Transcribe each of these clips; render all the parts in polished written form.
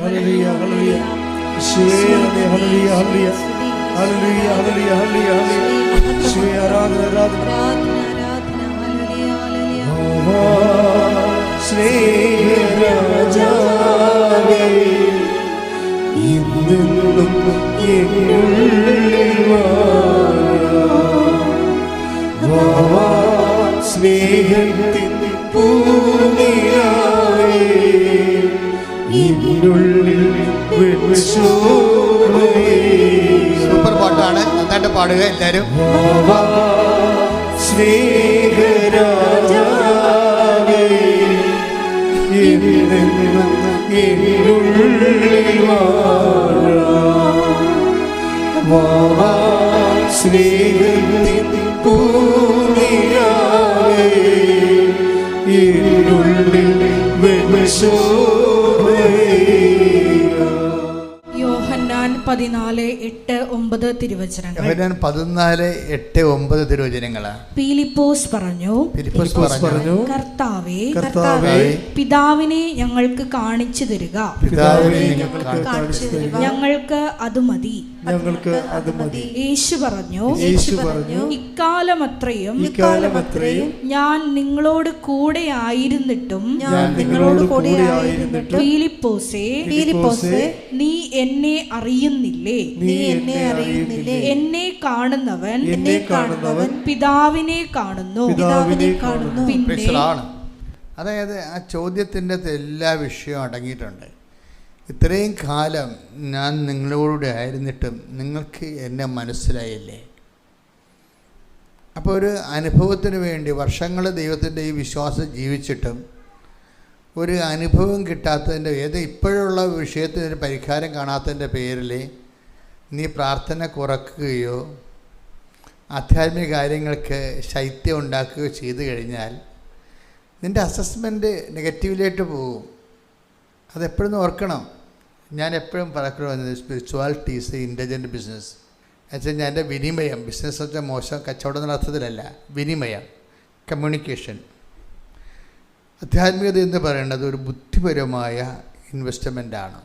Hallelujah ഹല്ലേലൂയ ഹല്ലേലൂയ യേശുവേ നന്ദി ഹല്ലേലൂയ ഹല്ലേലൂയ ഹല്ലേലൂയ ഹല്ലേലൂയ ഹല്ലേലൂയ യേശുവേ ആരാധന ആരാധന സ്നേഹരാജാവേ ഇന്നും എന്നുള്ളിൽ വാ സ്നേഹത്തിൻ പൂനിലാവേ ഇന്നുള്ളിൽ സൂപ്പർ പാട്ടാണ്, നന്നായിട്ട് പാടുക എല്ലാവരും. സ്നേഹരാജാവേ എന്നുള്ളിൽ വാ സ്നേഹത്തിൻ പൂനിലാവേ എന്നുള്ളിൽ യോഹന്നാൻ 14:8-9 തിരുവചനങ്ങൾ. യോഹന്നാൻ 14:8-9 തിരുവചനങ്ങളാണ്. ഫിലിപ്പോസ് പറഞ്ഞു, കർത്താവേ, പിതാവിനെ ഞങ്ങൾക്ക് കാണിച്ചു തരിക, ഞങ്ങൾക്ക് അത് മതി. യേശു പറഞ്ഞു, ഇക്കാലമത്രയും ഞാൻ നിങ്ങളോട് കൂടെ ആയിരുന്നിട്ടും ഫിലിപ്പോസേ, നീ എന്നെ അറിയുന്നില്ലേ? എന്നെ കാണുന്നവൻ പിതാവിനെ കാണുന്നു. പിന്നെ അതായത് ആ ചോദ്യത്തിൻ്റെ എല്ലാ വിഷയവും അടങ്ങിയിട്ടുണ്ട്. ഇത്രയും കാലം ഞാൻ നിങ്ങളോട് ആയിരുന്നിട്ടും നിങ്ങൾക്ക് എന്നെ മനസ്സിലായില്ലേ? അപ്പോൾ ഒരു അനുഭവത്തിന് വേണ്ടി വർഷങ്ങൾ ദൈവത്തിൻ്റെ ഈ വിശ്വാസം ജീവിച്ചിട്ടും ഒരു അനുഭവം കിട്ടാത്തതിൻ്റെ ഇപ്പോഴുള്ള വിഷയത്തിന് ഒരു പരിഹാരം കാണാത്തതിൻ്റെ പേരിൽ നീ പ്രാർത്ഥന കുറക്കുകയോ ആധ്യാത്മിക കാര്യങ്ങൾക്ക് ശൈത്യം ഉണ്ടാക്കുകയോ ചെയ്തു കഴിഞ്ഞാൽ നിൻ്റെ അസസ്മെൻറ്റ് നെഗറ്റീവിലേക്ക് പോകും. അതെപ്പോഴും ഓർക്കണം. ഞാൻ എപ്പോഴും പറക്കുന്നത് spirituality is a intelligent business. എന്നുവെച്ചാൽ ഞാൻ എൻ്റെ വിനിമയം, ബിസിനസ് വെച്ചാൽ മോശം കച്ചവടം എന്ന അർത്ഥത്തിലല്ല, വിനിമയം, കമ്മ്യൂണിക്കേഷൻ. ആധ്യാത്മികത എന്ന് പറയുന്നത് ഒരു ബുദ്ധിപരമായ ഇൻവെസ്റ്റ്മെൻ്റാണ്.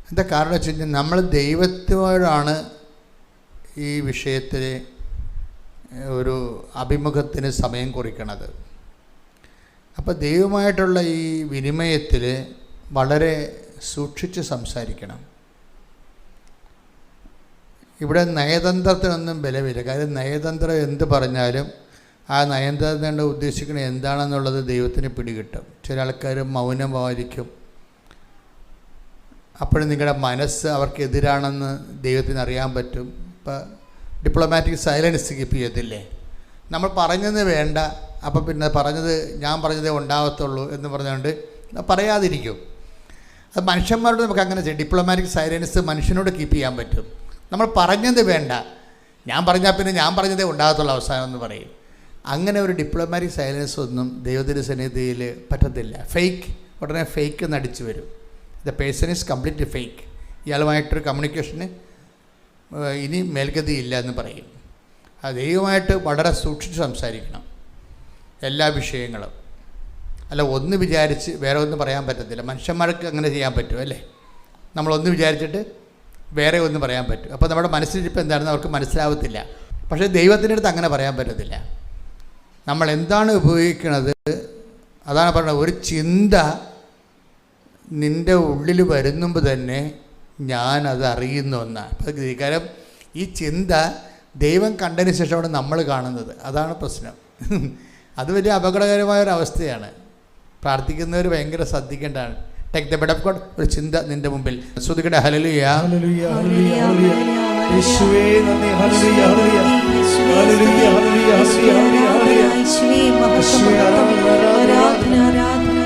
എന്താ കാരണം വെച്ച് കഴിഞ്ഞാൽ നമ്മൾ ദൈവത്തോടാണ് ഈ വിഷയത്തിൽ ഒരു അഭിമുഖത്തിന് സമയം കുറിക്കണത്. അപ്പോൾ ദൈവമായിട്ടുള്ള ഈ വിനിമയത്തിൽ വളരെ സൂക്ഷിച്ച് സംസാരിക്കണം. ഇവിടെ നയതന്ത്രത്തിനൊന്നും ബലമില്ല. കാര്യം നയതന്ത്രം എന്ത് പറഞ്ഞാലും ആ നയതന്ത്രം ഉദ്ദേശിക്കുന്നത് എന്താണെന്നുള്ളത് ദൈവത്തിന് പിടികിട്ടും. ചില ആൾക്കാർ മൗനം പാലിക്കും. അപ്പോഴും നിങ്ങളുടെ മനസ്സ് അവർക്കെതിരാണെന്ന് ദൈവത്തിന് അറിയാൻ പറ്റും. ഇപ്പോൾ ഡിപ്ലോമാറ്റിക് സൈലൻസ് കീപ്പ് ചെയ്യത്തില്ലേ? നമ്മൾ പറഞ്ഞത് വേണ്ട, അപ്പം പിന്നെ ഞാൻ പറഞ്ഞതേ ഉണ്ടാകത്തുള്ളൂ എന്ന് പറഞ്ഞുകൊണ്ട് പറയാതിരിക്കും. അത് മനുഷ്യന്മാരോട് നമുക്ക് അങ്ങനെ ചെയ്യും. ഡിപ്ലോമാറ്റിക് സൈലൻസ് മനുഷ്യനോട് കീപ്പ് ചെയ്യാൻ പറ്റും. നമ്മൾ പറഞ്ഞത് വേണ്ട, ഞാൻ പറഞ്ഞാൽ പിന്നെ ഞാൻ പറഞ്ഞതേ ഉണ്ടാകത്തുള്ളൂ അവസാനം എന്ന് പറയും. അങ്ങനെ ഒരു ഡിപ്ലോമാറ്റിക് സൈലൻസ് ഒന്നും ദൈവത്തിൻ്റെ സന്നിധിയിൽ പറ്റത്തില്ല. ഫേക്ക് ഉടനെ ഫേക്ക് നടിച്ചു വരും. The person is completely fake. ഇയാളുമായിട്ടൊരു കമ്മ്യൂണിക്കേഷന് ഇനി മേൽഗതിയില്ല എന്ന് പറയും. അത് ദൈവമായിട്ട് വളരെ സൂക്ഷിച്ച് സംസാരിക്കണം എല്ലാ വിഷയങ്ങളും. അല്ല ഒന്ന് വിചാരിച്ച് വേറെ ഒന്നും പറയാൻ പറ്റത്തില്ല. മനുഷ്യന്മാർക്ക് അങ്ങനെ ചെയ്യാൻ പറ്റും അല്ലേ? നമ്മളൊന്ന് വിചാരിച്ചിട്ട് വേറെ ഒന്നും പറയാൻ പറ്റും. അപ്പോൾ നമ്മുടെ മനസ്സിലിരിപ്പോൾ എന്താണെന്ന് അവർക്ക് മനസ്സിലാവത്തില്ല. പക്ഷേ ദൈവത്തിൻ്റെ അടുത്ത് അങ്ങനെ പറയാൻ പറ്റത്തില്ല. നമ്മൾ എന്താണ് ഉപയോഗിക്കുന്നത് അതാണ് പറയുന്നത്. ഒരു ചിന്ത നിൻ്റെ ഉള്ളിൽ വരുന്നുമ്പോൾ തന്നെ ഞാനത് അറിയുന്ന ഒന്നാണ്. അപ്പോൾ കാരണം ഈ ചിന്ത ദൈവം കണ്ടതിന് ശേഷമാണ് നമ്മൾ കാണുന്നത്. അതാണ് പ്രശ്നം. അത് വലിയ അപകടകരമായൊരവസ്ഥയാണ്. പ്രാർത്ഥിക്കുന്നവർ ഭയങ്കര ശ്രദ്ധിക്കേണ്ടതാണ്. Take the word of God. ഒരു ചിന്ത നിൻ്റെ മുമ്പിൽ ശ്രുതികട ഹല്ലേലൂയ ഹല്ലേലൂയ ഹല്ലേലൂയ യേശുവേ നന്ദി ഹല്ലേലൂയ ഹല്ലേലൂയ ഹല്ലേലൂയ ഹല്ലേലൂയ ഹല്ലേലൂയ യേശുവേ മഹത്വം ആരാധന ആരാധന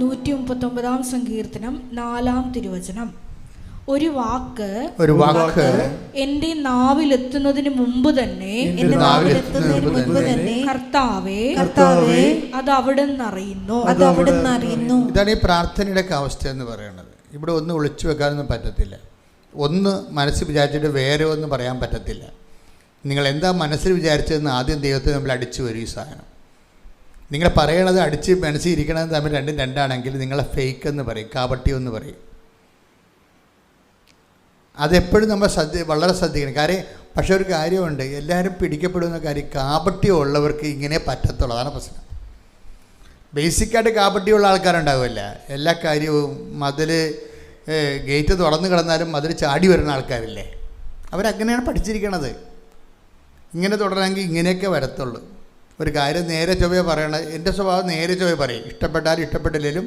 139 സങ്കീർത്തനം 4 തിരുവചനം. ഒരു വാക്ക് എന്റെ നാവിലെത്തുന്നതിന് മുമ്പ് തന്നെ കർത്താവേ അത് അവിടുന്ന് അറിയുന്നു. ഇതാണ് ഈ പ്രാർത്ഥനയുടെ അവസ്ഥ എന്ന് പറയുന്നത്. ഇവിടെ ഒന്നും ഒളിച്ചു വെക്കാനൊന്നും പറ്റത്തില്ല. ഒന്ന് മനസ്സിൽ വിചാരിച്ചിട്ട് വേറെ ഒന്നും പറയാൻ പറ്റത്തില്ല. നിങ്ങൾ എന്താ മനസ്സിൽ വിചാരിച്ചതെന്ന് ആദ്യം ദൈവത്തെ നമ്മൾ അടിച്ചു വരും. ഈ സാധനം നിങ്ങൾ പറയണത് അടിച്ച് മനസ്സിരിക്കണത് തമ്മിൽ രണ്ടും രണ്ടാണെങ്കിൽ നിങ്ങളെ ഫേക്ക് എന്ന് പറയും, കാപട്യം പറയും. അതെപ്പോഴും നമ്മൾ വളരെ ശ്രദ്ധിക്കണം. കാര്യം പക്ഷെ ഒരു കാര്യമുണ്ട്, എല്ലാവരും പിടിക്കപ്പെടുന്ന കാര്യം കാപട്യം ഉള്ളവർക്ക് ഇങ്ങനെ പറ്റത്തുള്ളൂ. അതാണ് പ്രശ്നം. ബേസിക്കായിട്ട് കാപട്യമുള്ള ആൾക്കാരുണ്ടാവില്ല. എല്ലാ കാര്യവും മതിൽ ഗേറ്റ് തുറന്നു കിടന്നാലും മതിൽ ചാടി വരുന്ന ആൾക്കാരില്ലേ, അവരങ്ങനെയാണ് പഠിച്ചിരിക്കണത്. ഇങ്ങനെ തുടരണമെങ്കിൽ ഇങ്ങനെയൊക്കെ വരത്തുള്ളൂ. ഒരു കാര്യം നേരെ ചൊവ്വേ പറയണത്. എൻ്റെ സ്വഭാവം നേരെ ചൊവ്വേ പറയും, ഇഷ്ടപ്പെട്ടാലും ഇഷ്ടപ്പെട്ടില്ലെങ്കിലും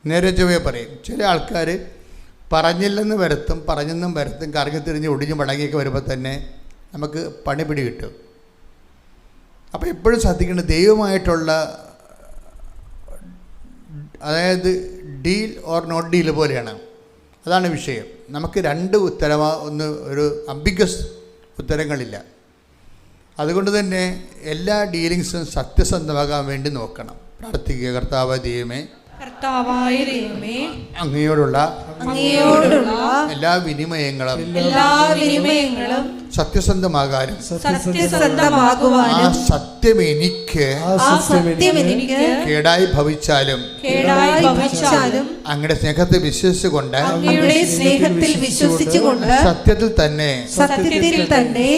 നേരെ ചൊവ്വേ പറയും. ചില ആൾക്കാർ പറഞ്ഞില്ലെന്ന് വരുത്തും, പറഞ്ഞെന്നും വരുത്തും, കറങ്ങി തിരിഞ്ഞ് ഒടിഞ്ഞ് മടങ്ങിയൊക്കെ വരുമ്പോൾ തന്നെ നമുക്ക് പണിപിടി കിട്ടും. അപ്പോൾ എപ്പോഴും ശ്രദ്ധിക്കേണ്ടത് ദൈവമായിട്ടുള്ള, അതായത് ഡീൽ ഓർ നോട്ട് ഡീൽ പോലെയാണ്. അതാണ് വിഷയം. നമുക്ക് രണ്ട് ഒരു അംബിഗസ് ഉത്തരങ്ങളില്ല. അതുകൊണ്ട് തന്നെ എല്ലാ ഡീലിങ്സും സത്യസന്ധമാകാൻ വേണ്ടി നോക്കണം. പ്രാർത്ഥിക്കുക. കർത്താവായ ദൈവമേ, അങ്ങയോടുള്ള എല്ലാ വിനിമയങ്ങളും സത്യസന്ധമാകാനും ആ സത്യം എനിക്ക് കേടായി ഭവിച്ചാലും അങ്ങയുടെ സ്നേഹത്തെ വിശ്വസിച്ചുകൊണ്ട് സത്യത്തിൽ തന്നെ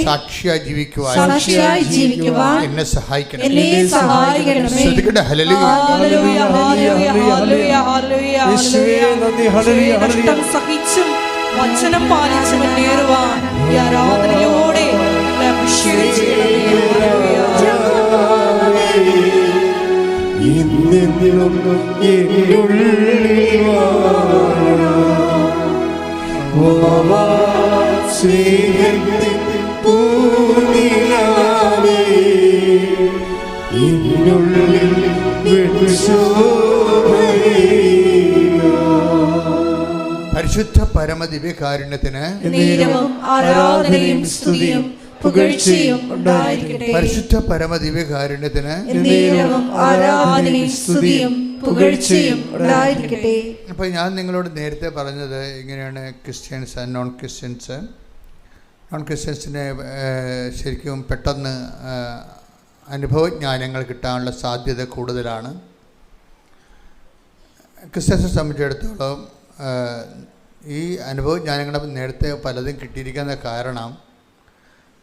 സാക്ഷിയായി ജീവിക്കുവാൻ എന്നെ സഹായിക്കണം. ശ്രദ്ധിക്കട്ടെ. സഹിച്ചും വചനം പാലിച്ചു മുന്നേറുവാൻ ഈ ആരാധനയോടെ പരിശുദ്ധ പരമദിവ്യകാരുണ്യത്തിന് ആരാധനയും സ്തുതിയും പുകഴ്ചയും ഉണ്ടായിരിക്കട്ടെ. പരിശുദ്ധ പരമദിവ്യകാരുണ്യത്തിന് ആരാധനയും സ്തുതിയും പുകഴ്ചയും ഉണ്ടായിരിക്കട്ടെ. അപ്പോൾ ഞാൻ നിങ്ങളോട് നേരത്തെ പറഞ്ഞത് ഇങ്ങനെയാണ്, Christians and non Christians. Non ക്രിസ്ത്യൻസിന് ശരിക്കും പെട്ടെന്ന് അനുഭവജ്ഞാനങ്ങൾ കിട്ടാനുള്ള സാധ്യത കൂടുതലാണ്. ക്രിസ്ത്യൻസിനെ സംബന്ധിച്ചിടത്തോളം ഈ അനുഭവജ്ഞാനങ്ങൾ നേരത്തെ പലതും കിട്ടിയിരിക്കുന്ന കാരണം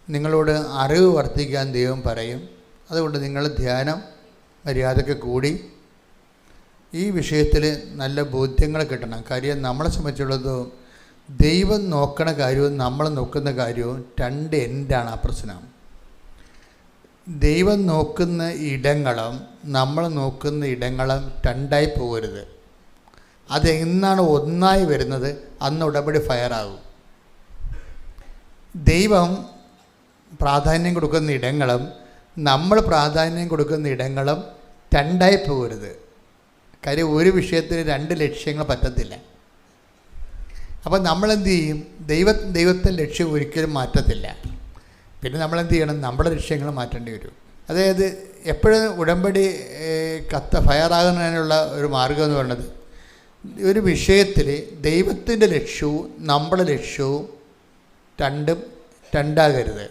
നിങ്ങളോട് അറിവ് വർദ്ധിക്കാൻ ദൈവം പറയും. അതുകൊണ്ട് നിങ്ങൾ ധ്യാനം മര്യാദയ്ക്ക് കൂടി ഈ വിഷയത്തിൽ നല്ല ബോധ്യങ്ങൾ കിട്ടണം. കാര്യം നമ്മളെ സംബന്ധിച്ചുള്ളത് ദൈവം നോക്കണ കാര്യവും നമ്മൾ നോക്കുന്ന കാര്യവും രണ്ട് എൻഡാണ്. ആ പ്രശ്നം ദൈവം നോക്കുന്ന ഇടങ്ങളും നമ്മൾ നോക്കുന്ന ഇടങ്ങളും രണ്ടായി പോകരുത്. അതെന്നാണ് ഒന്നായി വരുന്നത് അന്ന് ഉടമ്പടി ഫയറാകും. ദൈവം പ്രാധാന്യം കൊടുക്കുന്ന ഇടങ്ങളും നമ്മൾ പ്രാധാന്യം കൊടുക്കുന്ന ഇടങ്ങളും രണ്ടായി പോകരുത്. കാര്യം ഒരു വിഷയത്തിന് രണ്ട് ലക്ഷ്യങ്ങൾ പറ്റത്തില്ല. അപ്പോൾ നമ്മളെന്ത് ചെയ്യും? ദൈവത്തെ ലക്ഷ്യം ഒരിക്കലും മാറ്റത്തില്ല. പിന്നെ നമ്മളെന്ത് ചെയ്യണം? നമ്മുടെ ലക്ഷ്യങ്ങൾ മാറ്റേണ്ടി വരും. അതായത് എപ്പോഴും ഉടമ്പടി ഫയറാകുന്നതിനുള്ള ഒരു മാർഗം എന്ന് പറയുന്നത്, ഒരു വിഷയത്തിൽ ദൈവത്തിൻ്റെ ലക്ഷ്യവും നമ്മുടെ ലക്ഷ്യവും രണ്ടും രണ്ടാകരുത്.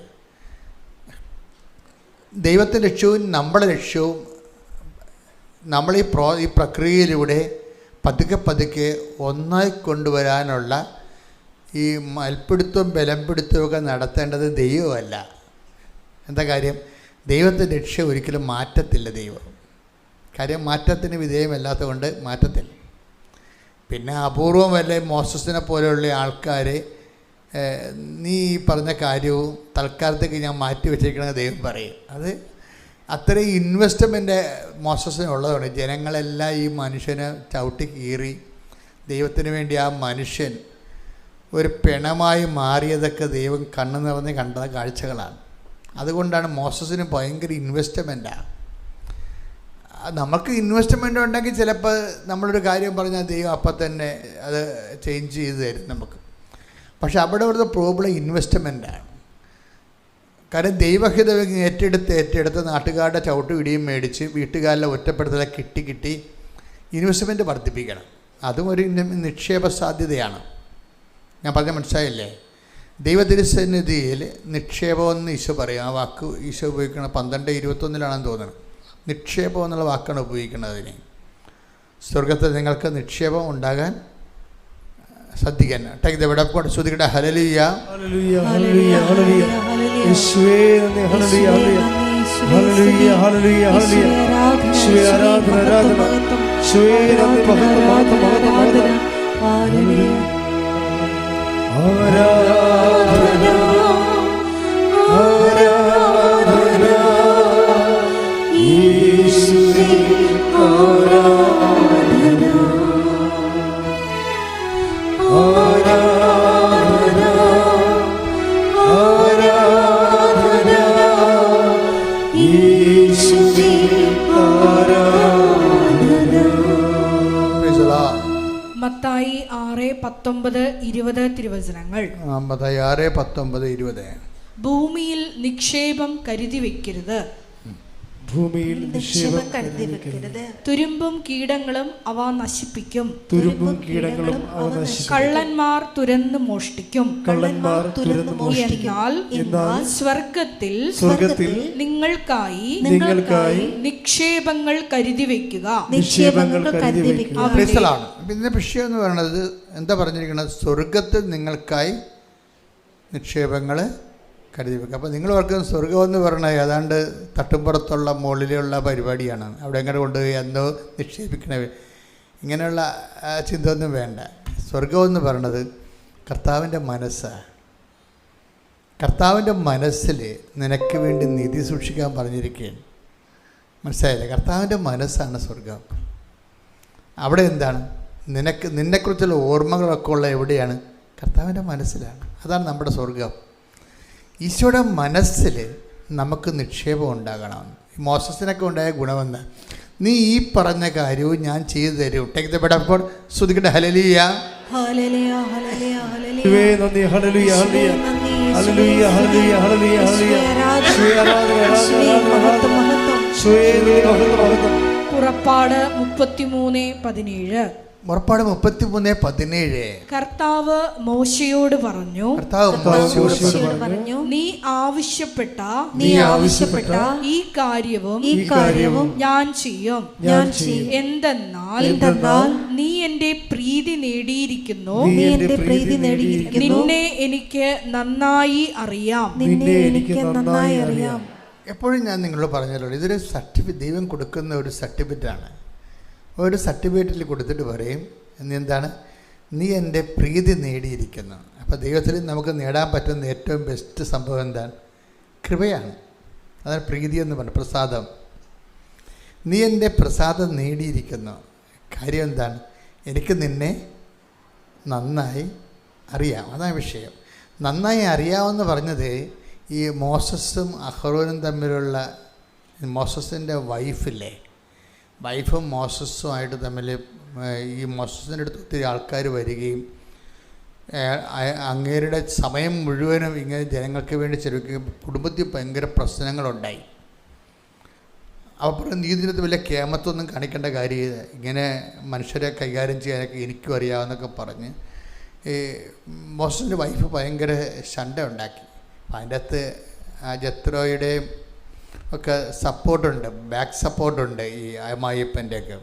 ദൈവത്തിൻ്റെ ലക്ഷ്യവും നമ്മുടെ ലക്ഷ്യവും നമ്മൾ ഈ പ്രക്രിയയിലൂടെ പതുക്കെ ഒന്നായി കൊണ്ടുവരാനുള്ള ഈ മൽപ്പിടുത്തവും ബലംപിടുത്തമൊക്കെ നടത്തേണ്ടത് ദൈവമല്ല. എന്താ കാര്യം? ദൈവത്തിൻ്റെ ലക്ഷ്യം ഒരിക്കലും മാറ്റത്തില്ല ദൈവം. കാര്യം മാറ്റത്തിന് വിധേയമല്ലാത്തത് കൊണ്ട് മാറ്റത്തില്ല. പിന്നെ അപൂർവം വല്ല മോസസിനെ പോലെയുള്ള ആൾക്കാർ നീ ഈ പറഞ്ഞ കാര്യവും തൽക്കാലത്തേക്ക് ഞാൻ മാറ്റി വെച്ചിരിക്കണമെന്ന് ദൈവം പറയും. അത് അത്രയും ഇൻവെസ്റ്റ്മെൻ്റ് മോസസിനുള്ളതാണ്. ജനങ്ങളെല്ലാം ഈ മനുഷ്യനെ ചവിട്ടി കീറി ദൈവത്തിന് വേണ്ടി ആ മനുഷ്യൻ ഒരു പിണമായി മാറിയതൊക്കെ ദൈവം കണ്ണു നിറഞ്ഞ് കണ്ട കാഴ്ചകളാണ്. അതുകൊണ്ടാണ് മോസസിന് ഭയങ്കര ഇൻവെസ്റ്റ്മെൻറ്റാണ്. നമുക്ക് ഇൻവെസ്റ്റ്മെൻ്റ് ഉണ്ടെങ്കിൽ ചിലപ്പോൾ നമ്മളൊരു കാര്യം പറഞ്ഞാൽ ദൈവം അപ്പം തന്നെ അത് ചേഞ്ച് ചെയ്ത് തരും നമുക്ക്. പക്ഷെ അവിടെ ഒരു പ്രോബ്ലം ഇൻവെസ്റ്റ്മെൻറ്റാണ്. കാരണം ദൈവഹിതം ഏറ്റെടുത്ത് നാട്ടുകാരുടെ ചവിട്ടുപിടിയും മേടിച്ച് വീട്ടുകാരിലെ ഒറ്റപ്പെടുത്തലെ കിട്ടി ഇൻവെസ്റ്റ്മെൻറ്റ് വർദ്ധിപ്പിക്കണം. അതും ഒരു നിക്ഷേപ സാധ്യതയാണ്. ഞാൻ പറഞ്ഞ മനസ്സിലായില്ലേ? ദൈവതിരുസന്നിധിയിൽ നിക്ഷേപമെന്ന് ഈശോ പറയും. ആ വാക്ക് ഈശോ ഉപയോഗിക്കണം 12:21 തോന്നുന്നത്. നിക്ഷേപം എന്നുള്ള വാക്കാണ് ഉപയോഗിക്കുന്നത് അതിന്. സ്വർഗത്തിൽ നിങ്ങൾക്ക് നിക്ഷേപം ഉണ്ടാകാൻ ശ്രദ്ധിക്കാൻ. Take the word of God. ശ്രുതികട്ടെ ഹല്ലേലൂയ ഹല്ലേലൂയ ഹല്ലേലൂയ ഹല്ലേലൂയ. യേശുവേ നന്ദി. ഹല്ലേലൂയ ഹല്ലേലൂയ ഹല്ലേലൂയ ഹല്ലേലൂയ. യേശുവേ ആരാധന ആരാധന. യേശുവേ നന്ദി. മഹത്വം മഹത്വം മഹത്വം മഹത്വം. ഹല്ലേലൂയ ആരാധന ആരാധന യേശുവേ ആരാധന ആരാധന ആരാധന യേശുവേ ആരാധന. Praise the Lord. മത്തായി 6:19-20 തിരുവചനങ്ങൾ. മത്തായി 6:19-20. ഭൂമിയിൽ നിക്ഷേപം കരുതി വെക്കരുത്, ഭൂമിയിൽ നിക്ഷേപം കരുതി വെക്കരുത്. തുരുമ്പും കീടങ്ങളും അവ നശിപ്പിക്കും, തുരുമ്പും കീടങ്ങളും അവ നശിപ്പിക്കും. കള്ളന്മാർ തുരന്ന് മോഷ്ടിക്കും, കള്ളന്മാർ തുരന്ന് മോഷ്ടിക്കും. എന്നാൽ സ്വർഗത്തിൽ നിങ്ങൾക്കായി നിക്ഷേപങ്ങൾ കരുതി വെക്കുക. നിക്ഷേപങ്ങൾ കരുതി വെക്കുക. Praise the Lord. ഇതിന്റെ വിഷയം എന്ന് പറയുന്നത് എന്താ പറഞ്ഞിരിക്കുന്നത്? സ്വർഗത്തിൽ നിങ്ങൾക്കായി നിക്ഷേപങ്ങൾ കരുതി വെക്കുക. അപ്പോൾ നിങ്ങൾ ഓർക്കുന്ന സ്വർഗം എന്ന് പറയുന്നത് ഏതാണ്ട് തട്ടുംപുറത്തുള്ള മുകളിലുള്ള പരിപാടിയാണ്. അവിടെ എങ്ങനെ കൊണ്ടുപോയി എന്തോ നിക്ഷേപിക്കണേ, ഇങ്ങനെയുള്ള ചിന്ത ഒന്നും വേണ്ട. സ്വർഗം എന്ന് പറയുന്നത് കർത്താവിൻ്റെ മനസ്സാണ്. കർത്താവിൻ്റെ മനസ്സിൽ നിനക്ക് വേണ്ടി നിധി സൂക്ഷിക്കാൻ പറഞ്ഞിരിക്കുകയാണ്. മനസ്സിലായില്ലേ? കർത്താവിൻ്റെ മനസ്സാണ് സ്വർഗം. അവിടെ എന്താണ് നിന്നെക്കുറിച്ചുള്ള ഓർമ്മകളൊക്കെ ഉള്ള എവിടെയാണ്? കർത്താവിൻ്റെ മനസ്സിലാണ്. അതാണ് നമ്മുടെ സ്വർഗം. ഈശോയുടെ മനസ്സിൽ നമുക്ക് നിക്ഷേപം ഉണ്ടാകണം. മോസസിനൊക്കെ ഉണ്ടായ ഗുണമെന്ന്, നീ ഈ പറഞ്ഞ കാര്യവും ഞാൻ ചെയ്തു തരും. Take the word of God. ശ്രുതികട്ടെ ഹല്ലേലൂയ ഹല്ലേലൂയ ഹല്ലേലൂയ ഹല്ലേലൂയ. യേശുവേ നന്ദി. ഹല്ലേലൂയ ഹല്ലേലൂയ ഹല്ലേലൂയ ഹല്ലേലൂയ ഹല്ലേലൂയ ഹല്ലേലൂയ. യേശുവേ ആരാധന ആരാധന മഹത്വം മഹത്വം. യേശുവേ നന്ദി. മഹത്വം മഹത്വം. പുറപ്പാട് 33:17. പുറപ്പാട് 33:17. കർത്താവ് മോശയോട് പറഞ്ഞു, നീ ആവശ്യപ്പെട്ട ഈ കാര്യവും ഞാൻ ചെയ്യും. എന്തെന്നാൽ നീ എന്റെ പ്രീതി നേടിയിരിക്കുന്നു, നിന്നെ എനിക്ക് നന്നായി അറിയാം. എപ്പോഴും ഞാൻ നിങ്ങളോട് പറഞ്ഞല്ലോ, ഇതൊരു സർട്ടിഫിക്കറ്റ്, ദൈവം കൊടുക്കുന്ന ഒരു സർട്ടിഫിക്കറ്റാണ്. ഒരു സർട്ടിഫിക്കറ്റിൽ കൊടുത്തിട്ട് പറയും എന്താണ്? നീ എൻ്റെ പ്രീതി നേടിയിരിക്കുന്നു. അപ്പോൾ ദൈവത്തിൽ നമുക്ക് നേടാൻ പറ്റുന്ന ഏറ്റവും ബെസ്റ്റ് സംഭവം എന്താണ്? കൃപയാണ്. അതാണ് പ്രീതി എന്ന് പറഞ്ഞത്, പ്രസാദം. നീ എൻ്റെ പ്രസാദം നേടിയിരിക്കുന്നു. കാര്യം എന്താണ്? എനിക്ക് നിന്നെ നന്നായി അറിയാം. അതാണ് വിഷയം. നന്നായി അറിയാമെന്ന് പറഞ്ഞത് ഈ മോസസും അഹ്റോനും തമ്മിലുള്ള, മോസസിൻ്റെ വൈഫില്ലേ, വൈഫും മോസസുമായിട്ട് തമ്മിൽ ഈ മോസസിൻ്റെ അടുത്ത് ഒത്തിരി ആൾക്കാർ വരികയും അങ്ങേരുടെ സമയം മുഴുവനും ഇങ്ങനെ ജനങ്ങൾക്ക് വേണ്ടി ചെലവഴിക്കുകയും കുടുംബത്തിൽ ഭയങ്കര പ്രശ്നങ്ങളുണ്ടായി. അപ്പോൾ നീ ഇതിനകത്ത് വലിയ കേമത്തൊന്നും കാണിക്കേണ്ട കാര്യമില്ല, ഇങ്ങനെ മനുഷ്യരെ കൈകാര്യം ചെയ്യാനൊക്കെ എനിക്കും അറിയാമെന്നൊക്കെ പറഞ്ഞ് ഈ മോസസിൻ്റെ വൈഫ് ഭയങ്കര ശണ്ട ഉണ്ടാക്കി. അതിൻ്റെ അകത്ത് ജത്രോയുടെയും ഒക്കെ സപ്പോർട്ടുണ്ട്, ബാക്ക് സപ്പോർട്ടുണ്ട് ഈ അമ്മായിയപ്പൻ്റെയൊക്കെ.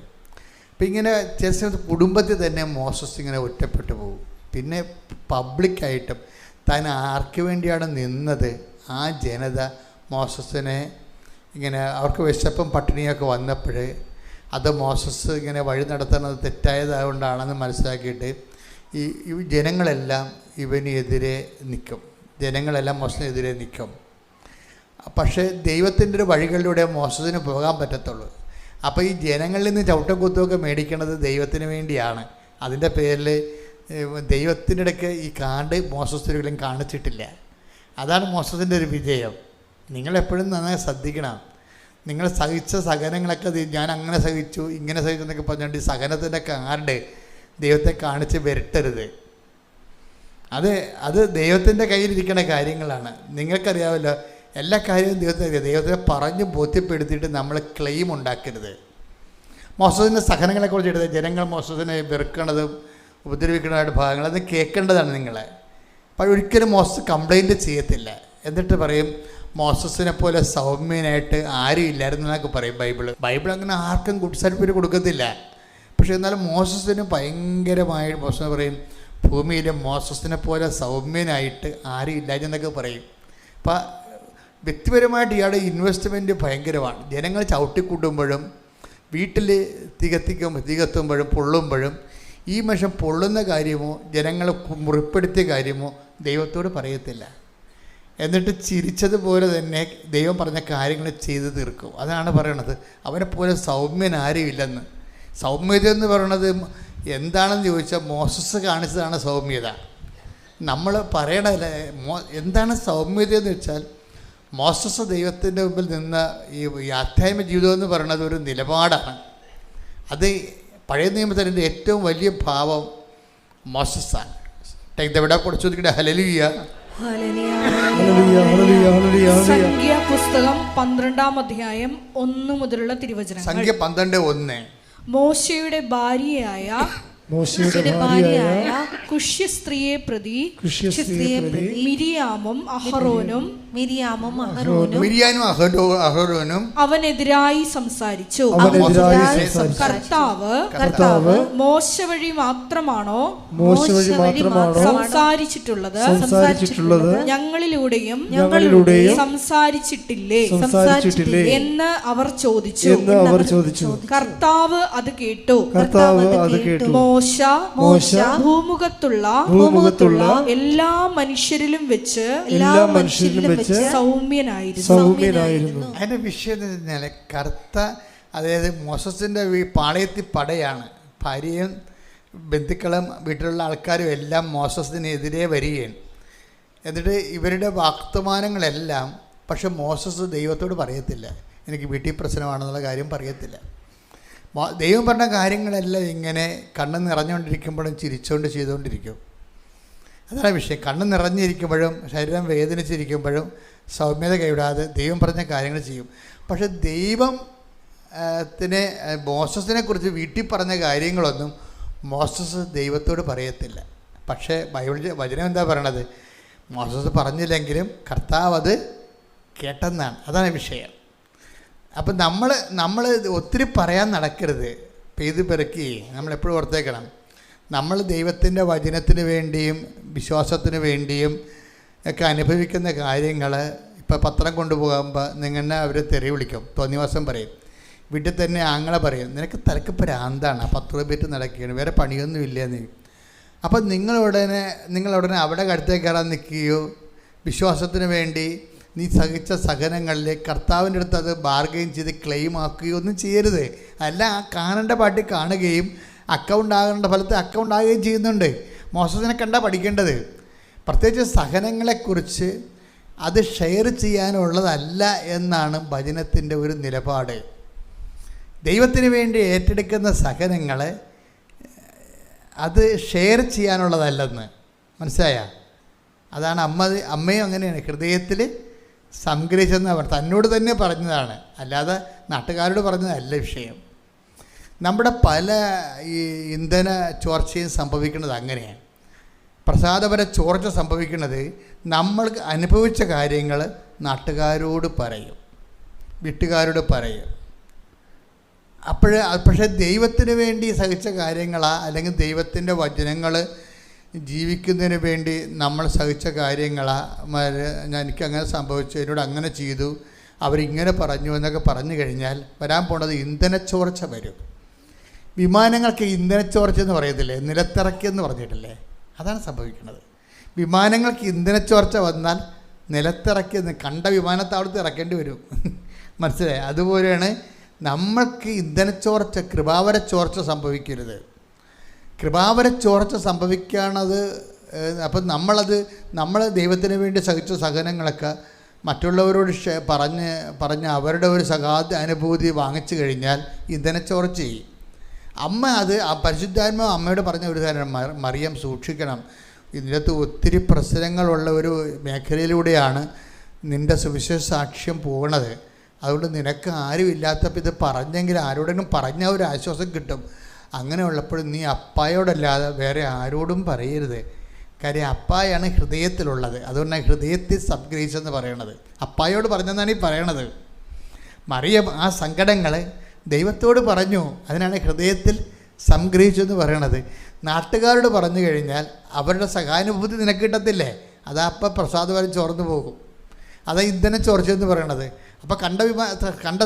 അപ്പം ഇങ്ങനെ ചില കുടുംബത്തിൽ തന്നെ മോസസ് ഇങ്ങനെ ഒറ്റപ്പെട്ടു പോകും. പിന്നെ പബ്ലിക്കായിട്ടും താൻ ആർക്ക് വേണ്ടിയാണ് നിന്നത് ആ ജനത മോസസിനെ ഇങ്ങനെ, അവർക്ക് വിശപ്പും പട്ടിണിയൊക്കെ വന്നപ്പോൾ അത് മോസസ് ഇങ്ങനെ വഴി നടത്തുന്നത് തെറ്റായതുകൊണ്ടാണെന്ന് മനസ്സിലാക്കിയിട്ട് ഈ ജനങ്ങളെല്ലാം ഇവനെതിരെ നിൽക്കും, ജനങ്ങളെല്ലാം മോസസിനെതിരെ നിൽക്കും. പക്ഷേ ദൈവത്തിൻ്റെ ഒരു വഴികളിലൂടെ മോസസിന് പോകാൻ പറ്റത്തുള്ളൂ. അപ്പോൾ ഈ ജനങ്ങളിൽ നിന്ന് ചവിട്ടം കുത്തുമൊക്കെ മേടിക്കണത് ദൈവത്തിന് വേണ്ടിയാണ്. അതിൻ്റെ പേരിൽ ദൈവത്തിൻ്റെ ഇടയ്ക്ക് ഈ കാണ്ട് മോസസിലും കാണിച്ചിട്ടില്ല. അതാണ് മോസസിൻ്റെ ഒരു വിജയം. നിങ്ങളെപ്പോഴും നന്നായി ശ്രദ്ധിക്കണം. നിങ്ങൾ സഹിച്ച സഹനങ്ങളൊക്കെ ഞാൻ അങ്ങനെ സഹിച്ചു ഇങ്ങനെ സഹിച്ചു എന്നൊക്കെ പറഞ്ഞുകൊണ്ട് ഈ സഹനത്തിൻ്റെ കാർഡ് ദൈവത്തെ കാണിച്ച് വരട്ടരുത്. അത് ദൈവത്തിൻ്റെ കയ്യിലിരിക്കുന്ന കാര്യങ്ങളാണ്. നിങ്ങൾക്കറിയാമല്ലോ, എല്ലാ കാര്യവും ദൈവത്തെ പറഞ്ഞ് ബോധ്യപ്പെടുത്തിയിട്ട് നമ്മൾ ക്ലെയിം ഉണ്ടാക്കരുത്. മോസസിൻ്റെ സഹനങ്ങളെക്കുറിച്ച് എടുത്ത് ജനങ്ങൾ മോസസിനെ വെറുക്കണതും ഉപദ്രവിക്കുന്നതായിട്ട് ഭാഗങ്ങൾ അത് കേൾക്കേണ്ടതാണ് നിങ്ങളെ. അപ്പോൾ ഒരിക്കലും മോസസ് കംപ്ലൈൻറ്റ് ചെയ്യത്തില്ല. എന്നിട്ട് പറയും മോസസിനെ പോലെ സൗമ്യനായിട്ട് ആരും ഇല്ലായിരുന്നു എന്നൊക്കെ പറയും ബൈബിൾ അങ്ങനെ ആർക്കും ഗുഡ് സർട്ടിഫിക്കറ്റ് കൊടുക്കത്തില്ല. പക്ഷേ എന്നാലും മോസസിന് ഭയങ്കരമായ മോശം പറയും, ഭൂമിയിലെ മോസസിനെ പോലെ സൗമ്യനായിട്ട് ആരും ഇല്ലാഞ്ഞെന്നൊക്കെ പറയും. അപ്പം വ്യക്തിപരമായിട്ട് ഇയാളുടെ ഇൻവെസ്റ്റ്മെൻറ്റ് ഭയങ്കരമാണ്. ജനങ്ങൾ ചവിട്ടിക്കൂട്ടുമ്പോഴും വീട്ടിൽ തികത്തുമ്പോഴും പൊള്ളുമ്പോഴും ഈ മനുഷ്യൻ പൊള്ളുന്ന കാര്യമോ ജനങ്ങൾ മുറിപ്പെടുത്തിയ കാര്യമോ ദൈവത്തോട് പറയത്തില്ല. എന്നിട്ട് ചിരിച്ചതുപോലെ തന്നെ ദൈവം പറഞ്ഞ കാര്യങ്ങൾ ചെയ്തു തീർക്കും. അതാണ് പറയണത്, അവനെപ്പോലെ സൗമ്യൻ ആരും ഇല്ലെന്ന്. സൗമ്യത എന്ന് പറയണത് എന്താണെന്ന് ചോദിച്ചാൽ മോസസ് കാണിച്ചതാണ് സൗമ്യത. നമ്മൾ പറയണല്ലേ എന്താണ് സൗമ്യത എന്ന് വെച്ചാൽ, മോസസ് ദൈവത്തിൻ്റെ മുമ്പിൽ നിന്ന ഈ ആധ്യാത്മിക ജീവിതം എന്ന് പറയുന്നത് ഒരു നിലപാടാണ്. അത് പഴയ നിയമത്തിൻ്റെ ഏറ്റവും വലിയ ഭാവം മോസസാണ്. എവിടെ കുറച്ച് ചോദിക്കട്ടെ, ഹല്ലേലൂയ. സംഖ്യ പുസ്തകം 12-ാം അധ്യായം 1 മുതലുള്ള തിരുവചനങ്ങൾ. സംഖ്യ 12:1. മോശയുടെ ഭാര്യയായ കുഷ്യ സ്ത്രീയെ പ്രതി മിരിയാമും അഹറോനും അവനെതിരായി സംസാരിച്ചു. കർത്താവ് മോശ വഴി മാത്രമാണോ സംസാരിച്ചിട്ടുള്ളത്? ഞങ്ങളിലൂടെയും സംസാരിച്ചിട്ടില്ലേ എന്ന് അവർ ചോദിച്ചു. കർത്താവ് അത് കേട്ടു. മോശ ഭൂമുഖത്തുള്ള എല്ലാ മനുഷ്യരിലും വെച്ച് സൗമ്യനായിരുന്നു. അതിന്റെ വിഷയം എന്ന് പറഞ്ഞാൽ അതായത് മോസസിന്റെ പാളയത്തിൽ പടയാണ്. ഭാര്യയും ബന്ധുക്കളും വീട്ടിലുള്ള ആൾക്കാരും എല്ലാം മോസസിനെതിരെ വരികയാണ്. എന്നിട്ട് ഇവരുടെ വർത്തമാനങ്ങളെല്ലാം, പക്ഷെ മോസസ് ദൈവത്തോട് പറയത്തില്ല, എനിക്ക് വീട്ടിൽ പ്രശ്നമാണെന്നുള്ള കാര്യം പറയത്തില്ല. ദൈവം പറഞ്ഞ കാര്യങ്ങളെല്ലാം ഇങ്ങനെ കണ്ണ് നിറഞ്ഞുകൊണ്ടിരിക്കുമ്പോഴും ചിരിച്ചുകൊണ്ട് ചെയ്തുകൊണ്ടിരിക്കും. അതാണ് വിഷയം. കണ്ണ് നിറഞ്ഞിരിക്കുമ്പോഴും ശരീരം വേദനിച്ചിരിക്കുമ്പോഴും സൗമ്യത കൈവിടാതെ ദൈവം പറഞ്ഞ കാര്യങ്ങൾ ചെയ്യും. പക്ഷെ മോസസിനെ കുറിച്ച് വീട്ടിൽ പറഞ്ഞ കാര്യങ്ങളൊന്നും മോസസ് ദൈവത്തോട് പറയത്തില്ല. പക്ഷേ വചനം എന്താ പറയണത്? മോസസ് പറഞ്ഞില്ലെങ്കിലും കർത്താവ് അത് കേട്ടെന്നാണ്. അതാണ് വിഷയം. അപ്പം നമ്മൾ ഒത്തിരി പറയാൻ നടക്കരുത്. പെയ്ത് പെറുക്കി നമ്മളെപ്പോഴും ഓർത്തേക്കണം, നമ്മൾ ദൈവത്തിൻ്റെ വചനത്തിന് വേണ്ടിയും വിശ്വാസത്തിന് വേണ്ടിയും ഒക്കെ അനുഭവിക്കുന്ന കാര്യങ്ങൾ. ഇപ്പോൾ പത്രം കൊണ്ടുപോകുമ്പോൾ നിങ്ങളെ അവർ തെറി വിളിക്കും, തോന്നിവാസം പറയും. വീട്ടിൽ തന്നെ ആങ്ങളെ പറയും, നിനക്ക് തലക്ക് ഭ്രാന്താണ്, 10 രൂപ നടക്കുകയാണ്, വേറെ പണിയൊന്നും ഇല്ലെന്ന്. അപ്പം നിങ്ങളുടനെ അവിടെ കടുത്തേക്ക് കയറാൻ നിൽക്കുകയോ വിശ്വാസത്തിന് വേണ്ടി നീ സഹിച്ച സഹനങ്ങളിൽ കർത്താവിൻ്റെ അടുത്ത് അത് ബാർഗെയിൻ ചെയ്ത് ക്ലെയിം ആക്കുകയോ ഒന്നും ചെയ്യരുത്. അല്ല, ആ കാണേണ്ട പാട്ടി കാണുകയും അക്കൗണ്ട് ആകേണ്ട ഫലത്ത് അക്കൗണ്ട് ആകുകയും ചെയ്യുന്നുണ്ട്. മോസസിനെ കണ്ടാൽ പഠിക്കേണ്ടത്. പ്രത്യേകിച്ച് സഹനങ്ങളെക്കുറിച്ച് അത് ഷെയർ ചെയ്യാനുള്ളതല്ല എന്നാണ് വചനത്തിൻ്റെ ഒരു നിലപാട്. ദൈവത്തിന് വേണ്ടി ഏറ്റെടുക്കുന്ന സഹനങ്ങൾ അത് ഷെയർ ചെയ്യാനുള്ളതല്ലെന്ന് മനസ്സിലായ? അതാണ് അമ്മയും അങ്ങനെയാണ് ഹൃദയത്തിൽ സംഗ്രഹിച്ചെന്ന് തന്നോട് തന്നെ പറഞ്ഞതാണ്, അല്ലാതെ നാട്ടുകാരോട് പറഞ്ഞതല്ല വിഷയം. നമ്മുടെ പല ഈ ഇന്ധന ചോർച്ചയും സംഭവിക്കുന്നത് അങ്ങനെയാണ്. പ്രസാദപര ചോർച്ച സംഭവിക്കുന്നത് നമ്മൾ അനുഭവിച്ച കാര്യങ്ങൾ നാട്ടുകാരോട് പറയും, വീട്ടുകാരോട് പറയും. പക്ഷേ ദൈവത്തിന് വേണ്ടി സഹിച്ച കാര്യങ്ങളാ, അല്ലെങ്കിൽ ദൈവത്തിൻ്റെ വചനങ്ങൾ ജീവിക്കുന്നതിന് വേണ്ടി നമ്മൾ സഹിച്ച കാര്യങ്ങളാ, എനിക്കങ്ങനെ സംഭവിച്ചു, എന്നോട് അങ്ങനെ ചെയ്തു, അവരിങ്ങനെ പറഞ്ഞു എന്നൊക്കെ പറഞ്ഞു കഴിഞ്ഞാൽ വരാൻ പോണത് ഇന്ധനച്ചോർച്ച വരും. വിമാനങ്ങൾക്ക് ഇന്ധനച്ചോർച്ച എന്ന് പറയത്തില്ലേ, നിലത്തിറക്കിയെന്ന് പറഞ്ഞിട്ടില്ലേ? അതാണ് സംഭവിക്കുന്നത്. വിമാനങ്ങൾക്ക് ഇന്ധനച്ചോർച്ച വന്നാൽ നിലത്തിറക്കിയെന്ന് കണ്ട വിമാനത്താവളത്ത് ഇറക്കേണ്ടി വരും. മനസ്സിലായി? അതുപോലെയാണ് നമ്മൾക്ക് ഇന്ധനച്ചോർച്ച, കൃപാവര ചോർച്ച സംഭവിക്കരുത്. കൃപാവര ചോർച്ച സംഭവിക്കുകയാണത്. അപ്പം നമ്മൾ ദൈവത്തിന് വേണ്ടി സഹിച്ച സഹനങ്ങളൊക്കെ മറ്റുള്ളവരോട് പറഞ്ഞ് അവരുടെ ഒരു സഹായ അനുഭൂതി വാങ്ങിച്ചു കഴിഞ്ഞാൽ ഇന്ധനച്ചോർച്ച ചെയ്യും. പരിശുദ്ധാത്മാവ് അമ്മയോട് പറഞ്ഞ ഒരു കാര്യം, മറിയം സൂക്ഷിക്കണം, ഇതിനകത്ത് ഒത്തിരി പ്രശ്നങ്ങളുള്ള ഒരു മേഖലയിലൂടെയാണ് നിൻ്റെ സുവിശേഷ സാക്ഷ്യം പോകണത്. അതുകൊണ്ട് നിനക്ക് ആരും ഇല്ലാത്തപ്പോൾ ഇത് പറഞ്ഞെങ്കിൽ ആരോടെങ്കിലും പറഞ്ഞാൽ ഒരു ആശ്വാസം കിട്ടും. അങ്ങനെ ഉള്ളപ്പോൾ നീ അപ്പായോടല്ലാതെ വേറെ ആരോടും പറയരുത്. കാര്യം അപ്പായാണ് ഹൃദയത്തിലുള്ളത്. അതുകൊണ്ടാണ് ഹൃദയത്തിൽ സംഗ്രഹിച്ചെന്ന് പറയണത്. അപ്പായോട് പറഞ്ഞെന്നാണ് ഈ പറയണത്. മറിയം ആ സങ്കടങ്ങൾ ദൈവത്തോട് പറഞ്ഞു, അതിനാണ് ഹൃദയത്തിൽ സംഗ്രഹിച്ചെന്ന് പറയണത്. നാട്ടുകാരോട് പറഞ്ഞു കഴിഞ്ഞാൽ അവരുടെ സഹാനുഭൂതി നിനക്ക് കിട്ടത്തില്ലേ? അതാ അപ്പം പ്രസാദവാരം ചോർന്നു പോകും. അതാ ഇന്ധനം ചോർച്ചെന്ന് പറയണത്. അപ്പോൾ കണ്ട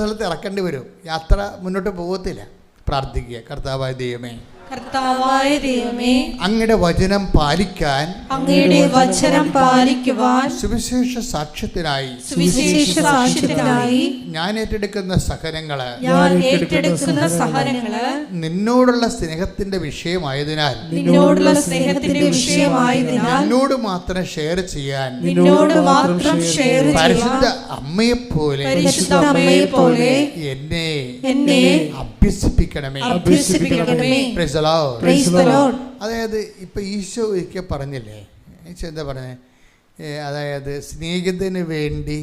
സ്ഥലത്ത് ഇറക്കേണ്ടി വരും, യാത്ര മുന്നോട്ട് പോകത്തില്ല. പ്രാർത്ഥിക്കുക. കർത്താവായ ദൈവമേ, കർത്താവായ ദൈവമേ, അങ്ങയുടെ വചനം പാലിക്കാൻ, അങ്ങയുടെ വചനം പാലിക്കുവാൻ, സുവിശേഷ സാക്ഷ്യത്തിനായി ഞാൻ ഏറ്റെടുക്കുന്ന സഹനങ്ങള് നിന്നോടുള്ള സ്നേഹത്തിന്റെ വിഷയമായതിനാൽ നിന്നോട് മാത്രം ഷെയർ ചെയ്യാൻ പരിശുദ്ധ അമ്മയെപ്പോലെ എന്നെ അഭ്യസിപ്പിക്കണമേ. അതായത് ഇപ്പം ഈശോ ഒരിക്കൽ പറഞ്ഞില്ലേ, ഈശോ എന്താ പറഞ്ഞേ? അതായത് സ്നേഹത്തിന് വേണ്ടി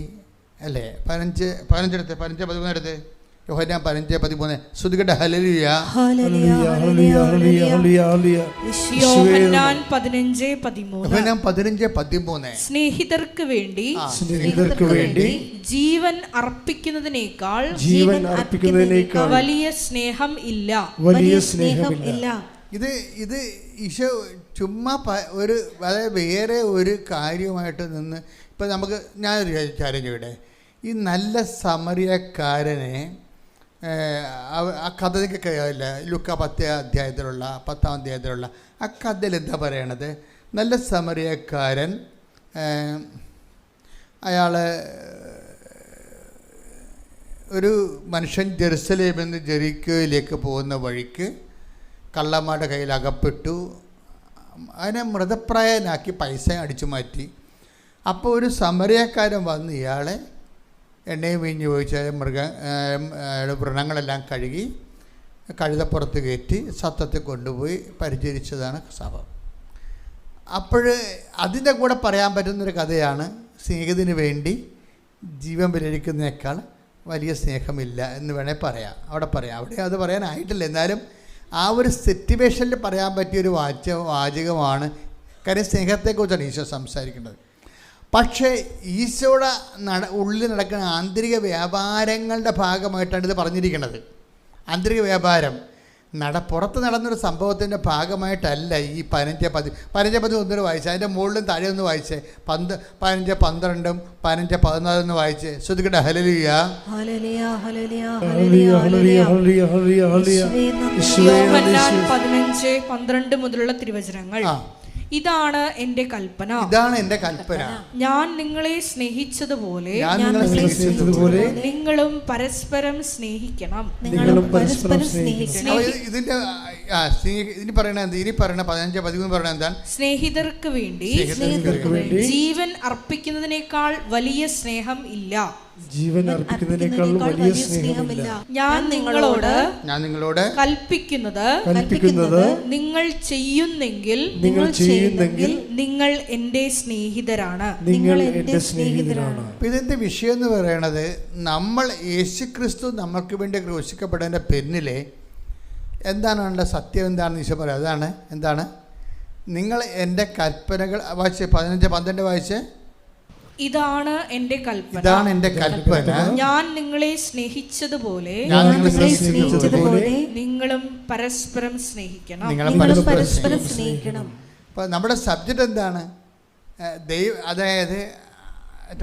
അല്ലേ? 15:13 യോഹന്നാൻ 15:13 ശ്രുതികട്ടെ. ഹല്ലേലൂയ. യോഹന്നാൻ 15:13 സ്നേഹിതർക്ക് വേണ്ടി ജീവൻ അർപ്പിക്കുന്നതിനേക്കാൾ വലിയ സ്നേഹം ഇല്ല. ഇത് ഈശോ ചുമ്മാ ഒരു അതായത് വേറെ ഒരു കാര്യമായിട്ട് നിന്ന് ഇപ്പം നമുക്ക് ഞാനൊരു കാര്യം ചെയ്യട്ടെ. ഈ നല്ല സമറിയക്കാരനെ ആ കഥ നിങ്ങൾക്ക് അറിയില്ല, ലുക്ക 10-ാം അധ്യായത്തിലുള്ള ആ കഥയിൽ എന്താ പറയണത്? നല്ല സമറിയക്കാരൻ അയാൾ ഒരു മനുഷ്യൻ ജെറുസലേമിൽ നിന്ന് ജെറിക്കോയിലേക്ക് പോകുന്ന വഴിക്ക് കള്ളന്മാരുടെ കയ്യിൽ അകപ്പെട്ടു. അതിനെ മൃതപ്രായനാക്കി പൈസ അടിച്ചു മാറ്റി. അപ്പോൾ ഒരു സമറിയക്കാരൻ വന്ന് ഇയാളെ എണ്ണയും വീഞ്ഞ് ഒഴിച്ച് വ്രണങ്ങളെല്ലാം കഴുകി കഴുതപ്പുറത്ത് കയറ്റി സത്രത്തിൽ കൊണ്ടുപോയി പരിചരിച്ചതാണ് സംഭവം. അപ്പോൾ അതിൻ്റെ കൂടെ പറയാൻ പറ്റുന്നൊരു കഥയാണ് സ്നേഹത്തിന് വേണ്ടി ജീവൻ ബലികരിക്കുന്നതിനേക്കാൾ വലിയ സ്നേഹമില്ല എന്ന് വേണേൽ പറയാം. അവിടെ അത് പറയാനായിട്ടില്ല. എന്നാലും ആ ഒരു സിറ്റുവേഷനിൽ പറയാൻ പറ്റിയൊരു വാചകമാണ്. കാര്യം സ്നേഹത്തെക്കുറിച്ചാണ് ഈശോ സംസാരിക്കുന്നത്. പക്ഷേ ഈശോയുടെ ഉള്ളിൽ നടക്കുന്ന ആന്തരിക വ്യാപാരങ്ങളുടെ ഭാഗമായിട്ടാണ് ഇത് പറഞ്ഞിരിക്കുന്നത്. ആന്തരിക വ്യാപാരം പുറത്ത് നടന്നൊരു സംഭവത്തിൻ്റെ ഭാഗമായിട്ടല്ല ഈ 15:13 ഒന്നൊരു വായിച്ചേ. അതിൻ്റെ മുകളിലും താഴെ ഒന്ന് വായിച്ചേ. 15:12 15:14 വായിച്ചേ. ശ്രുതികട്ടെ. ഹല്ലേലൂയ. യോഹന്നാൻ 15:12 മുതലുള്ള തിരുവചനങ്ങൾ. ഇതാണ് എൻ്റെ കൽപ്പന, ഞാൻ നിങ്ങളെ സ്നേഹിച്ചതുപോലെ നിങ്ങളും പരസ്പരം സ്നേഹിക്കണം. ഇതിന്റെ ഇനി പറയണ 15:13 പറയണ എന്താണ്? സ്നേഹിതർക്ക് വേണ്ടി ജീവൻ അർപ്പിക്കുന്നതിനേക്കാൾ വലിയ സ്നേഹം ഇല്ല. ഞാൻ നിങ്ങളോട് കൽപ്പിക്കുന്നത് നിങ്ങൾ ചെയ്യുന്നെങ്കിൽ നിങ്ങൾ എൻ്റെ സ്നേഹിതരാണ്. ഇതിന്റെ വിഷയം എന്ന് പറയണത്, നമ്മൾ യേശുക്രിസ്തു നമ്മൾക്ക് വേണ്ടി ക്രൂശിക്കപ്പെട്ടതിന്റെ പിന്നിലെ എന്താണ് അതിൻ്റെ സത്യം എന്താണെന്ന് ഈശോ പറയാം. എന്താണ്? നിങ്ങൾ എൻ്റെ കൽപ്പനകൾ വായിച്ച് 15:12 വായിച്ച്. ഇതാണ് എൻ്റെ കൽപ്പന, ഞാൻ നിങ്ങളെ സ്നേഹിച്ചതുപോലെ നിങ്ങളും പരസ്പരം സ്നേഹിക്കണം. അപ്പോൾ നമ്മുടെ സബ്ജക്റ്റ് എന്താണ്? അതായത്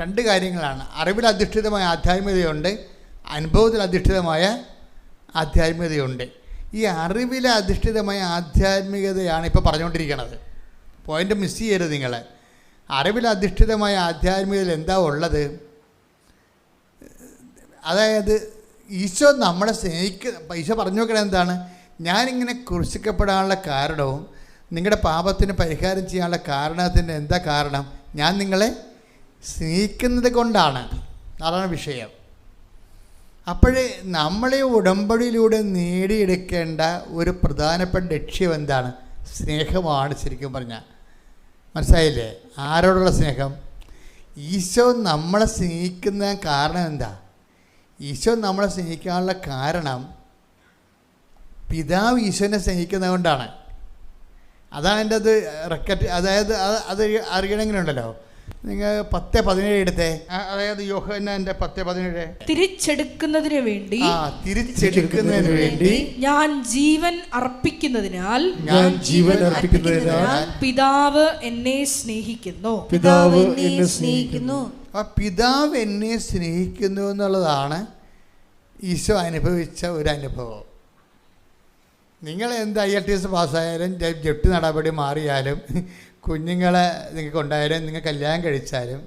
2 കാര്യങ്ങളാണ്. അറിവിൽ അധിഷ്ഠിതമായ ആധ്യാത്മികതയുണ്ട്, അനുഭവത്തിൽ അധിഷ്ഠിതമായ ആധ്യാത്മികതയുണ്ട്. ഈ അറിവിൽ അധിഷ്ഠിതമായ ആധ്യാത്മികതയാണ് ഇപ്പോൾ പറഞ്ഞുകൊണ്ടിരിക്കുന്നത്. പോയിൻ്റ് മിസ് ചെയ്യരുത് നിങ്ങൾ. അറിവിൽ അധിഷ്ഠിതമായ ആധ്യാത്മികതയിൽ എന്താ ഉള്ളത്? അതായത് ഈശോ നമ്മളെ ഈശോ പറഞ്ഞു നോക്കണത് എന്താണ്? ഞാനിങ്ങനെ ക്രൂശിക്കപ്പെടാനുള്ള കാരണവും നിങ്ങളുടെ പാപത്തിന് പരിഹാരം ചെയ്യാനുള്ള കാരണത്തിൻ്റെ എന്താ കാരണം? ഞാൻ നിങ്ങളെ സ്നേഹിക്കുന്നത് കൊണ്ടാണ്. അതാണ് വിഷയം. അപ്പോഴേ നമ്മളെ ഉടമ്പടിയിലൂടെ നേടിയെടുക്കേണ്ട ഒരു പ്രധാനപ്പെട്ട ലക്ഷ്യം എന്താണ്? സ്നേഹമാണ്. ശരിക്കും പറഞ്ഞാൽ മനസ്സിലായില്ലേ? ആരോടുള്ള സ്നേഹം? ഈശോ നമ്മളെ സ്നേഹിക്കുന്ന കാരണം എന്താ? ഈശോ നമ്മളെ സ്നേഹിക്കാനുള്ള കാരണം പിതാവ് ഈശോനെ സ്നേഹിക്കുന്നത് കൊണ്ടാണ്. അതാണ് എൻ്റെ അത് റെക്കറ്റ്. അതായത് അത് അറിയണമെങ്കിലുണ്ടല്ലോ, നിങ്ങൾ 10:17 എടുത്തേ. അതായത് യോഹന്നാന്റെ 10:17. തിരിച്ചെടുക്കുന്നതിന് വേണ്ടി തിരിച്ചെടുക്കുന്നതിന് വേണ്ടി ഞാൻ ജീവൻ അർപ്പിക്കുന്നതിനാൽ പിതാവ് എന്നെ സ്നേഹിക്കുന്നു. പിതാവ് എന്നെ സ്നേഹിക്കുന്നു. പിതാവ് എന്നെ സ്നേഹിക്കുന്നു എന്നുള്ളതാണ് ഈശോ അനുഭവിച്ച ഒരു അനുഭവം. നിങ്ങൾ എന്ത് IELTS പാസ്സായാലും, ജപ്തി നടപടി മാറിയാലും, കുഞ്ഞുങ്ങളെ നിങ്ങൾക്ക് ഉണ്ടായാലും, നിങ്ങൾ കല്യാണം കഴിച്ചാലും,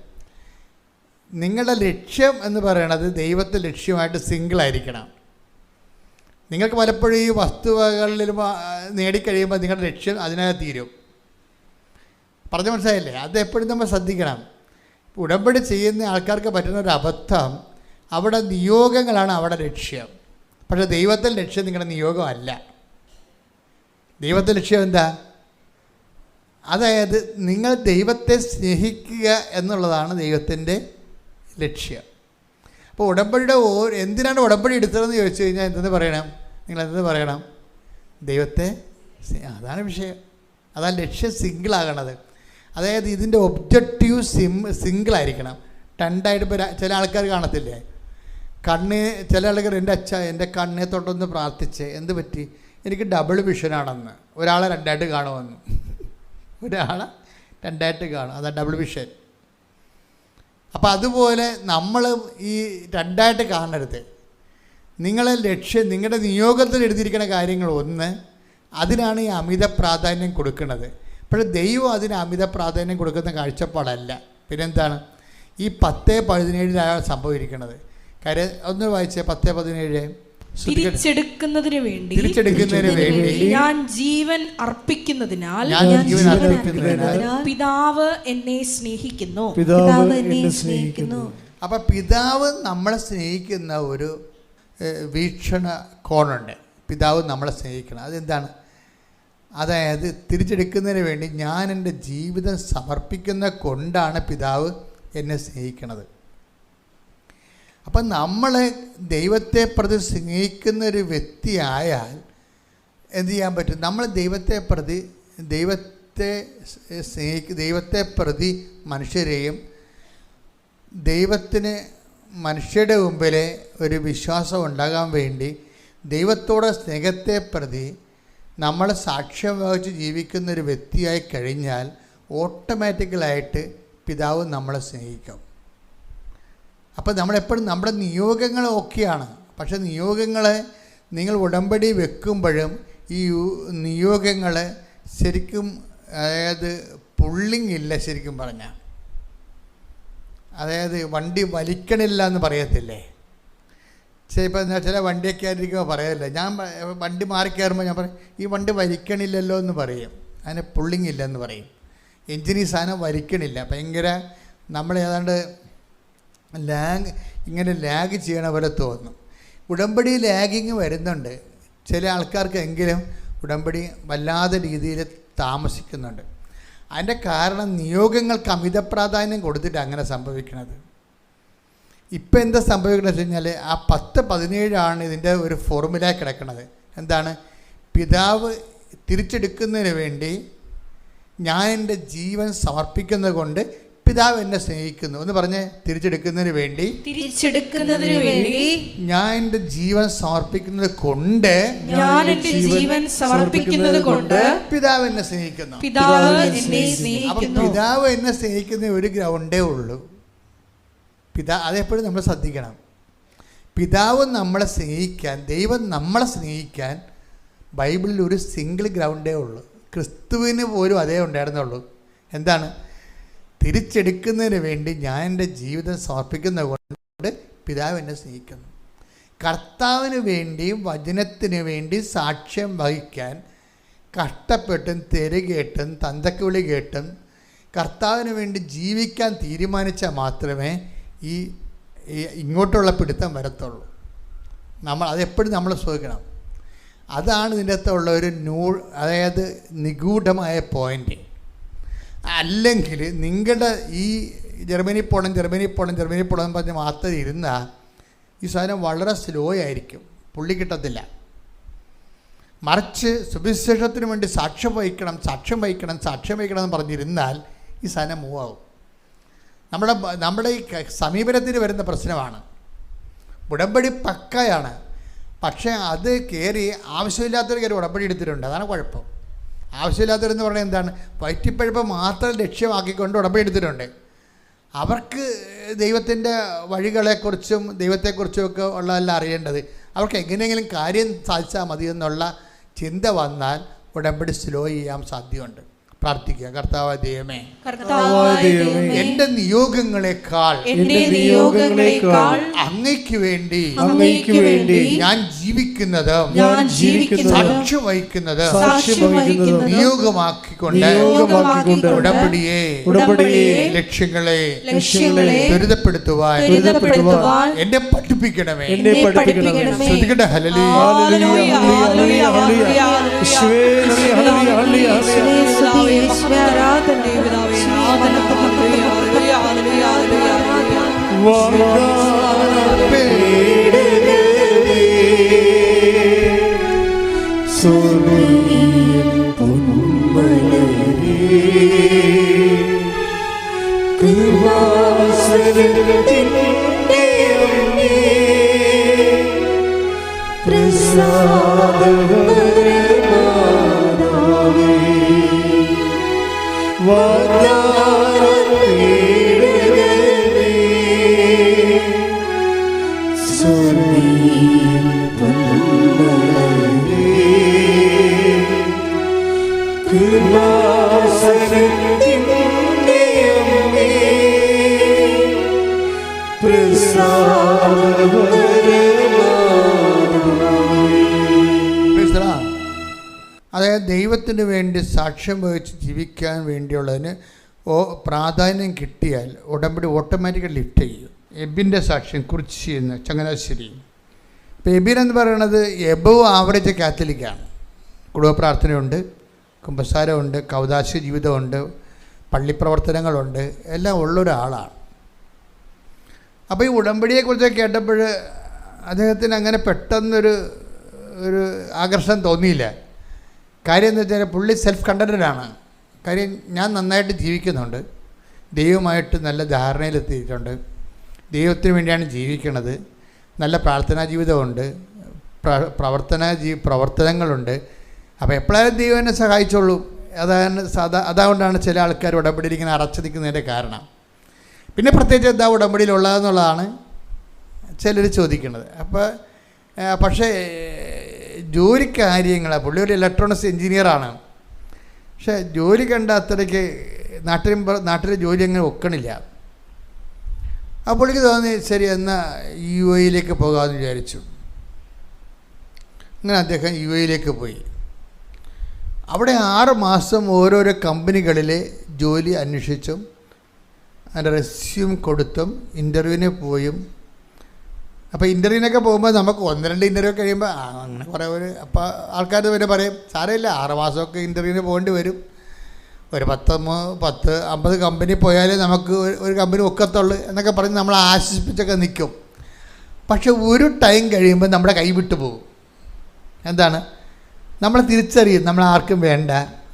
നിങ്ങളുടെ ലക്ഷ്യം എന്ന് പറയണത് ദൈവത്തെ ലക്ഷ്യമായിട്ട് സിംഗിളായിരിക്കണം. നിങ്ങൾക്ക് പലപ്പോഴും ഈ വസ്തുവകളിൽ നേടിക്കഴിയുമ്പോൾ നിങ്ങളുടെ ലക്ഷ്യം അതിനകത്ത് തീരും. പറഞ്ഞു മനസ്സിലായില്ലേ? അത് എപ്പോഴും നമ്മൾ ശ്രദ്ധിക്കണം. ഉടമ്പടി ചെയ്യുന്ന ആൾക്കാർക്ക് പറ്റുന്ന ഒരു അബദ്ധം, അവിടെ നിയോഗങ്ങളാണ് അവിടെ ലക്ഷ്യം. പക്ഷേ ദൈവത്തിൻ്റെ ലക്ഷ്യം നിങ്ങളുടെ നിയോഗമല്ല. ദൈവത്തിൻ്റെ ലക്ഷ്യം എന്താ? അതായത് നിങ്ങൾ ദൈവത്തെ സ്നേഹിക്കുക എന്നുള്ളതാണ് ദൈവത്തിൻ്റെ ലക്ഷ്യം. അപ്പോൾ ഉടമ്പടിയുടെ എന്തിനാണ് ഉടമ്പടി എടുത്തതെന്ന് ചോദിച്ചു കഴിഞ്ഞാൽ എന്തെന്ന് പറയണം? നിങ്ങൾ എന്തെന്ന് പറയണം? ദൈവത്തെ അതാണ് വിഷയം. അതാണ് ലക്ഷ്യം സിംഗിളാകണത്. അതായത് ഇതിൻ്റെ ഒബ്ജക്റ്റീവ് സിംഗിളായിരിക്കണം. രണ്ടായിട്ട്. ഇപ്പോൾ ചില ആൾക്കാർ കാണത്തില്ലേ, ചില ആൾക്കാർ എൻ്റെ കണ്ണെ തൊട്ടൊന്ന് പ്രാർത്ഥിച്ച്, എന്ത് പറ്റി, എനിക്ക് ഡബിൾ വിഷനാണെന്ന്. ഒരാളെ രണ്ടായിട്ട് കാണുമെന്ന്, ഒരാളെ രണ്ടായിട്ട് കാണും. അതാണ് ഡബിൾ വിഷൻ. അപ്പം അതുപോലെ നമ്മൾ ഈ രണ്ടായിട്ട് കാണരുത്. നിങ്ങളെ ലക്ഷ്യം, നിങ്ങളുടെ നിയോഗത്തിൽ എഴുതിയിരിക്കുന്ന കാര്യങ്ങൾ ഒന്ന്, അതിനാണ് ഈ അമിത പ്രാധാന്യം കൊടുക്കുന്നത്. പക്ഷേ ദൈവം അതിന് അമിത പ്രാധാന്യം കൊടുക്കുന്ന കാഴ്ചപ്പാടല്ല. പിന്നെന്താണ് ഈ 10:17 സംഭവിക്കുന്നത്? കാര്യം ഒന്ന് വായിച്ചേ. 10:17. തിരിച്ചെടുക്കുന്നതിന് വേണ്ടി ഞാൻ ജീവൻ അർപ്പിക്കുന്നതിനാൽ പിതാവ് എന്നെ സ്നേഹിക്കുന്നു. അപ്പം പിതാവ് നമ്മളെ സ്നേഹിക്കുന്ന ഒരു വീക്ഷണ കോണുണ്ട്. പിതാവ് നമ്മളെ സ്നേഹിക്കണം. അതെന്താണ്? അതായത് തിരിച്ചെടുക്കുന്നതിന് വേണ്ടി ഞാൻ എൻ്റെ ജീവിതം സമർപ്പിക്കുന്ന കൊണ്ടാണ് പിതാവ് എന്നെ സ്നേഹിക്കുന്നത്. അപ്പം നമ്മൾ ദൈവത്തെ പ്രതി സ്നേഹിക്കുന്നൊരു വ്യക്തിയായാൽ എന്ത് ചെയ്യാൻ പറ്റും? നമ്മൾ ദൈവത്തെ പ്രതി മനുഷ്യരെയും, ദൈവത്തിന് മനുഷ്യരുടെ മുമ്പിലെ ഒരു വിശ്വാസം ഉണ്ടാകാൻ വേണ്ടി ദൈവത്തോടെ സ്നേഹത്തെ പ്രതി നമ്മൾ സാക്ഷ്യം വഹിച്ച് ജീവിക്കുന്നൊരു വ്യക്തിയായി കഴിഞ്ഞാൽ ഓട്ടോമാറ്റിക്കലായിട്ട് പിതാവ് നമ്മളെ സ്നേഹിക്കും. അപ്പോൾ നമ്മളെപ്പോഴും നമ്മുടെ നിയോഗങ്ങൾ ഓക്കെയാണ്. പക്ഷേ നിയോഗങ്ങളെ നിങ്ങൾ ഉടമ്പടി വെക്കുമ്പോഴും ഈ നിയോഗങ്ങൾ ശരിക്കും, അതായത് പുള്ളിങ് ഇല്ല. ശരിക്കും പറഞ്ഞാൽ അതായത് വണ്ടി വലിക്കണില്ല എന്ന് പറയത്തില്ലേ? ഇപ്പം ചില വണ്ടിയൊക്കെ ആയിരിക്കുമ്പോൾ പറയല്ലേ, ഞാൻ വണ്ടി മാറി കയറുമ്പോൾ ഞാൻ പറയും ഈ വണ്ടി വലിക്കണില്ലല്ലോ എന്ന് പറയും. അതിന് പുള്ളിങ് ഇല്ലെന്ന് പറയും. എൻജിൻ ഈ സാധനം വലിക്കണില്ല. ഭയങ്കര നമ്മൾ ഏതാണ്ട് ലാഗ് ചെയ്യണ പോലെ തോന്നും. ഉടമ്പടി ലാഗിങ് വരുന്നുണ്ട് ചില ആൾക്കാർക്കെങ്കിലും. ഉടമ്പടി വല്ലാതെ രീതിയിൽ താമസിക്കുന്നുണ്ട്. അതിൻ്റെ കാരണം നിയോഗങ്ങൾക്ക് അമിത പ്രാധാന്യം കൊടുത്തിട്ട് അങ്ങനെ സംഭവിക്കുന്നത്. ഇപ്പം എന്താ സംഭവിക്കുന്നത് വെച്ച് കഴിഞ്ഞാൽ ആ 10:17 ഇതിൻ്റെ ഒരു ഫോർമുല കിടക്കുന്നത്. എന്താണ്? പിതാവ് തിരിച്ചെടുക്കുന്നതിന് വേണ്ടി ഞാൻ എൻ്റെ ജീവൻ സമർപ്പിക്കുന്നത് കൊണ്ട് പിതാവ് എന്നെ സ്നേഹിക്കുന്നു എന്ന് പറഞ്ഞ് തിരിച്ചെടുക്കുന്നതിന് വേണ്ടി ഞാൻ എൻ്റെ ജീവൻ സമർപ്പിക്കുന്നത് കൊണ്ട് പിതാവ് എന്നെ സ്നേഹിക്കുന്നു. അപ്പം പിതാവ് എന്നെ സ്നേഹിക്കുന്ന ഒരു ഗ്രൗണ്ടേ ഉള്ളൂ. അതെപ്പോഴും നമ്മൾ ശ്രദ്ധിക്കണം. പിതാവ് നമ്മളെ സ്നേഹിക്കാൻ, ദൈവം നമ്മളെ സ്നേഹിക്കാൻ ബൈബിളിൽ ഒരു സിംഗിൾ ഗ്രൗണ്ടേ ഉള്ളൂ. ക്രിസ്തുവിന് പോലും അതേ ഉണ്ടായിരുന്നുള്ളൂ. എന്താണ്? തിരിച്ചെടുക്കുന്നതിന് വേണ്ടി ഞാൻ എൻ്റെ ജീവിതം സമർപ്പിക്കുന്നത് കൊണ്ട് പിതാവ് എന്നെ സ്നേഹിക്കുന്നു. കർത്താവിന് വേണ്ടിയും വചനത്തിന് വേണ്ടി സാക്ഷ്യം വഹിക്കാൻ കഷ്ടപ്പെട്ടും തെരുകേട്ടും തന്തക്കുവിളി കേട്ടും കർത്താവിന് വേണ്ടി ജീവിക്കാൻ തീരുമാനിച്ചാൽ മാത്രമേ ഈ ഇങ്ങോട്ടുള്ള പിടുത്തം വരത്തുള്ളൂ. അതെപ്പോഴും നമ്മൾ ശ്രദ്ധിക്കണം. അതാണ് ഇതിൻ്റെ അകത്തുള്ള ഒരു അതായത് നിഗൂഢമായ പോയിൻ്റ്. അല്ലെങ്കിൽ നിങ്ങളുടെ ഈ ജർമ്മനി പോകണം എന്ന് പറഞ്ഞ് മാത്രം ഇരുന്നാൽ ഈ സാധനം വളരെ സ്ലോ ആയിരിക്കും, പുള്ളി കിട്ടത്തില്ല. മറിച്ച് സുവിശേഷത്തിന് വേണ്ടി സാക്ഷ്യം വഹിക്കണം എന്ന് പറഞ്ഞിരുന്നാൽ ഈ സാധനം മൂവാകും. നമ്മുടെ ഈ സമീപനത്തിന് വരുന്ന പ്രശ്നമാണ്. ഉടമ്പടി പക്കയാണ്, പക്ഷേ അത് കയറി ആവശ്യമില്ലാത്തൊരു കയറി ഉടമ്പടി എടുത്തിട്ടുണ്ട്. അതാണ് കുഴപ്പം. ആവശ്യമില്ലാത്തവരെന്ന് പറഞ്ഞാൽ എന്താണ്? വയറ്റിപ്പഴുപ്പ് മാത്രം ലക്ഷ്യമാക്കിക്കൊണ്ട് ഉടമ്പടി എടുത്തിട്ടുണ്ട്. അവർക്ക് ദൈവത്തിൻ്റെ വഴികളെക്കുറിച്ചും ദൈവത്തെക്കുറിച്ചുമൊക്കെ ഉള്ളതെല്ലാം അറിയേണ്ടത്. അവർക്ക് എങ്ങനെയെങ്കിലും കാര്യം സാധിച്ചാൽ മതി എന്നുള്ള ചിന്ത വന്നാൽ ഉടമ്പടി സ്ലോ ചെയ്യാൻ സാധ്യതയുണ്ട്. പ്രാർത്ഥിക്കുക. കർത്താവായ ദൈവമേ, എന്റെ നിയോഗങ്ങളെക്കാൾ അങ്ങയ്ക്ക് വേണ്ടി ഞാൻ ജീവിക്കുന്നത് സാക്ഷ്യം വഹിക്കുന്നത് നിയോഗമാക്കിക്കൊണ്ട് ഉടമ്പടിയെ ലക്ഷ്യങ്ങളെ ത്വരിതപ്പെടുത്തുവാൻ എന്നെ പഠിപ്പിക്കണമേ. ശ്രദ്ധിക്കട്ടെ. അതായത് ദൈവത്തിന് വേണ്ടി സാക്ഷ്യം വഹിച്ച് ജീവിക്കാൻ വേണ്ടിയുള്ളതിന് പ്രാധാന്യം കിട്ടിയാൽ ഉടമ്പടി ഓട്ടോമാറ്റിക്കലി ലിഫ്റ്റ് ചെയ്യും. എബിൻ്റെ സാക്ഷ്യം കുറിച്ച് എന്ന് ചങ്ങനാശ്ശേരി. ഇപ്പോൾ എബിൻ എന്ന് പറയുന്നത് എബവ് ആവറേജ് കാത്തലിക്കാണ്. കുടുംബ പ്രാർത്ഥനയുണ്ട്, കുമ്പസാരമുണ്ട്, കൗദാശ ജീവിതമുണ്ട്, പള്ളിപ്രവർത്തനങ്ങളുണ്ട്, എല്ലാം ഉള്ളൊരാളാണ്. അപ്പോൾ ഈ ഉടമ്പടിയെക്കുറിച്ചൊക്കെ കേട്ടപ്പോൾ അദ്ദേഹത്തിന് അങ്ങനെ പെട്ടെന്നൊരു ആകർഷണം തോന്നിയില്ല. കാര്യം എന്ന് വെച്ചാൽ പുള്ളി സെൽഫ് കണ്ടൻറ്റഡാണ്. കാര്യം ഞാൻ നന്നായിട്ട് ജീവിക്കുന്നുണ്ട്, ദൈവമായിട്ട് നല്ല ധാരണയിലെത്തിയിട്ടുണ്ട്, ദൈവത്തിന് വേണ്ടിയാണ് ജീവിക്കണത്, നല്ല പ്രാർത്ഥനാ ജീവിതമുണ്ട്, പ്രവർത്തനങ്ങളുണ്ട്. അപ്പോൾ എപ്പോഴായാലും ദൈവം എന്നെ സഹായിച്ചോളൂ. അതുകൊണ്ടാണ് ചില ആൾക്കാർ ഉടമ്പടിയിൽ ഇങ്ങനെ അറച്ചു നിൽക്കുന്നതിൻ്റെ കാരണം. പിന്നെ പ്രത്യേകിച്ച് എന്താ ഉടമ്പടിയിലുള്ളതെന്നുള്ളതാണ് ചിലർ ചോദിക്കുന്നത്. പക്ഷേ ജോലി കാര്യങ്ങളാണ്. പുള്ളി ഒരു ഇലക്ട്രോണിക്സ് എൻജിനീയറാണ്. പക്ഷേ ജോലി കണ്ട അത്രയ്ക്ക് നാട്ടിലെ ജോലി അങ്ങനെ ഒക്കണില്ല. അപ്പോൾ പുള്ളിക്ക് തോന്നി ശരി എന്നാൽ UAE പോകാമെന്ന് വിചാരിച്ചു. അങ്ങനെ അദ്ദേഹം UAE പോയി. അവിടെ 6 മാസം ഓരോരോ കമ്പനികളിൽ ജോലി അന്വേഷിച്ചും അതിൻ്റെ റെസ്യൂം കൊടുത്തും ഇൻ്റർവ്യൂവിന് പോയും. അപ്പോൾ ഇൻ്റർവ്യൂവിനൊക്കെ പോകുമ്പോൾ നമുക്ക് 1-2 ഇൻ്റർവ്യൂ കഴിയുമ്പോൾ അങ്ങനെ കുറേ അപ്പോൾ ആൾക്കാർ പിന്നെ പറയും സാരമില്ല 6 മാസമൊക്കെ ഇൻ്റർവ്യൂവിന് പോകേണ്ടി വരും, ഒരു 10-50 കമ്പനി പോയാലേ നമുക്ക് ഒരു കമ്പനി ഒക്കത്തുള്ളൂ എന്നൊക്കെ പറഞ്ഞ് നമ്മൾ ആശ്വസിപ്പിച്ചൊക്കെ നിൽക്കും. പക്ഷെ ഒരു ടൈം കഴിയുമ്പോൾ നമ്മുടെ കൈ വിട്ടു പോകും. എന്താണ്? നമ്മൾ തിരിച്ചറിയും നമ്മൾ ആർക്കും വേണ്ട,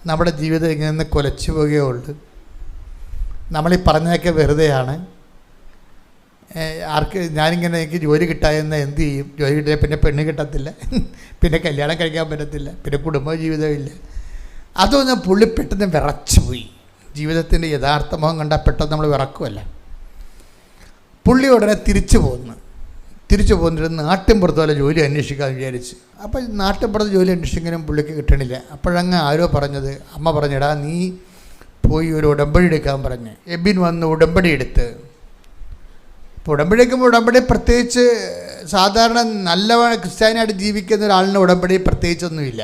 നമ്മുടെ ജീവിതം ഇങ്ങനെ കുലച്ചു പോകുകയുള്ളൂ, നമ്മളീ പറഞ്ഞതൊക്കെ വെറുതെയാണ്, എനിക്ക് ജോലി കിട്ടാമെന്ന് എന്ത് ചെയ്യും, ജോലി കിട്ടിയാൽ പിന്നെ പെണ്ണ് കിട്ടത്തില്ല, പിന്നെ കല്യാണം കഴിക്കാൻ പറ്റത്തില്ല, പിന്നെ കുടുംബ ജീവിതമില്ല. അതൊന്ന് പുള്ളി പെട്ടെന്ന് വിറച്ചു പോയി. ജീവിതത്തിൻ്റെ യഥാർത്ഥ മുഖം കണ്ടാൽ പെട്ടെന്ന് നമ്മൾ വിറക്കുമല്ല. പുള്ളി ഉടനെ തിരിച്ചു പോന്നിട്ട് നാട്ടിൻപുറത്ത് പോലെ ജോലി അന്വേഷിക്കാമെന്ന് വിചാരിച്ചു. അപ്പോൾ നാട്ടിൻപുറത്ത് ജോലി അന്വേഷിക്കാനും പുള്ളിക്ക് കിട്ടണില്ല. അപ്പോഴങ്ങ് ആരോ പറഞ്ഞത്, അമ്മ പറഞ്ഞടാ നീ പോയി ഒരു ഉടമ്പടി എടുക്കാൻ പറഞ്ഞ്. എബിൻ വന്ന് ഉടമ്പടി എടുത്ത്. അപ്പോൾ ഉടമ്പടി എടുക്കുമ്പോൾ ഉടമ്പടി പ്രത്യേകിച്ച് സാധാരണ നല്ല ക്രിസ്ത്യാനിയായിട്ട് ജീവിക്കുന്ന ഒരാളിന് ഉടമ്പടി പ്രത്യേകിച്ചൊന്നുമില്ല,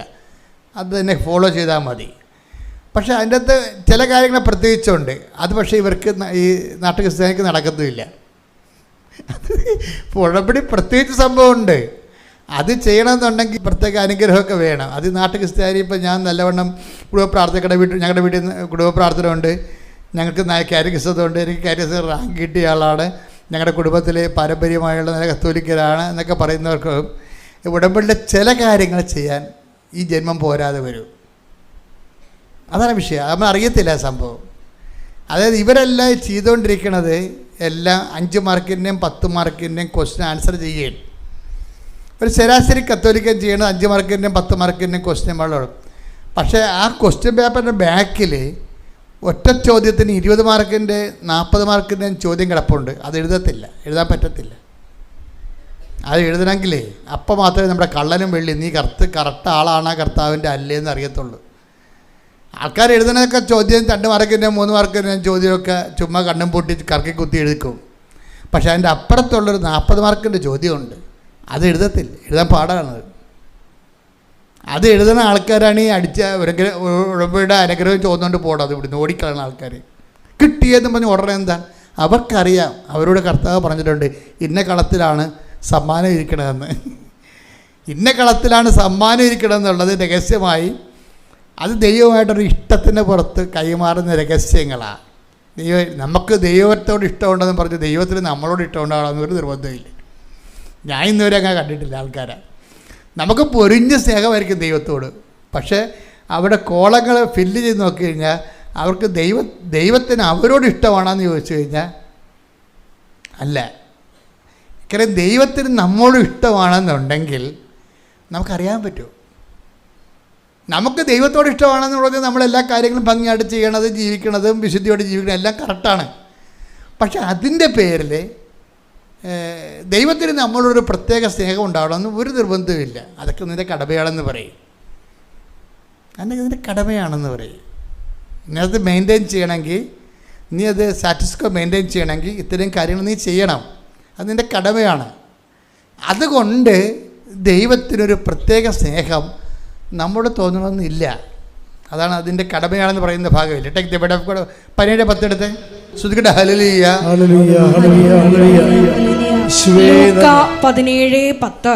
അത് തന്നെ ഫോളോ ചെയ്താൽ മതി. പക്ഷേ അതിൻ്റെ അകത്ത് ചില കാര്യങ്ങൾ പ്രത്യേകിച്ചുണ്ട്. അത് പക്ഷേ ഇവർക്ക് ഈ നാട്ടു ക്രിസ്ത്യാനിക്ക് നടക്കത്തുമില്ല. അത് ഉടമ്പടി പ്രത്യേകിച്ച് സംഭവമുണ്ട്. അത് ചെയ്യണമെന്നുണ്ടെങ്കിൽ പ്രത്യേക അനുഗ്രഹമൊക്കെ വേണം. അത് നാട്ടു ക്രിസ്ത്യാനി ഇപ്പം ഞാൻ നല്ലവണ്ണം കുടുംബ പ്രാർത്ഥനയുടെ ഞങ്ങളുടെ വീട്ടിൽ നിന്ന് കുടുംബ പ്രാർത്ഥന ഉണ്ട്, ഞങ്ങൾക്ക് കാരികസതുണ്ട്, എനിക്ക് കാരികസ റാങ്ക് കിട്ടിയ ആളാണ്, ഞങ്ങളുടെ കുടുംബത്തിലെ പാരമ്പര്യമായുള്ള നല്ല കത്തോലിക്കരാണ് എന്നൊക്കെ പറയുന്നവർക്ക് ഉടമ്പടിയുടെ ചില കാര്യങ്ങൾ ചെയ്യാൻ ഈ ജന്മം പോരാതെ വരും. അതാണ് വിഷയം. നമ്മൾ അറിയത്തില്ല സംഭവം. അതായത് ഇവരെല്ലാം ചെയ്തുകൊണ്ടിരിക്കുന്നത് എല്ലാം 5 മാർക്കിൻ്റെയും 10 മാർക്കിൻ്റെയും ക്വസ്റ്റ്യൻ ആൻസർ ചെയ്യുകയാണ്. ഒരു ശരാശരി കത്തോലിക്കൻ ചെയ്യണത് 5 മാർക്കിൻ്റെയും 10 മാർക്കിൻ്റെയും ക്വസ്റ്റ്യൻ വളരെ. പക്ഷേ ആ ക്വസ്റ്റ്യൻ പേപ്പറിൻ്റെ ബാക്കിൽ ഒറ്റ ചോദ്യത്തിന് 20 മാർക്കിൻ്റെ 40 മാർക്കിൻ്റെയും ചോദ്യം കിടപ്പുണ്ട്. അത് എഴുതാൻ പറ്റത്തില്ല. അത് എഴുതണമെങ്കിലേ അപ്പം മാത്രമേ നമ്മുടെ കള്ളനും വെള്ളി നീ കറക്റ്റ് ആളാണ് കർത്താവിൻ്റെ അല്ലേന്ന് അറിയത്തുള്ളൂ. ആൾക്കാർ എഴുതുന്നതൊക്കെ ചോദ്യം 2 മാർക്കിൻ്റെയും 3 മാർക്കിൻ്റെയും ചോദ്യമൊക്കെ ചുമ്മാ കണ്ണും പൊട്ടി കറക്കി കുത്തി എഴുതിക്കും. പക്ഷേ അതിൻ്റെ അപ്പുറത്തുള്ളൊരു 40 മാർക്കിൻ്റെ ചോദ്യമുണ്ട്. അത് എഴുതാൻ പാടാണ്. അത് എഴുതുന്ന ആൾക്കാരാണ് ഈ അടിച്ച ഉടമ്പടിയുടെ അനുഗ്രഹം ചോദിച്ചുകൊണ്ട് പോകണം. അത് ഇവിടുന്ന് ഓടിക്കളയുന്ന ആൾക്കാർ കിട്ടിയെന്ന് പറഞ്ഞ് ഉടനെ എന്താ അവർക്കറിയാം. അവരോട് കർത്താവ് പറഞ്ഞിട്ടുണ്ട് ഇന്ന കളത്തിലാണ് സമ്മാനം ഇരിക്കണമെന്ന്. ഇന്ന കളത്തിലാണ് സമ്മാനം ഇരിക്കണമെന്നുള്ളത് രഹസ്യമായി അത് ദൈവമായിട്ടൊരു ഇഷ്ടത്തിന് പുറത്ത് കൈമാറുന്ന രഹസ്യങ്ങളാണ്. നമുക്ക് ദൈവത്തോട് ഇഷ്ടമുണ്ടെന്ന് പറഞ്ഞ് ദൈവത്തിന് നമ്മളോട് ഇഷ്ടമുണ്ടാകണമെന്ന് ഒരു നിർബന്ധമില്ല. ഞാൻ ഇന്നുവരെ അങ്ങനെ കണ്ടിട്ടില്ല ആൾക്കാരെ. നമുക്ക് പൊരിഞ്ഞ സ്നേഹമായിരിക്കും ദൈവത്തോട്. പക്ഷേ അവിടെ കോളങ്ങൾ ഫില്ല് ചെയ്ത് നോക്കി കഴിഞ്ഞാൽ അവർക്ക് ദൈവത്തിന് അവരോട് ഇഷ്ടമാണെന്ന് ചോദിച്ചു കഴിഞ്ഞാൽ അല്ല. കാരണം ദൈവത്തിന് നമ്മളോട് ഇഷ്ടമാണെന്നുണ്ടെങ്കിൽ നമുക്കറിയാൻ പറ്റും. നമുക്ക് ദൈവത്തോട് ഇഷ്ടമാണെന്ന് പറഞ്ഞാൽ നമ്മളെല്ലാ കാര്യങ്ങളും ഭംഗിയായിട്ട് ചെയ്യണത്, ജീവിക്കണതും വിശുദ്ധിയോട് ജീവിക്കണം എല്ലാം കറക്റ്റാണ്. പക്ഷെ അതിൻ്റെ പേരിൽ ദൈവത്തിന് നമ്മളൊരു പ്രത്യേക സ്നേഹം ഉണ്ടാവണമെന്ന് ഒരു നിർബന്ധമില്ല. അതൊക്കെ നിൻ്റെ കടമയാണെന്ന് പറയും. അതൊക്കെ നിൻ്റെ കടമയാണെന്ന് പറയും. നീ അത് മെയിൻറ്റെയിൻ ചെയ്യണമെങ്കിൽ, നീ അത് സാറ്റിസ്കോ മെയിൻറ്റെയിൻ ചെയ്യണമെങ്കിൽ ഇത്രയും കാര്യങ്ങൾ നീ ചെയ്യണം. അത് നിൻ്റെ കടമയാണ്. അതുകൊണ്ട് ദൈവത്തിനൊരു പ്രത്യേക സ്നേഹം നമ്മോട് തോന്നണമെന്നില്ല. അതാണ് അതിൻ്റെ കടമയാണെന്ന് പറയുന്ന ഭാഗമില്ല. Take the word of God 17:10 എടുത്ത് ശ്രുതിക്കട്ടെ. ഹല്ലേലൂയ ഹല്ലേലൂയ ഹല്ലേലൂയ ഹല്ലേലൂയ. 17:10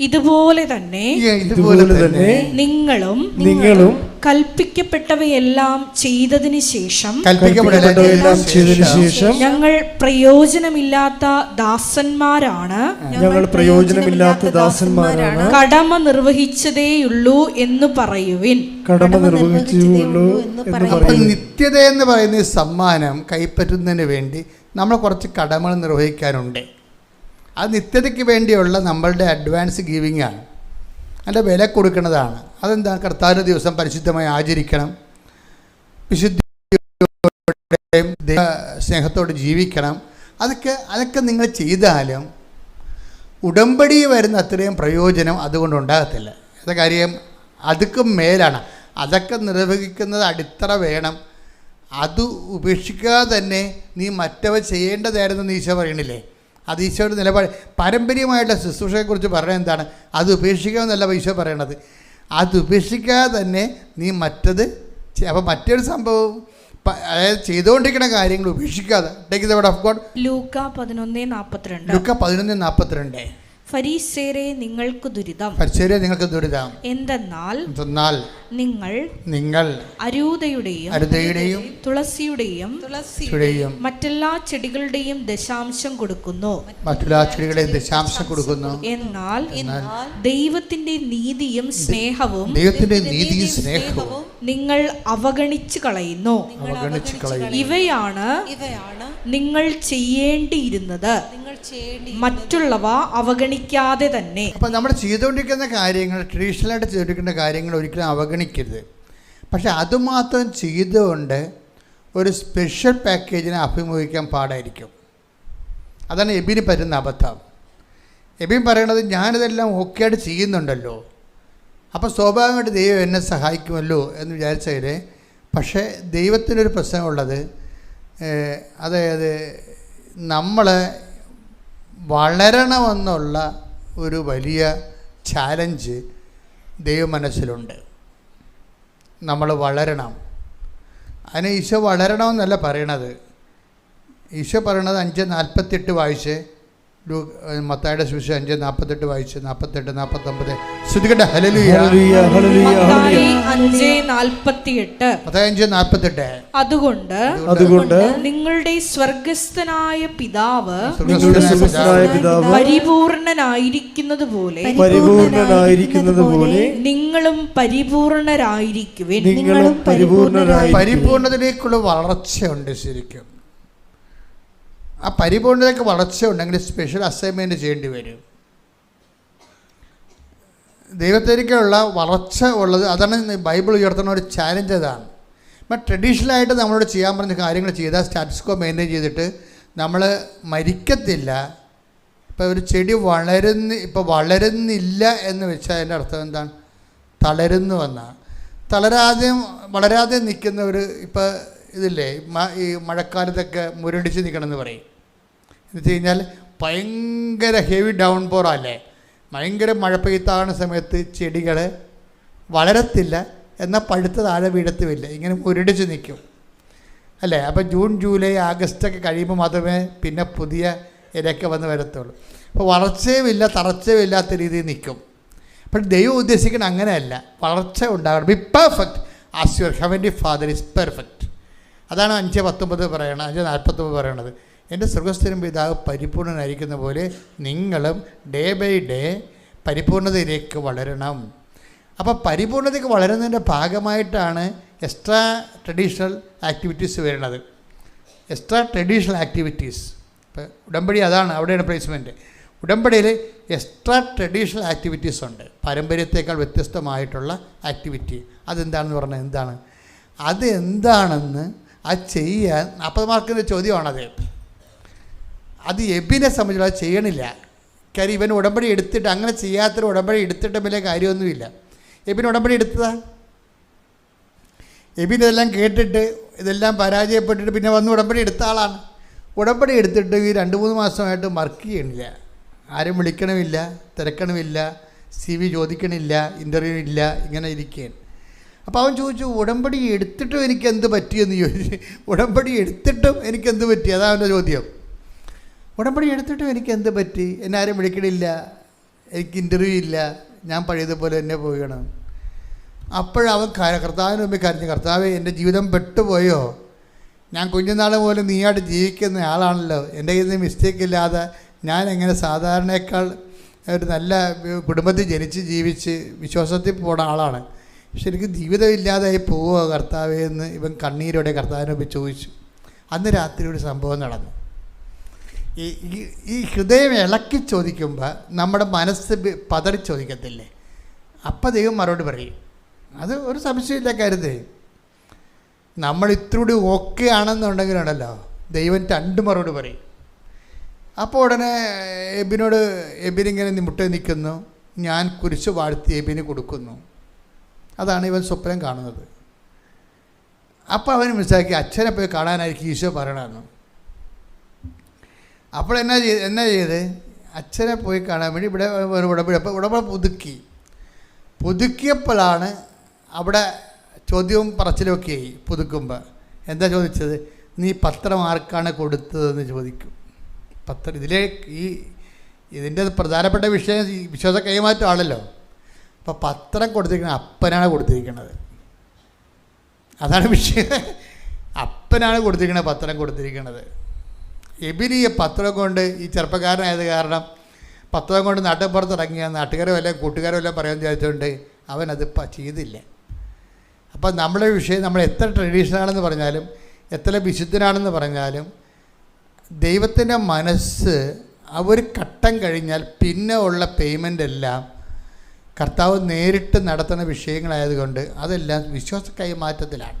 ഇതുപോലെ തന്നെ നിങ്ങളും കൽപ്പിക്കപ്പെട്ടവയെല്ലാം ചെയ്തതിനു ശേഷം ഞങ്ങൾ പ്രയോജനമില്ലാത്ത ദാസന്മാരാണ് കടമ നിർവഹിച്ചതേയുള്ളൂ എന്ന് പറയുവിൻ. നിത്യത എന്ന് പറയുന്ന ഈ സമ്മാനം കൈപ്പറ്റുന്നതിന് വേണ്ടി നമ്മൾ കുറച്ച് കടമകൾ നിർവഹിക്കാനുണ്ട്. അത് നിത്യതയ്ക്ക് വേണ്ടിയുള്ള നമ്മളുടെ അഡ്വാൻസ് ഗിവിങ് ആണ്. അതിൻ്റെ വില കൊടുക്കുന്നതാണ്. അതെന്താ? കർത്താവിൻ്റെ ദിവസം പരിശുദ്ധമായി ആചരിക്കണം, വിശുദ്ധിയോടെയും സ്നേഹത്തോട് ജീവിക്കണം. അതൊക്കെ നിങ്ങൾ ചെയ്താലും ഉടമ്പടി വരുന്ന അത്രയും പ്രയോജനം അതുകൊണ്ടുണ്ടാകത്തില്ല. അത് കാര്യം അതൊക്കെ മേലാണ്. അതൊക്കെ നിർവഹിക്കുന്നത് അടിത്തറ വേണം. അത് ഉപേക്ഷിക്കാതെ തന്നെ നീ മറ്റവ ചെയ്യേണ്ടതായിരുന്നു ഈശോ പറയണില്ലേ? അത് ഈശോയുടെ നിലപാട്. പാരമ്പര്യമായിട്ടുള്ള ശുശ്രൂഷയെക്കുറിച്ച് പറയുന്നത് എന്താണ്? അത് ഉപേക്ഷിക്കാമെന്നല്ല ഈശോ പറയണത്. അത് ഉപേക്ഷിക്കാതെ തന്നെ നീ മറ്റത്. അപ്പം മറ്റൊരു സംഭവം, അതായത് ചെയ്തുകൊണ്ടിരിക്കുന്ന കാര്യങ്ങൾ ഉപേക്ഷിക്കാതെ. Take the word of God. ലൂക്ക 11:42. ഫരീസേരെ നിങ്ങൾക്ക് ദുരിതം, എന്തെന്നാൽ നിങ്ങൾ അരൂതയുടെയും തുളസിയുടെയും മറ്റെല്ലാ ചെടികളുടെയും ദശാംശം കൊടുക്കുന്നു. എന്നാൽ ദൈവത്തിന്റെ നീതിയും സ്നേഹവും നിങ്ങൾ അവഗണിച്ചു കളയുന്നു. ഇവയാണ് നിങ്ങൾ ചെയ്യേണ്ടിയിരുന്നത്, മറ്റുള്ളവ അവഗണിക്കാതെ തന്നെ. അപ്പം നമ്മൾ ചെയ്തുകൊണ്ടിരിക്കുന്ന കാര്യങ്ങൾ, ട്രഡീഷണലായിട്ട് ചെയ്തുകൊണ്ടിരിക്കുന്ന കാര്യങ്ങൾ ഒരിക്കലും അവഗണിക്കരുത്. പക്ഷെ അതുമാത്രം ചെയ്തുകൊണ്ട് ഒരു സ്പെഷ്യൽ പാക്കേജിനെ അഭിമുഖീകരിക്കാൻ പാടായിരിക്കും. അതാണ് എബിന് പറ്റുന്ന അബദ്ധം. എബിൻ പറയണത് ഞാനിതെല്ലാം ഓക്കെ ആയിട്ട് ചെയ്യുന്നുണ്ടല്ലോ, അപ്പോൾ സ്വാഭാവികമായിട്ട് ദൈവം എന്നെ സഹായിക്കുമല്ലോ എന്ന് വിചാരിച്ചതിൽ. പക്ഷേ ദൈവത്തിനൊരു പ്രശ്നമുള്ളത്, അതായത് നമ്മൾ വളരണമെന്നുള്ള ഒരു വലിയ ചാലഞ്ച് ദൈവ മനസ്സിലുണ്ട്. നമ്മൾ വളരണം. അതിന് ഈശോ വളരണമെന്നല്ല പറയണത്. ഈശോ പറയണത് 5:48 വായിച്ച്, മത്തായിയുടെ സുവിശേഷം 5:48 വായിച്ച് 48, 49 ശ്രുതികട്ടെ. ഹല്ലേലൂയ. ഹല്ലേലൂയ, ഹല്ലേലൂയ, മത്തായി ഹല്ലേലൂയ. 5:48 മത്തായി 5:48 അതുകൊണ്ട് നിങ്ങളുടെ സ്വർഗസ്ഥനായ പിതാവ് നിങ്ങളുടെ സ്വർഗ്ഗസ്ഥനായ പിതാവ് പരിപൂർണനായിരിക്കുന്നത് പോലെ നിങ്ങളും പരിപൂർണരായിരിക്കുവിൻ. നിങ്ങളും പരിപൂർണരായി. പരിപൂർണതയിലേക്കുള്ള വളർച്ചയുണ്ട്. ശരിക്കും ആ പരിപൂർണതയ്ക്ക് വളർച്ച ഉണ്ടെങ്കിൽ സ്പെഷ്യൽ അസൈൻമെൻറ്റ് ചെയ്യേണ്ടി വരും. ദൈവത്തിലേക്കുള്ള വളർച്ച ഉള്ളത്, അതാണ് ബൈബിൾ ഉയർത്തുന്ന ഒരു ചാലഞ്ച്. അതാണ് ഇപ്പം ട്രഡീഷണലായിട്ട് നമ്മളോട് ചെയ്യാൻ പറഞ്ഞ കാര്യങ്ങൾ ചെയ്താൽ സ്റ്റാറ്റസ്കോ മെയിൻറ്റെയിൻ ചെയ്തിട്ട് നമ്മൾ മരിക്കത്തില്ല. ഇപ്പോൾ ഒരു ചെടി വളരുന്നില്ല എന്ന് വെച്ചാൽ അതിൻ്റെ അർത്ഥം എന്താണ്? തളരുന്നു എന്നാണ്. വളരാതെ നിൽക്കുന്ന ഒരു ഇപ്പോൾ ഇതില്ലേ, ഈ മഴക്കാലത്തൊക്കെ മുരടിച്ച് നിൽക്കണമെന്ന് പറയും. എന്ന് വെച്ച് കഴിഞ്ഞാൽ ഭയങ്കര ഹെവി ഡൗൺ പോറല്ലേ, ഭയങ്കര മഴ പെയ്ത്താകുന്ന സമയത്ത് ചെടികൾ വളരത്തില്ല, എന്നാൽ പഴുത്ത താഴെ വീഴത്തുമില്ല, ഇങ്ങനെ മുരടിച്ച് നിൽക്കും അല്ലേ. അപ്പോൾ ജൂൺ, ജൂലൈ, ആഗസ്റ്റൊക്കെ കഴിയുമ്പോൾ മാത്രമേ പിന്നെ പുതിയ ഇലയൊക്കെ വന്ന് വരത്തുള്ളൂ. അപ്പോൾ വളർച്ചയുമില്ല, തളർച്ചയുമില്ലാത്ത രീതിയിൽ നിൽക്കും. അപ്പോൾ ദൈവം ഉദ്ദേശിക്കുന്നത് അങ്ങനെയല്ല, വളർച്ച ഉണ്ടാകണം. B perfect as your heavenly father is perfect. അതാണ് 5:19 പറയണത്, 5:49 പറയണത്. എൻ്റെ സ്വർഗ്ഗസ്ഥനായ പിതാവ് പരിപൂർണനായിരിക്കുന്ന പോലെ നിങ്ങളും ഡേ ബൈ ഡേ പരിപൂർണതയിലേക്ക് വളരണം. അപ്പോൾ പരിപൂർണതയ്ക്ക് വളരുന്നതിൻ്റെ ഭാഗമായിട്ടാണ് എക്സ്ട്രാ ട്രഡീഷണൽ ആക്ടിവിറ്റീസ് വരുന്നത്. എക്സ്ട്രാ ട്രഡീഷണൽ ആക്ടിവിറ്റീസ് ഇപ്പോൾ ഉടമ്പടി അതാണ്, അവിടെയാണ് പ്ലേസ്മെൻറ്റ്. ഉടമ്പടിയിൽ എക്സ്ട്രാ ട്രഡീഷണൽ ആക്ടിവിറ്റീസ് ഉണ്ട്, പാരമ്പര്യത്തേക്കാൾ വ്യത്യസ്തമായിട്ടുള്ള ആക്ടിവിറ്റി. അതെന്താണെന്ന് പറഞ്ഞാൽ എന്താണ്? അതെന്താണെന്ന് അത് ചെയ്യാൻ 40 മാർക്കിൻ്റെ ചോദ്യമാണത്. അത് എബിനെ സംബന്ധിച്ച് അത് ചെയ്യണില്ല. കാര്യം ഇവൻ ഉടമ്പടി എടുത്തിട്ട്, അങ്ങനെ ചെയ്യാത്തൊരു ഉടമ്പടി എടുത്തിട്ട് വലിയ കാര്യമൊന്നുമില്ല. എബിൻ ഉടമ്പടി എടുത്തതാ. എബിൻ ഇതെല്ലാം കേട്ടിട്ട് ഇതെല്ലാം പരാജയപ്പെട്ടിട്ട് പിന്നെ വന്ന് ഉടമ്പടി എടുത്ത ആളാണ്. ഉടമ്പടി എടുത്തിട്ട് ഈ 2-3 മാസമായിട്ട് വർക്ക് ചെയ്യണില്ല, ആരും വിളിക്കണമില്ല, തിരക്കണമില്ല, CV ചോദിക്കണില്ല, ഇൻ്റർവ്യൂ ഇല്ല, ഇങ്ങനെ ഇരിക്കുകയാണ്. അപ്പോൾ അവൻ ചോദിച്ചു, ഉടമ്പടി എടുത്തിട്ടും എനിക്കെന്ത് പറ്റിയെന്ന് ചോദിച്ചു. ഉടമ്പടി എടുത്തിട്ടും എനിക്കെന്ത് പറ്റി? അതാണ് അവൻ്റെ ചോദ്യം. ഉടമ്പടി എടുത്തിട്ടും എനിക്കെന്ത് പറ്റി? എന്നെ ആരും വിളിക്കണില്ല, എനിക്ക് ഇൻ്റർവ്യൂ ഇല്ല, ഞാൻ പഴയതുപോലെ തന്നെ പോകണം. അപ്പോഴവൻ കർത്താവിന് മുമ്പിൽ കരഞ്ഞു, കർത്താവേ എൻ്റെ ജീവിതം പെട്ടുപോയോ? ഞാൻ കുഞ്ഞുനാൾ പോലെ നീയായിട്ട് ജീവിക്കുന്ന ആളാണല്ലോ, എൻ്റെ കയ്യിൽ നിന്ന് മിസ്റ്റേക്ക് ഇല്ലാതെ ഞാൻ എങ്ങനെ സാധാരണയേക്കാൾ ഒരു നല്ല കുടുംബത്തിൽ ജനിച്ച് ജീവിച്ച് വിശ്വാസത്തിൽ പോണ ആളാണ്, പക്ഷെ എനിക്ക് ജീവിതമില്ലാതായി പോവുക കർത്താവേ എന്ന് ഇവൻ കണ്ണീരോടെ കർത്താവിനൊപ്പം ചോദിച്ചു. അന്ന് രാത്രി ഒരു സംഭവം നടന്നു. ഈ ഹൃദയം ഇളക്കി ചോദിക്കുമ്പോൾ നമ്മുടെ മനസ്സ് പതറി ചോദിക്കത്തില്ലേ? അപ്പം ദൈവം മറുപടി പറയും. അത് ഒരു സംശയമില്ല കാര്യത്തിൽ. നമ്മൾ ഇത്രൂടി ഓക്കെ ആണെന്നുണ്ടെങ്കിലുണ്ടല്ലോ ദൈവം 2 മറുപടി പറയും. അപ്പോൾ ഉടനെ എബിനിങ്ങനെ മുട്ട നിൽക്കുന്നു, ഞാൻ കുരിശ് വാഴ്ത്തി എബിന് കൊടുക്കുന്നു. അതാണ് ഇവൻ സ്വപ്നം കാണുന്നത്. അപ്പോൾ അവന് മനസ്സിലാക്കി അച്ഛനെ പോയി കാണാനായിരിക്കും ഈശോ പറയണമെന്ന്. അപ്പോൾ എന്നാ ചെയ്ത് അച്ഛനെ പോയി കാണാൻ വേണ്ടി ഇവിടെ പുതുക്കിയപ്പോഴാണ് അവിടെ ചോദ്യവും പറച്ചിലുമൊക്കെ ആയി. പുതുക്കുമ്പോൾ എന്താ ചോദിച്ചത്? നീ പത്രം ആർക്കാണ് കൊടുത്തതെന്ന് ചോദിക്കും. പത്രം ഇതിൻ്റെ പ്രധാനപ്പെട്ട വിഷയം വിശ്വാസ കൈമാറ്റമാണല്ലോ. അപ്പോൾ പത്രം കൊടുത്തിരിക്കുന്നത് അപ്പനാണ് കൊടുത്തിരിക്കുന്നത്. അതാണ് വിഷയം. അപ്പനാണ് കൊടുത്തിരിക്കുന്നത് പത്രം കൊടുത്തിരിക്കുന്നത്. എബിന് ഈ പത്രം കൊണ്ട്, ഈ ചെറുപ്പക്കാരനായത് കാരണം പത്രം കൊണ്ട് നാട്ടിൻപുറത്തിറങ്ങിയ നാട്ടുകാരോ വല്ലതും കൂട്ടുകാരോ വല്ലതും പറയാൻ വിചാരിച്ചുകൊണ്ട് അവനത് ചെയ്തില്ല. അപ്പം നമ്മുടെ വിഷയം, നമ്മൾ എത്ര ട്രഡീഷണലാണെന്ന് പറഞ്ഞാലും എത്ര വിശുദ്ധനാണെന്ന് പറഞ്ഞാലും ദൈവത്തിൻ്റെ മനസ്സ് ഒരു ഘട്ടം കഴിഞ്ഞാൽ പിന്നെ ഉള്ള പേയ്മെൻ്റ് എല്ലാം കർത്താവ് നേരിട്ട് നടത്തുന്ന വിഷയങ്ങളായതുകൊണ്ട് അതെല്ലാം വിശ്വാസ കൈമാറ്റത്തിലാണ്.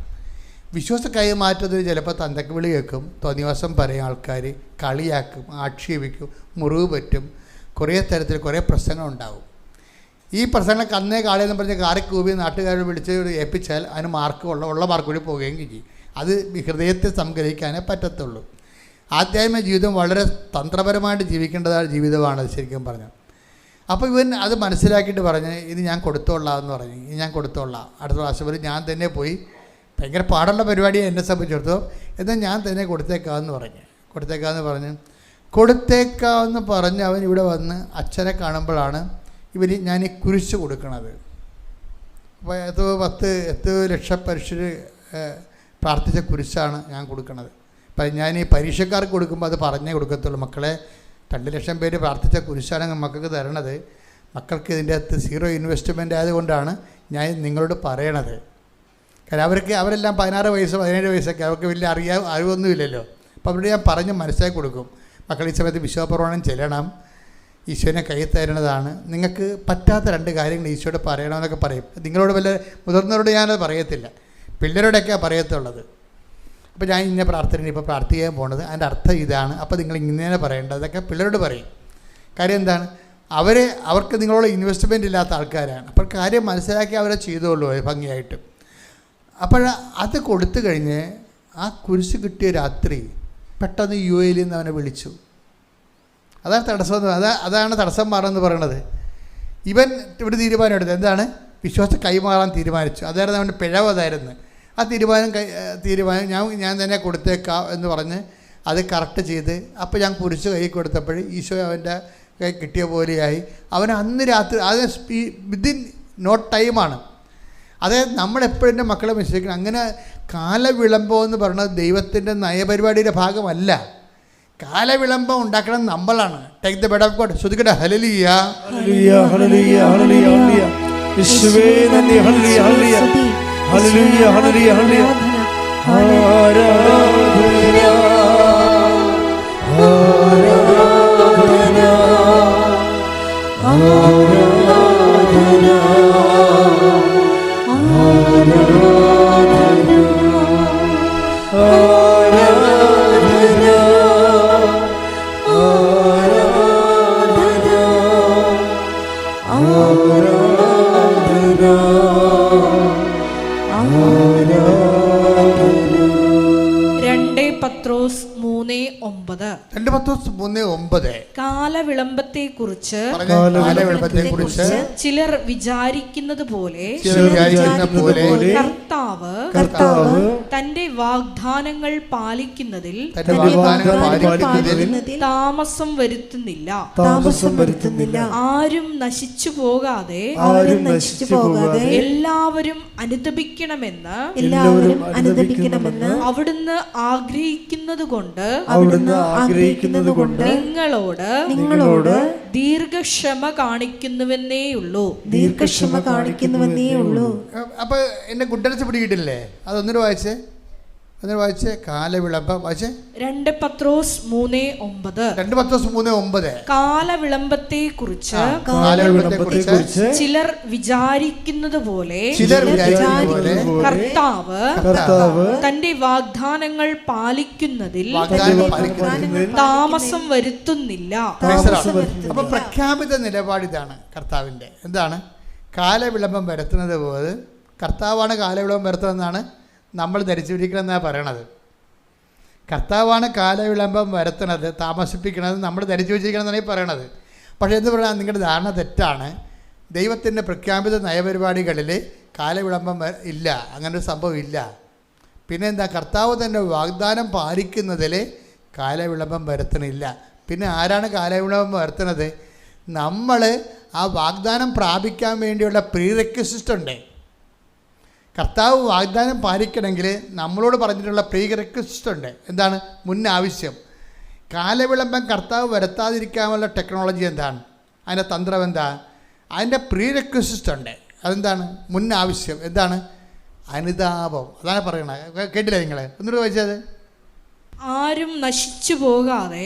വിശ്വാസ കൈമാറ്റത്തിൽ ചിലപ്പോൾ തന്തക്ക് വിളി കേൾക്കും, തോന്നിവാസം പറയും, ആൾക്കാർ കളിയാക്കും, ആക്ഷേപിക്കും, മുറിവ് പറ്റും, കുറേ തരത്തിൽ കുറേ പ്രശ്നങ്ങളുണ്ടാവും. ഈ പ്രശ്നങ്ങളൊക്കെ അന്നേ കാളിയെന്ന് പറഞ്ഞ് കാറി കൂവി നാട്ടുകാരെ വിളിച്ച് ഏൽപ്പിച്ചാൽ അതിന് ഉള്ള മാർക്ക് കൂടി പോവുകയും ചെയ്യും. അത് ഹൃദയത്തെ സംഗ്രഹിക്കാനേ പറ്റത്തുള്ളൂ. ആധ്യാത്മിക ജീവിതം വളരെ തന്ത്രപരമായിട്ട് ജീവിക്കേണ്ടതായ ജീവിതമാണ് ശരിക്കും പറഞ്ഞത്. അപ്പോൾ ഇവൻ അത് മനസ്സിലാക്കിയിട്ട് പറഞ്ഞ് ഇത് ഞാൻ കൊടുത്തോളാം എന്ന് പറഞ്ഞു. ഇത് ഞാൻ കൊടുത്തോളാം, അടുത്ത പ്രാവശ്യം വരെ ഞാൻ തന്നെ പോയി, ഭയങ്കര പാടുള്ള പരിപാടിയാണ് എന്നെ സംബന്ധിച്ചിടത്തോളം, എന്നാൽ ഞാൻ തന്നെ കൊടുത്തേക്കാമെന്ന് പറഞ്ഞ് കൊടുത്തേക്കാമെന്ന് പറഞ്ഞ് അവൻ ഇവിടെ വന്ന് അച്ഛനെ കാണുമ്പോഴാണ് ഞാൻ ഈ കുരിശ് കൊടുക്കണത്. അപ്പോൾ 10 ലക്ഷം പരീക്ഷർ പ്രാർത്ഥിച്ച കുരിശാണ് ഞാൻ കൊടുക്കുന്നത്. അപ്പം ഞാൻ ഈ പരീക്ഷക്കാർക്ക് കൊടുക്കുമ്പോൾ അത് പറഞ്ഞേ കൊടുക്കത്തുള്ളൂ. മക്കളെ 2 ലക്ഷം പേര് പ്രാർത്ഥിച്ച കുരിശാണ് മക്കൾക്ക് തരണത്. മക്കൾക്ക് ഇതിൻ്റെ അകത്ത് 0 ഇൻവെസ്റ്റ്മെൻ്റ് ആയതുകൊണ്ടാണ് ഞാൻ നിങ്ങളോട് പറയണത്. കാരണം അവരെല്ലാം 16 വയസ്സ് 17 വയസ്സൊക്കെ അവർക്ക് വലിയ അറിവൊന്നുമില്ലല്ലോ. അപ്പോൾ അവരോട് ഞാൻ പറഞ്ഞ് മനസ്സിലാക്കി കൊടുക്കും. മക്കൾ ഈ സമയത്ത് വിശ്വാസപ്രമാണം ചെല്ലണം, ഈശോനെ കൈ തരുന്നതാണ്, നിങ്ങൾക്ക് പറ്റാത്ത 2 കാര്യങ്ങൾ ഈശോയോട് പറയണമെന്നൊക്കെ പറയും. നിങ്ങളോട് വല്ല മുതിർന്നവരോട് ഞാനത് പറയത്തില്ല, പിള്ളേരോടൊക്കെയാണ് പറയത്തുള്ളത്. അപ്പോൾ ഞാൻ ഇന്ന പ്രാർത്ഥന ഇപ്പോൾ പ്രാർത്ഥിക്കാൻ പോണത്, അതിൻ്റെ അർത്ഥം ഇതാണ്, അപ്പോൾ നിങ്ങൾ ഇങ്ങനെ പറയേണ്ടത്, അതൊക്കെ പിള്ളേരോട് പറയും. കാര്യം എന്താണ്, അവർക്ക് നിങ്ങളോട് ഇൻവെസ്റ്റ്മെൻ്റ് ഇല്ലാത്ത ആൾക്കാരാണ്. അപ്പോൾ കാര്യം മനസ്സിലാക്കി അവരെ ചെയ്തോളൂ ഭംഗിയായിട്ട്. അപ്പോൾ അത് കൊടുത്തു കഴിഞ്ഞ് ആ കുരിശ് കിട്ടിയ രാത്രി പെട്ടെന്ന് UAE നിന്ന് അവനെ വിളിച്ചു. അതാണ് തടസ്സം, അതാണ് തടസ്സം മാറുമെന്ന് പറയണത്. ഇവൻ ഇവിടെ തീരുമാനം എടുത്തത് എന്താണ്, വിശ്വാസം കൈമാറാൻ തീരുമാനിച്ചു. അതായിരുന്നു അവൻ്റെ പിഴവ്. അതായിരുന്നു ആ തീരുമാനം ഞാൻ തന്നെ കൊടുത്തേക്കാം എന്ന് പറഞ്ഞ് അത് കറക്റ്റ് ചെയ്ത് അപ്പോൾ ഞാൻ കുരിശ് കൈ കൊടുത്തപ്പോൾ ഈശോ അവൻ്റെ കൈ കിട്ടിയ പോലെയായി. അവൻ അന്ന് രാത്രി അത് വിതിൻ നോ ടൈമാണ്. അതായത് നമ്മളെപ്പോഴും എൻ്റെ മക്കളെ മനസ്സിലാക്കണം, അങ്ങനെ കാലവിളംബം എന്ന് പറയുന്നത് ദൈവത്തിൻ്റെ നയപരിപാടിയുടെ ഭാഗമല്ല. കാലവിളംബം ഉണ്ടാക്കണം നമ്മളാണ്. Take the word of God. ശ്രുതിക്കട്ടെ ഹല്ലേലൂയ ഹല്ലേലൂയ ഹല്ലേലൂയ ഹല്ലേലൂയ. യേശുവേ നന്ദി. ഹല്ലേലൂയ ഹല്ലേലൂയ ഹല്ലേലൂയ ഹല്ലേലൂയ ഹല്ലേലൂയ. ആരാധന ആരാധന പത്രോസ് 3:9. 2 പത്രോസ് 3:9. കാലവിളംബത്തെക്കുറിച്ച് ചിലർ വിചാരിക്കുന്നത് പോലെ കർത്താവ് തന്റെ വാഗ്ദാനങ്ങൾ പാലിക്കുന്നതിൽ താമസം വരുത്തുന്നില്ല. ആരും നശിച്ചു പോകാതെ എല്ലാവരും അനുതപിക്കണമെന്ന് അവിടുന്ന് ആഗ്രഹിക്കുന്നത് കൊണ്ട് നിങ്ങളോട് ദീർഘക്ഷമ കാണിക്കുന്നുവെന്നേയുള്ളൂ. അപ്പൊ എന്നെ ഗുഡൻസ് പിടികിട്ടില്ലേ? അതൊന്നിട്ട് വായിച്ചേ, കാലവിളംബം വായിച്ചേ. 2 പത്രോസ് 3:9. കാലവിളംബത്തെക്കുറിച്ച് ചിലർ വിചാരിക്കുന്നത് പോലെ കർത്താവ് തന്റെ വാഗ്ദാനങ്ങൾ പാലിക്കുന്നതിൽ താമസം വരുത്തുന്നില്ല. അപ്പൊ പ്രഖ്യാപിത നിലപാടിതാണ് കർത്താവിന്റെ. എന്താണ് കാലവിളംബം വരുത്തുന്നത്? പോലെ കർത്താവാണ് കാലവിളംബം വരുത്തുന്നതെന്നാണ് നമ്മൾ ധരിച്ചിരിക്കണമെന്നാണ് പറയണത്. കർത്താവാണ് കാലവിളംബം വരുത്തണത്, താമസിപ്പിക്കണത് നമ്മൾ ധരിച്ചു വെച്ചിരിക്കണമെന്നാണ് ഈ പറയണത്. പക്ഷേ എന്ത് പറഞ്ഞാൽ നിങ്ങളുടെ ധാരണ തെറ്റാണ്. ദൈവത്തിൻ്റെ പ്രഖ്യാപിത നയപരിപാടികളിൽ കാലവിളംബം ഇല്ല, അങ്ങനൊരു സംഭവം ഇല്ല. പിന്നെ എന്താ, കർത്താവ് തന്നെ വാഗ്ദാനം പാലിക്കുന്നതിൽ കാലവിളംബം വരുത്തണില്ല. പിന്നെ ആരാണ് കാലവിളംബം വരുത്തുന്നത്? നമ്മൾ ആ വാഗ്ദാനം പ്രാപിക്കാൻ വേണ്ടിയുള്ള പ്രീറെക്വിസിറ്റ് ഉണ്ട്. കർത്താവ് വാഗ്ദാനം പാലിക്കണമെങ്കിൽ നമ്മളോട് പറഞ്ഞിട്ടുള്ള പ്രീറെക്വിസിറ്റ് ഉണ്ട്. എന്താണ്? മുൻ ആവശ്യം. കാലവിളംബം കർത്താവ് വരുത്താതിരിക്കാനുള്ള ടെക്നോളജി എന്താണ്? അതിൻ്റെ തന്ത്രം എന്താ? അതിൻ്റെ പ്രീറെക്വിസിറ്റ് ഉണ്ട്. അതെന്താണ്? മുൻ ആവശ്യം. എന്താണ്? അനുതാപം. അതാണ് പറയണത്. കേട്ടില്ല നിങ്ങൾ? ഒന്നുകൂടെ വായിച്ചത്. ആരും നശിച്ചു പോകാതെ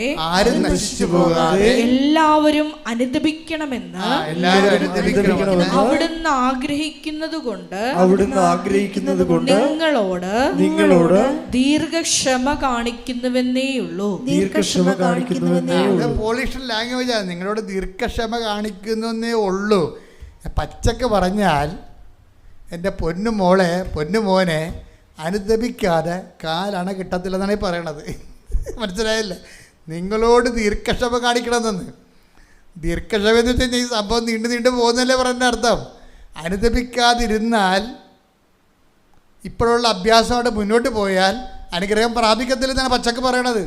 എല്ലാവരും അനുദപിക്കണമെന്ന് അവിടുന്ന് ആഗ്രഹിക്കുന്നത് കൊണ്ട് നിങ്ങളോട് ദീർഘക്ഷമ കാണിക്കുന്നുവെന്നേയുള്ളൂ. പോളിഷ് ലാംഗ്വേജാണ്. നിങ്ങളോട് ദീർഘക്ഷമ കാണിക്കുന്നേ ഉള്ളൂ. പച്ചക്ക് പറഞ്ഞാൽ എൻ്റെ പൊന്നുമോളെ പൊന്നുമോനെ അനുദപിക്കാതെ കാലണ കിട്ടത്തില്ലെന്നാണ് ഈ പറയണത്. മനസ്സിലായില്ലേ? നിങ്ങളോട് ദീർഘക്ഷമ കാണിക്കണമെന്ന്. ദീർഘക്ഷമ എന്ന് വെച്ച് കഴിഞ്ഞാൽ ഈ സംഭവം നീണ്ടു പോകുന്നല്ലേ പറഞ്ഞ അർത്ഥം. അനുദപിക്കാതിരുന്നാൽ, ഇപ്പോഴുള്ള അഭ്യാസമായിട്ട് മുന്നോട്ട് പോയാൽ അനുഗ്രഹം പ്രാപിക്കത്തില്ലെന്നാണ് പച്ചക്ക് പറയണത്.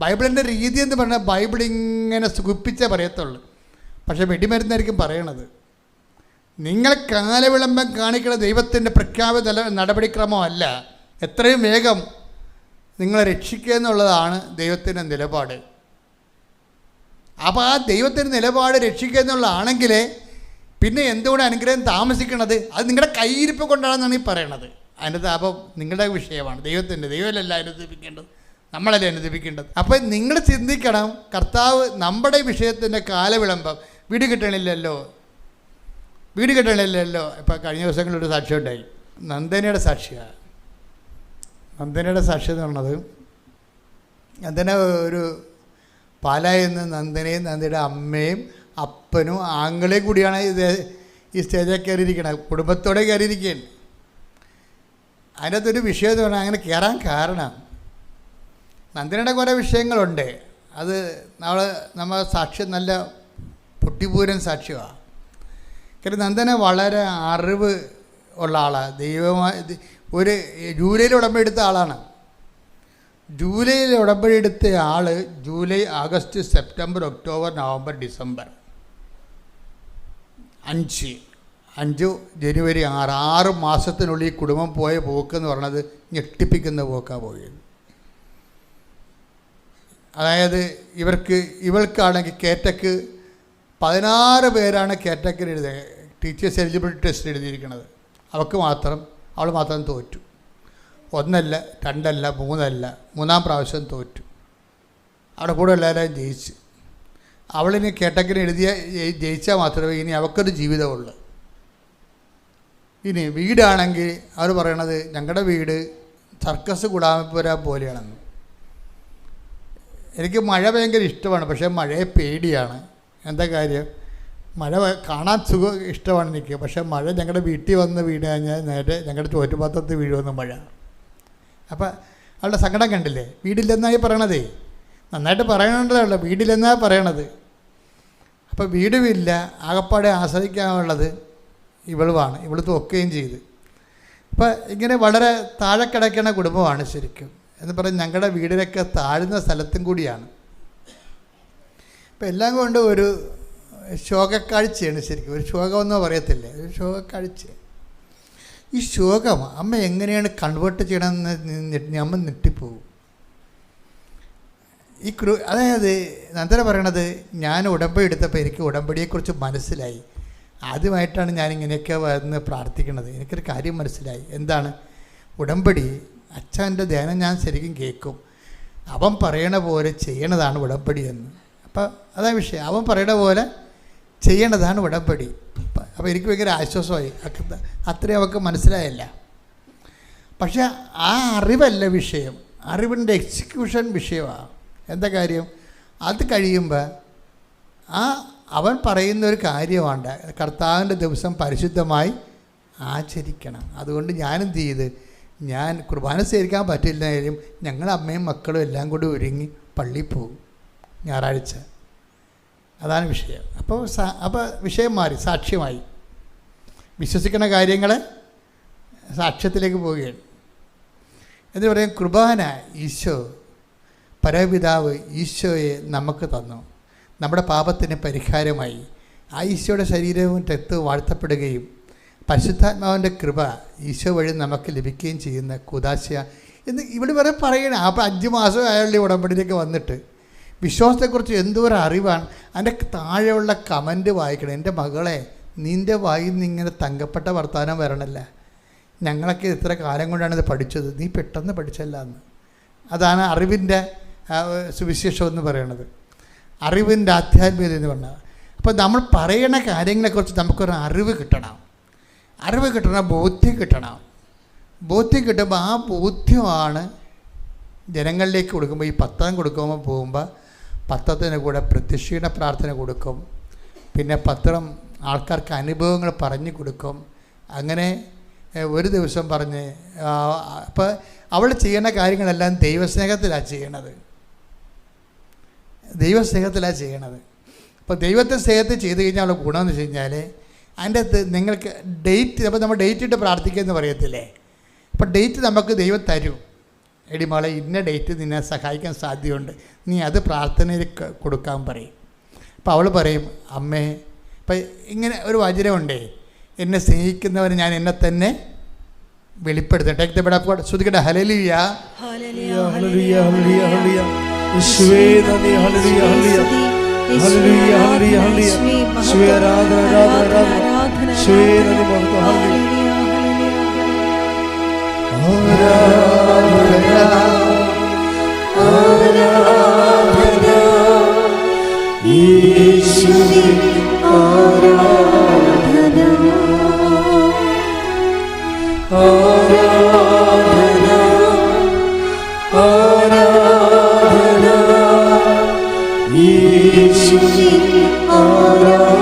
ബൈബിളിൻ്റെ രീതി എന്ന് പറഞ്ഞാൽ ബൈബിൾ ഇങ്ങനെ സുഖിപ്പിച്ചേ പറയത്തുള്ളൂ. പക്ഷേ വെടിമരുന്നായിരിക്കും പറയണത്. നിങ്ങൾ കാലവിളംബം കാണിക്കുന്ന ദൈവത്തിൻ്റെ പ്രഖ്യാപിത നടപടിക്രമമല്ല. എത്രയും വേഗം നിങ്ങളെ രക്ഷിക്കുക എന്നുള്ളതാണ് ദൈവത്തിൻ്റെ നിലപാട്. അപ്പോൾ ആ ദൈവത്തിൻ്റെ നിലപാട് രക്ഷിക്കുക എന്നുള്ളതാണെങ്കിൽ പിന്നെ എന്തുകൊണ്ട് അനുഗ്രഹം താമസിക്കണത്? അത് നിങ്ങളുടെ കയ്യിരിപ്പ് കൊണ്ടാണെന്നാണ് ഈ പറയണത്. അതിൻ്റെ താപം നിങ്ങളുടെ വിഷയമാണ്, ദൈവമല്ല അനുദപിക്കേണ്ടത്, നമ്മളല്ലേ അനുദപിക്കേണ്ടത്. അപ്പോൾ നിങ്ങൾ ചിന്തിക്കണം, കർത്താവ് നമ്മുടെ വിഷയത്തിൻ്റെ കാലവിളംബം വീട് കിട്ടണില്ലല്ലോ. ഇപ്പോൾ കഴിഞ്ഞ ദിവസങ്ങളിലൊരു സാക്ഷ്യം ഉണ്ടായി, നന്ദനയുടെ സാക്ഷിയാണ്. നന്ദനയുടെ സാക്ഷ്യം എന്ന് പറഞ്ഞത്, നന്ദന ഒരു പാലായിൽ നിന്ന് നന്ദനയും നന്ദയുടെ അമ്മയും അപ്പനും ആങ്ങളെയും കൂടിയാണ് ഈ സ്റ്റേജിൽ കയറിയിരിക്കുന്നത്, കുടുംബത്തോടെ കയറിയിരിക്കുകയാണ്. അതിനകത്തൊരു വിഷയം എന്ന് പറഞ്ഞാൽ അങ്ങനെ കയറാൻ കാരണം നന്ദനയുടെ കുറേ വിഷയങ്ങളുണ്ട്. അത് നമ്മൾ സാക്ഷ്യം നല്ല പൊട്ടിപ്പൂരൻ സാക്ഷ്യമാണ്. കാരണം നന്ദന വളരെ അറിവ് ഉള്ള ആളാണ്. ദൈവമായി ഒരു ജൂലൈയിൽ ഉടമ്പടി എടുത്ത ആളാണ്. ജൂലൈയിൽ ഉടമ്പടി എടുത്ത ആൾ July, August, September, October, November, December 5 ജനുവരി 6 മാസത്തിനുള്ളിൽ ഈ കുടുംബം പോയ പോക്കെന്ന് പറഞ്ഞത് ഞെട്ടിപ്പിക്കുന്ന പോക്കാണ് പോയത്. അതായത് ഇവൾക്കാണെങ്കിൽ കേറ്റക്ക് 16 പേരാണ് കേറ്റക്കിന് എഴുതിയത്, ടീച്ചേഴ്സ് എലിജിബിലിറ്റി ടെസ്റ്റ് എഴുതിയിരിക്കുന്നത്. അവൾ മാത്രം തോറ്റു. 1 അല്ല 2 അല്ല 3 അല്ല, 3-ാം പ്രാവശ്യം തോറ്റു. അവിടെ കൂടെ എല്ലാവരും ജയിച്ചു. അവളിനി കേട്ടക്കിന് ജയിച്ചാൽ മാത്രമേ ഇനി അവൾക്കൊരു ജീവിതമുള്ളൂ. ഇനി വീടാണെങ്കിൽ അവർ പറയണത് ഞങ്ങളുടെ വീട് സർക്കസ് കുടാമപ്പുര പോലെയാണെന്ന്. എനിക്ക് മഴ ഭയങ്കര ഇഷ്ടമാണ്, പക്ഷേ മഴയെ പേടിയാണ്. എന്താ കാര്യം? മഴ കാണാൻ ഇഷ്ടമാണ് എനിക്ക്, പക്ഷേ മഴ ഞങ്ങളുടെ വീട്ടിൽ വന്ന് വീണ് കഴിഞ്ഞാൽ നേരെ ഞങ്ങളുടെ ചോറ്റുപാത്രത്തിൽ വീഴുമെന്ന് മഴ. അപ്പം അവളുടെ സങ്കടം കണ്ടില്ലേ? വീടില്ലെന്നായി പറയണതേ, നന്നായിട്ട് പറയണതല്ല, വീടില്ലെന്നാണ് പറയണത്. അപ്പോൾ വീടുമില്ല, ആകപ്പാടെ ആസ്വദിക്കാനുള്ളത് ഇവളുമാണ്. ഇവൾ തോക്കുകയും ചെയ്ത്. അപ്പം ഇങ്ങനെ വളരെ താഴെ കിടക്കുന്ന കുടുംബമാണ് ശരിക്കും എന്ന് പറഞ്ഞ് ഞങ്ങളുടെ വീടിനൊക്കെ താഴ്ന്ന സ്ഥലത്തും കൂടിയാണ്. അപ്പം എല്ലാം കൊണ്ട് ഒരു ശോകക്കാഴ്ചയാണ് ശരിക്കും. ഒരു ശോകമെന്നോ പറയത്തില്ലേ, ഒരു ശോകക്കാഴ്ച. ഈ ശോകം അമ്മ എങ്ങനെയാണ് കൺവേർട്ട് ചെയ്യണമെന്ന് അമ്മ ഞെട്ടിപ്പോവും. അതായത് നന്ദന പറയണത്, ഞാൻ ഉടമ്പടി എടുത്തപ്പോൾ എനിക്ക് ഉടമ്പടിയെക്കുറിച്ച് മനസ്സിലായി. ആദ്യമായിട്ടാണ് ഞാനിങ്ങനെയൊക്കെ വന്ന് പ്രാർത്ഥിക്കുന്നത്. എനിക്കൊരു കാര്യം മനസ്സിലായി. എന്താണ്? ഉടമ്പടി അച്ഛൻ്റെ ധ്യാനം ഞാൻ ശരിക്കും കേൾക്കും. അവൻ പറയണ പോലെ ചെയ്യണതാണ് ഉടമ്പടി എന്ന്. അപ്പം അതാ വിഷയം. അവൻ പറയണ പോലെ ചെയ്യണതാണ് ഉടമ്പടി. അപ്പോൾ എനിക്ക് ഭയങ്കര ആശ്വാസമായി. അത്രയും അവൾക്ക് മനസ്സിലായല്ല. പക്ഷെ ആ അറിവല്ല വിഷയം, അറിവിൻ്റെ എക്സിക്യൂഷൻ വിഷയമാണ്. എന്താ കാര്യം? അത് കഴിയുമ്പോൾ അവൻ പറയുന്ന ഒരു കാര്യമാണ്, കർത്താവിൻ്റെ ദിവസം പരിശുദ്ധമായി ആചരിക്കണം. അതുകൊണ്ട് ഞാനെന്ത് ചെയ്ത്, ഞാൻ കുർബാന സ്വീകരിക്കാൻ പറ്റില്ലെങ്കിലും ഞങ്ങൾ അമ്മയും മക്കളും എല്ലാം കൂടി ഒരുങ്ങി പള്ളിയിൽ പോകും ഞായറാഴ്ച. അതാണ് വിഷയം. അപ്പോൾ വിഷയം മാറി, സാക്ഷ്യമായി. വിശ്വസിക്കുന്ന കാര്യങ്ങൾ സാക്ഷ്യത്തിലേക്ക് പോവുകയാണ്. എന്ന് പറയും, കുർബാന ഈശോ, പരപിതാവ് ഈശോയെ നമുക്ക് തന്നു. നമ്മുടെ പാപത്തിന് പരിഹാരമായി ആ ഈശോയുടെ ശരീരവും രക്തവും വാഴ്ത്തപ്പെടുകയും പരിശുദ്ധാത്മാവിൻ്റെ കൃപ ഈശോ വഴി നമുക്ക് ലഭിക്കുകയും ചെയ്യുന്ന കുദാശ എന്ന് ഇവിടെ വരെ പറയണം. അപ്പോൾ 5 മാസം അയാളുടെ ഉടമ്പടിയിലേക്ക് വന്നിട്ട് വിശ്വാസത്തെക്കുറിച്ച് എന്തോരം അറിവാണ്. അതിൻ്റെ താഴെയുള്ള കമൻറ്റ് വായിക്കണം. എൻ്റെ മകളെ, നിൻ്റെ വായിൽ നിന്ന് ഇങ്ങനെ തങ്കപ്പെട്ട വർത്തമാനം വരണല്ല. ഞങ്ങളൊക്കെ ഇത്ര കാലം കൊണ്ടാണ് ഇത് പഠിച്ചത്, നീ പെട്ടെന്ന് പഠിച്ചല്ല എന്ന്. അതാണ് അറിവിൻ്റെ സുവിശേഷം എന്ന് പറയുന്നത്, അറിവിൻ്റെ ആധ്യാത്മികത എന്ന് പറഞ്ഞാൽ. അപ്പോൾ നമ്മൾ പറയണ കാര്യങ്ങളെക്കുറിച്ച് നമുക്കൊരു അറിവ് കിട്ടണം. അറിവ് കിട്ടണം, ബോധ്യം കിട്ടണം. ബോധ്യം കിട്ടുമ്പോൾ ആ ബോധ്യമാണ് ജനങ്ങളിലേക്ക് കൊടുക്കുമ്പോൾ. ഈ പത്രം കൊടുക്കുമ്പോൾ പോകുമ്പോൾ പത്രത്തിന് കൂടെ പ്രത്യക്ഷീണ പ്രാർത്ഥന കൊടുക്കും. പിന്നെ പത്രം ആൾക്കാർക്ക് അനുഭവങ്ങൾ പറഞ്ഞു കൊടുക്കും. അങ്ങനെ ഒരു ദിവസം പറഞ്ഞ് അപ്പോൾ അവൾ ചെയ്യുന്ന കാര്യങ്ങളെല്ലാം ദൈവസ്നേഹത്തിലാണ് ചെയ്യണത്. ദൈവസ്നേഹത്തിലാണ് ചെയ്യണത്. അപ്പോൾ ദൈവത്തെ സ്നേഹത്തിൽ ചെയ്ത് കഴിഞ്ഞാൽ ഉള്ള ഗുണമെന്ന് വെച്ച് കഴിഞ്ഞാൽ അതിൻ്റെ അകത്ത് നിങ്ങൾക്ക് ഡേറ്റ്, അപ്പോൾ നമ്മൾ ഡേറ്റ് ഇട്ട് പ്രാർത്ഥിക്കുക എന്ന് പറയത്തില്ലേ, അപ്പോൾ ഡേറ്റ് നമുക്ക് ദൈവം തരും. എടി മോളെ ഇന്ന ഡേറ്റ് നിന്നെ സഹായിക്കാൻ സാധ്യതയുണ്ട്, നീ അത് പ്രാർത്ഥനയിൽ കൊടുക്കാൻ പറയും. അപ്പോൾ അവൾ പറയും, അമ്മേ ഇപ്പം ഇങ്ങനെ ഒരു വചനമുണ്ടേ, എന്നെ സ്നേഹിക്കുന്നവർ ഞാൻ എന്നെ തന്നെ വെളിപ്പെടുത്തും. Take the word of God. ശ്രുതിക്കട്ടെ ഹല്ലേലൂയ. ഹല്ലേലൂയ ഹല്ലേലൂയ ഹല്ലേലൂയ. യേശുവേ നന്ദി. ഹല്ലേലൂയ ഹല്ലേലൂയ ഹല്ലേലൂയ ഹല്ലേലൂയ ഹല്ലേലൂയ. യേശുവേ ആരാധന ആരാധന ആരാധന. യേശുവേ നന്ദി മഹത്വം. ഹല്ലേലൂയ ആരാധന ആരാധന യേശുവേ ആരാധന ആരാധന ആരാധന യേശുവേ ആരാധന.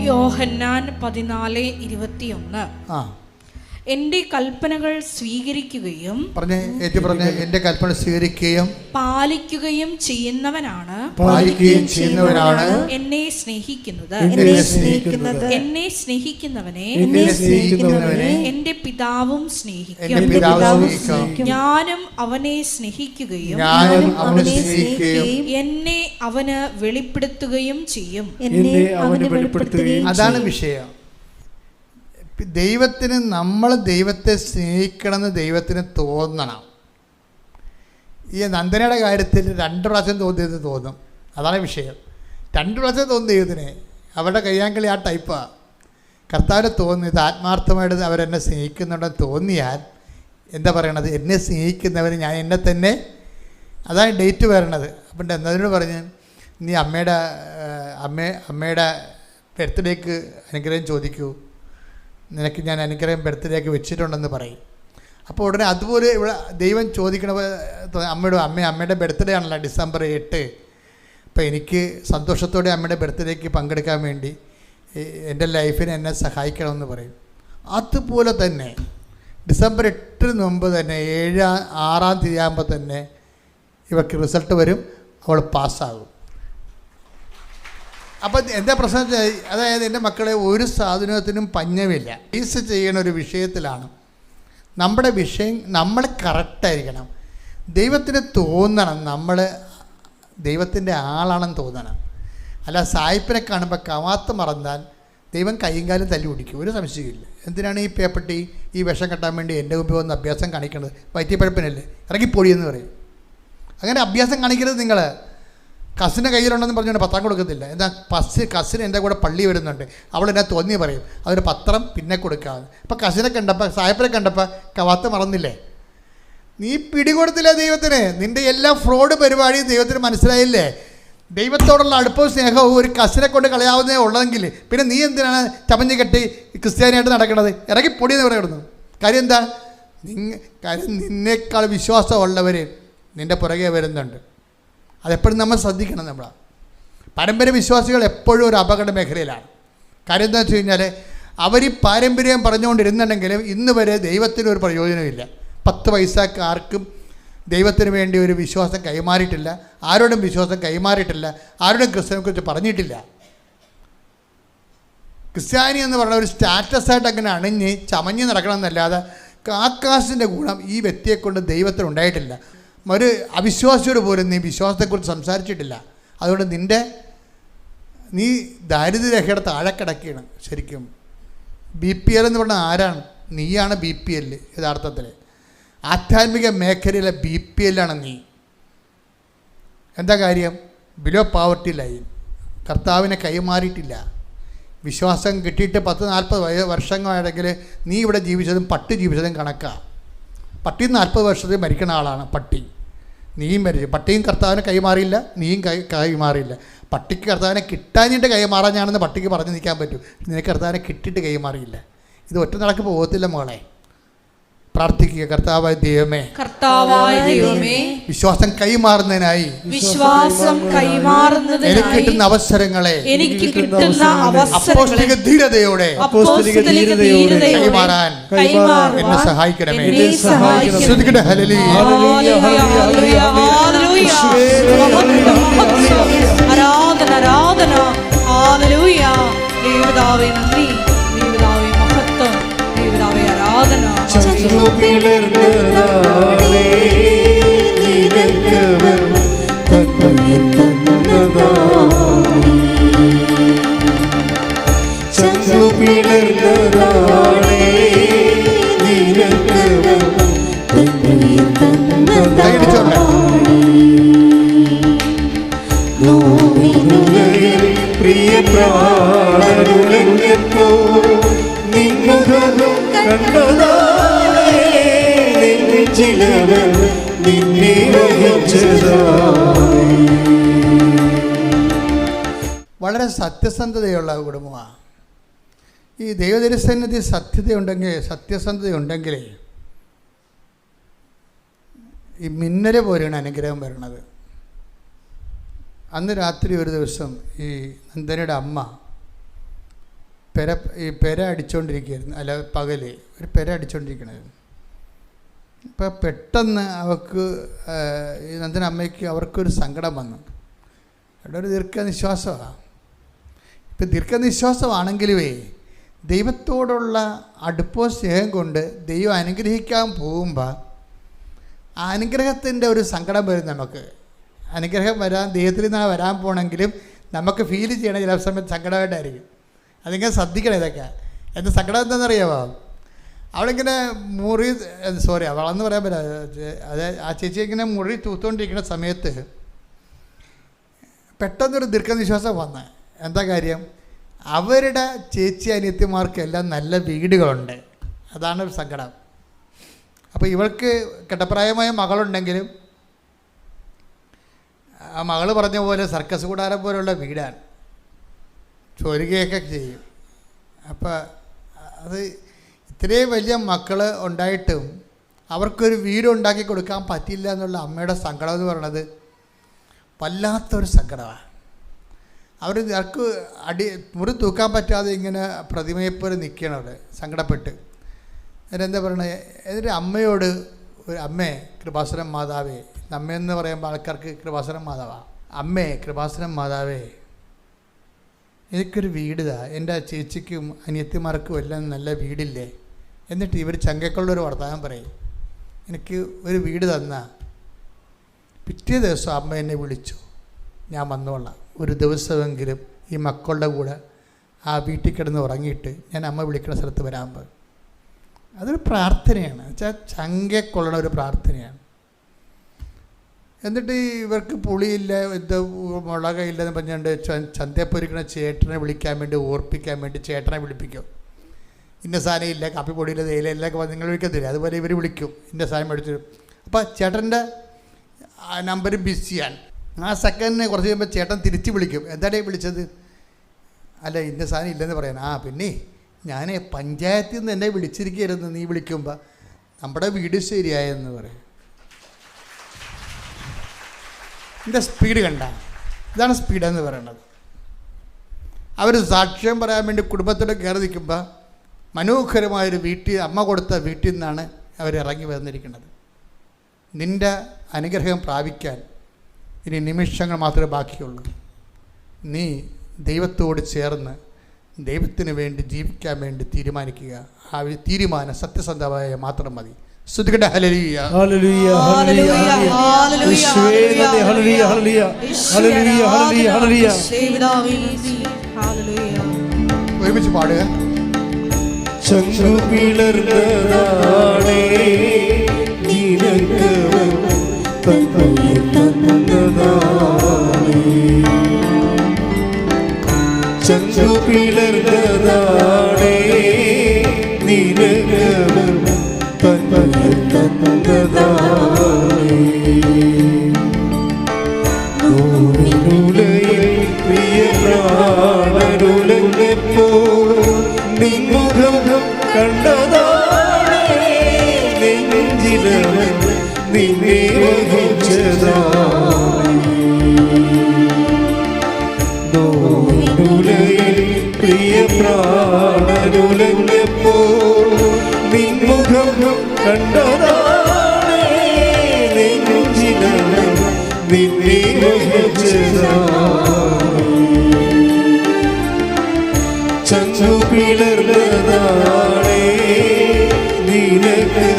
യോഹന്നാൻ 14:21. ആ എന്റെ കൽപ്പനകൾ സ്വീകരിക്കുകയും പറഞ്ഞേ, ഏറ്റു പറഞ്ഞേ, എൻ്റെ കൽപ്പന സ്വീകരിക്കുകയും പാലിക്കുകയും ചെയ്യുന്നവനാണ് എന്നെ സ്നേഹിക്കുന്നത്. എന്നെ സ്നേഹിക്കുന്നവനെ എന്റെ പിതാവും സ്നേഹിക്കും. ഞാനും അവനെ സ്നേഹിക്കുകയും എന്നെ അവന് വെളിപ്പെടുത്തുകയും ചെയ്യും. അതാണ് വിഷയം. ദൈവത്തിന്, നമ്മൾ ദൈവത്തെ സ്നേഹിക്കണമെന്ന് ദൈവത്തിന് തോന്നണം. ഈ നന്ദനയുടെ കാര്യത്തിൽ 2 പ്രാവശ്യം തോന്നിയത് തോന്നും. അതാണ് വിഷയം. 2 പ്രാവശ്യം തോന്നുന്ന ദൈവത്തിന്. അവരുടെ കയ്യാങ്കളി ആ ടൈപ്പാണ്. കർത്താവിന് തോന്നിയത് ആത്മാർത്ഥമായിട്ട് അവരെന്നെ സ്നേഹിക്കുന്നുണ്ടെന്ന് തോന്നിയാൽ എന്താ പറയണത്? എന്നെ സ്നേഹിക്കുന്നവർ ഞാൻ എന്നെ തന്നെ, അതാണ് ഡേറ്റ് വരണത്. അപ്പം എന്നതിനോട് പറഞ്ഞ്, നീ അമ്മയുടെ ബർത്ത്ഡേക്ക് അനുഗ്രഹം ചോദിക്കൂ, നിനക്ക് ഞാൻ അനുഗ്രഹം ബർത്ത്ഡേക്ക് വെച്ചിട്ടുണ്ടെന്ന് പറയും. അപ്പോൾ ഉടനെ അതുപോലെ ഇവിടെ ദൈവം ചോദിക്കണ അമ്മയുടെ ബർത്ത്ഡേ ആണല്ലോ December 8. അപ്പോൾ എനിക്ക് സന്തോഷത്തോടെ അമ്മയുടെ ബർത്ത്ഡേക്ക് പങ്കെടുക്കാൻ വേണ്ടി എൻ്റെ ലൈഫിന് എന്നെ സഹായിക്കണമെന്ന് പറയും. അതുപോലെ തന്നെ December 8 മുമ്പ് തന്നെ 6-ാം തീയതി ആകുമ്പോൾ തന്നെ ഇവർക്ക് റിസൾട്ട് വരും, അവൾ പാസ്സാകും. അപ്പം എന്താ പ്രശ്നം? അതായത് എൻ്റെ മക്കളെ ഒരു സാധനത്തിനും പഞ്ഞമില്ല. ഫേസ് ചെയ്യുന്ന ഒരു വിഷയത്തിലാണ് നമ്മുടെ വിഷയം. നമ്മൾ കറക്റ്റായിരിക്കണം. ദൈവത്തിന് തോന്നണം നമ്മൾ ദൈവത്തിൻ്റെ ആളാണെന്ന് തോന്നണം. അല്ല സായിപ്പിനെ കാണുമ്പോൾ കവാത്ത് മറന്നാൽ ദൈവം കൈയും കാലും തല്ലി പിടിക്കും, ഒരു സംശയമില്ല. എന്തിനാണ് ഈ പേപ്പട്ടി ഈ വിഷം കെട്ടാൻ വേണ്ടി എൻ്റെ മുമ്പിൽ വന്ന് അഭ്യാസം കാണിക്കുന്നത്? വയറ്റിപ്പഴപ്പിനല്ലേ, ഇറങ്ങിപ്പൊടിയെന്ന് പറയും. അങ്ങനെ അഭ്യാസം കാണിക്കരുത്. നിങ്ങൾ കസിൻ്റെ കയ്യിലുണ്ടെന്ന് പറഞ്ഞുകൊണ്ട് പത്രം കൊടുക്കത്തില്ല. എന്താ കസിന് എൻ്റെ കൂടെ പള്ളി വരുന്നുണ്ട്, അവളെന്നെ തോന്നി പറയും, അതൊരു പത്രം പിന്നെ കൊടുക്കാതെ. അപ്പോൾ കസിനെ കണ്ടപ്പോൾ സായിപ്പിനെ കണ്ടപ്പോൾ കവാത്ത് മറന്നില്ലേ? നീ പിടികൊടുത്തില്ല ദൈവത്തിന്. നിൻ്റെ എല്ലാ ഫ്രോഡ് പരിപാടിയും ദൈവത്തിന് മനസ്സിലായില്ലേ? ദൈവത്തോടുള്ള അടുപ്പവും സ്നേഹവും ഒരു കസിനെ കൊണ്ട് കളയാവുന്നേ ഉള്ളതെങ്കിൽ പിന്നെ നീ എന്തിനാണ് ചമഞ്ഞ് കെട്ടി ക്രിസ്ത്യാനിയായിട്ട് നടക്കുന്നത്? ഇറങ്ങി പൊടിയെന്ന് പറയുന്നു. കാര്യം എന്താ? കാര്യം നിന്നേക്കാൾ വിശ്വാസമുള്ളവർ നിൻ്റെ പുറകെ വരുന്നുണ്ട്. അതെപ്പോഴും നമ്മൾ ശ്രദ്ധിക്കണം. നമ്മൾ പാരമ്പര്യ വിശ്വാസികൾ എപ്പോഴും ഒരു അപകട മേഖലയിലാണ്. കാര്യം എന്താ വെച്ച് കഴിഞ്ഞാൽ അവർ ഈ പാരമ്പര്യം പറഞ്ഞുകൊണ്ടിരുന്നുണ്ടെങ്കിലും ഇന്ന് വരെ ദൈവത്തിന് ഒരു പ്രയോജനമില്ല. 10 പൈസക്ക് ആർക്കും ദൈവത്തിന് വേണ്ടി ഒരു വിശ്വാസം കൈമാറിയിട്ടില്ല, ആരോടും വിശ്വാസം കൈമാറിയിട്ടില്ല, ആരോടും ക്രിസ്തുവിനെക്കുറിച്ച് പറഞ്ഞിട്ടില്ല. ക്രിസ്ത്യാനി എന്ന് പറഞ്ഞ ഒരു സ്റ്റാറ്റസായിട്ട് അങ്ങനെ അണിഞ്ഞ് ചമഞ്ഞ് നടക്കണമെന്നല്ലാതെ ആകാശിൻ്റെ ഗുണം ഈ വ്യക്തിയെക്കൊണ്ട് ദൈവത്തിന് ഉണ്ടായിട്ടില്ല. ഒരു അവിശ്വാസിയോട് പോലും നീ വിശ്വാസത്തെക്കുറിച്ച് സംസാരിച്ചിട്ടില്ല. അതുകൊണ്ട് നീ ദാരിദ്ര്യരേഖയുടെ താഴെ കിടക്കുകയാണ്. ശരിക്കും BPL എന്ന് പറഞ്ഞാൽ ആരാണ്? നീയാണ് BPL. യഥാർത്ഥത്തിൽ ആധ്യാത്മിക മേഖലയിലെ BPL ആണ് നീ. എന്താ കാര്യം? Below poverty line. കർത്താവിനെ കൈമാറിയിട്ടില്ല. വിശ്വാസം കിട്ടിയിട്ട് 10-40 വർഷങ്ങളാണെങ്കിൽ നീ ഇവിടെ ജീവിച്ചതും പട്ടി ജീവിച്ചതും കണക്കാണ്. പട്ടി 40 വർഷത്തിൽ മരിക്കുന്ന ആളാണ് പട്ടി. നീയും മരിച്ചു. പട്ടിയും കർത്താവിനെ കൈമാറിയില്ല, നീയും കൈമാറിയില്ല. പട്ടിക്ക് കർത്താവിനെ കിട്ടാഞ്ഞിട്ട് കൈമാറാഞ്ഞാണെന്ന് പട്ടിക്ക് പറഞ്ഞു നിൽക്കാൻ പറ്റും. നിനക്ക് കർത്താവിനെ കിട്ടിയിട്ട് കൈമാറിയില്ല. ഇത് ഒറ്റ നടക്ക് പോകത്തില്ല മോളെ. പ്രാർത്ഥിക്കുക. കർത്താവായ ദൈവമേ, വിശ്വാസം കൈമാറുന്നതിനായി എനിക്ക് കിട്ടുന്ന അവസരങ്ങളെ അപ്പോസ്തലിക ധീരതയോടെ കൈമാറാൻ എന്നെ സഹായിക്കണമേ. ശ്രദ്ധിക്കട്ടെ. ഹല്ലേലൂയ. ആരാധന ആരാധന. ഹല്ലേലൂയ. ദൈവപിതാവേ നന്ദി, ദൈവപിതാവേ മഹത്വം, ചങ്കു പിളർന്നതാണേ നിനക്കവർ തന്മയിൽ തന്നതാണേ ചങ്കു പിളർന്നതാണേ നിനക്കവർ തന്മയിൽ തന്നതാണേ പ്രിയ പ്രാണനുലഞ്ഞപ്പോ നിൻമുഖം കണ്ടതാണേ നെഞ്ചിലവർ നിന്നെ വഹിച്ചതാണേ. വളരെ സത്യസന്ധതയുള്ള കുടുംബമാണ്. ഈ ദൈവദരിസന്നിധി സത്യസന്ധതയുണ്ടെങ്കിൽ ഈ മിന്നൽ പോലെയാണ് അനുഗ്രഹം വരുന്നത്. അന്ന് രാത്രി ഒരു ദിവസം ഈ നന്ദനയുടെ അമ്മ പെര അടിച്ചുകൊണ്ടിരിക്കുകയായിരുന്നു. അല്ല, പകല് ഒരു പെര അടിച്ചുകൊണ്ടിരിക്കണത്. അപ്പോൾ പെട്ടെന്ന് അവർക്ക് ഈ നന്ദന അമ്മയ്ക്ക് അവർക്കൊരു സങ്കടം വന്നു. അവിടെ ഒരു ദീർഘനിശ്വാസമാണ്. ഇപ്പം ദീർഘനിശ്വാസമാണെങ്കിലുമേ ദൈവത്തോടുള്ള അടുപ്പവും സ്നേഹം കൊണ്ട് ദൈവം അനുഗ്രഹിക്കാൻ പോകുമ്പോൾ ആ അനുഗ്രഹത്തിൻ്റെ ഒരു സങ്കടം വരും. നമുക്ക് അനുഗ്രഹം ദൈവത്തിൽ നിന്നാണ് വരാൻ പോകണമെങ്കിലും നമുക്ക് ഫീൽ ചെയ്യണം ചില സമയത്ത് സങ്കടമായിട്ടായിരിക്കും. അതിങ്ങനെ ശ്രദ്ധിക്കണം. ഇതൊക്കെ എന്ത് സങ്കടം എന്താണെന്നറിയാമോ? അവളിങ്ങനെ അവളെന്ന് പറയാൻ പറ്റില്ല. അത് ആ ചേച്ചി ഇങ്ങനെ മുറി തൂത്തുകൊണ്ടിരിക്കുന്ന സമയത്ത് പെട്ടെന്നൊരു ദീർഘനിശ്വാസം വന്ന്. എന്താ കാര്യം? അവരുടെ ചേച്ചി അനിയത്തിമാർക്കെല്ലാം നല്ല വീടുകളുണ്ട്. അതാണ് ഒരു സങ്കടം. അപ്പോൾ ഇവൾക്ക് കെട്ടപ്രായമായ മകളുണ്ടെങ്കിലും ആ മകൾ പറഞ്ഞ പോലെ സർക്കസ് കൂടാരം പോലുള്ള വീടാണ്, ചോരുകയൊക്കെ ചെയ്യും. അപ്പോൾ അത് ഇത്രയും വലിയ മക്കൾ ഉണ്ടായിട്ടും അവർക്കൊരു വീടുണ്ടാക്കി കൊടുക്കാൻ പറ്റില്ല എന്നുള്ള അമ്മയുടെ സങ്കടം എന്ന് പറയുന്നത് വല്ലാത്തൊരു സങ്കടമാണ്. അവർക്ക് മുറി തൂക്കാൻ പറ്റാതെ ഇങ്ങനെ പ്രതിമയെപ്പോലെ നിൽക്കണം അവിടെ സങ്കടപ്പെട്ട്. എന്നിട്ടെന്താ പറയണത്? എന്നിട്ട് അമ്മയോട് അമ്മേ കൃപാസനം മാതാവേ, അമ്മയെന്ന് പറയുമ്പോൾ ആൾക്കാർക്ക് കൃപാസനം മാതാവാണ്. അമ്മേ കൃപാസനം മാതാവേ, എനിക്കൊരു വീടിതാ, എൻ്റെ ചേച്ചിക്കും അനിയത്തിമാർക്കും എല്ലാം നല്ല വീടില്ലേ. എന്നിട്ട് ഇവർ ചങ്കക്കുള്ളൊരു വർത്തമാനം പറയും, എനിക്ക് ഒരു വീട് തന്ന. പിറ്റേ ദിവസം അമ്മ എന്നെ വിളിച്ചു, ഞാൻ വന്നോളാം, ഒരു ദിവസമെങ്കിലും ഈ മക്കളുടെ കൂടെ ആ വീട്ടിൽ കിടന്ന് ഉറങ്ങിയിട്ട് ഞാൻ അമ്മ വിളിക്കുന്ന സ്ഥലത്ത് വരാൻ പോകും. അതൊരു പ്രാർത്ഥനയാണ്, വെച്ചാൽ ചങ്കക്കൊള്ളണ ഒരു പ്രാർത്ഥനയാണ്. എന്നിട്ട് ഇവർക്ക് പുളിയില്ല, ഇത് മുളകില്ലെന്ന് പറഞ്ഞുകൊണ്ട് ചന്തപ്പൊരിക്കുന്ന ചേട്ടനെ വിളിക്കാൻ വേണ്ടി ഓർപ്പിക്കാൻ വേണ്ടി ചേട്ടനെ വിളിപ്പിക്കും. ഇന്ന സാധനം ഇല്ല, കാപ്പിപ്പൊടിയില്ല, തേയില എല്ലാം നിങ്ങൾ വിളിക്കത്തില്ല, അതുപോലെ ഇവർ വിളിക്കും, ഇന്ന സാധനം മേടിച്ചു. അപ്പോൾ ചേട്ടൻ്റെ നമ്പർ ബിസിയാണ്. ആ സെക്കൻഡിന് കുറച്ച് കഴിയുമ്പോൾ ചേട്ടൻ തിരിച്ച് വിളിക്കും, എന്താണ് വിളിച്ചത്? അല്ല ഇന്ന സാധനം ഇല്ലെന്ന് പറയാൻ. ആ പിന്നെ ഞാൻ പഞ്ചായത്തിൽ നിന്ന് എന്നെ വിളിച്ചിരിക്കുകയായിരുന്നു, നീ വിളിക്കുമ്പോൾ നമ്മുടെ വീട് ശരിയായെന്ന് പറയും. ഇതിൻ്റെ സ്പീഡ് കണ്ട, ഇതാണ് സ്പീഡെന്ന് പറയുന്നത്. അവർ സാക്ഷ്യം പറയാൻ വേണ്ടി കുടുംബത്തോടെ കയറി നിൽക്കുമ്പോൾ മനോഹരമായൊരു വീട്ടിൽ, അമ്മ കൊടുത്ത വീട്ടിൽ നിന്നാണ് അവരിറങ്ങി വന്നിരിക്കുന്നത്. നിൻ്റെ അനുഗ്രഹം പ്രാപിക്കാൻ ഇനി നിമിഷങ്ങൾ മാത്രമേ ബാക്കിയുള്ളൂ. നീ ദൈവത്തോട് ചേർന്ന് ദൈവത്തിന് വേണ്ടി ജീവിക്കാൻ വേണ്ടി തീരുമാനിക്കുക. ആ തീരുമാനം സത്യസന്ധമായ മാത്രം മതി. സ്തുതിക്കട്ടെ. ഹല്ലേലൂയ ഹല്ലേലൂയ ഹല്ലേലൂയ ഹല്ലേലൂയ യേശുവേ നന്ദി. ഹല്ലേലൂയ ഹല്ലേലൂയ ഹല്ലേലൂയ ഹല്ലേലൂയ ഹല്ലേലൂയ. ഒരുമിച്ച് പാടുക. ചങ്കു പിളർന്നതാണേ നിനക്കവർ തന്മയിൽ തന്നതാണേ. ചങ്കു പിളർന്നതാണേ നിനക്കവർ തന്മയിൽ തന്നതാണേ. നൂലുലയിൽ പ്രിയ പ്രാണനുലഞ്ഞപ്പോ നിൻമുഖം കണ്ടതാണേ നെഞ്ചിലവൻ നിന്നെ വഹിച്ചതാണേ. നൂലുലയിൽ പ്രിയ പ്രാണനുലഞ്ഞപ്പോ നിൻമുഖം കണ്ടതാണേ നെഞ്ചിലവൻ നിന്നെ വഹിച്ചതാണേ. ചങ്കു പിളർന്നതാണേ നിനക്ക്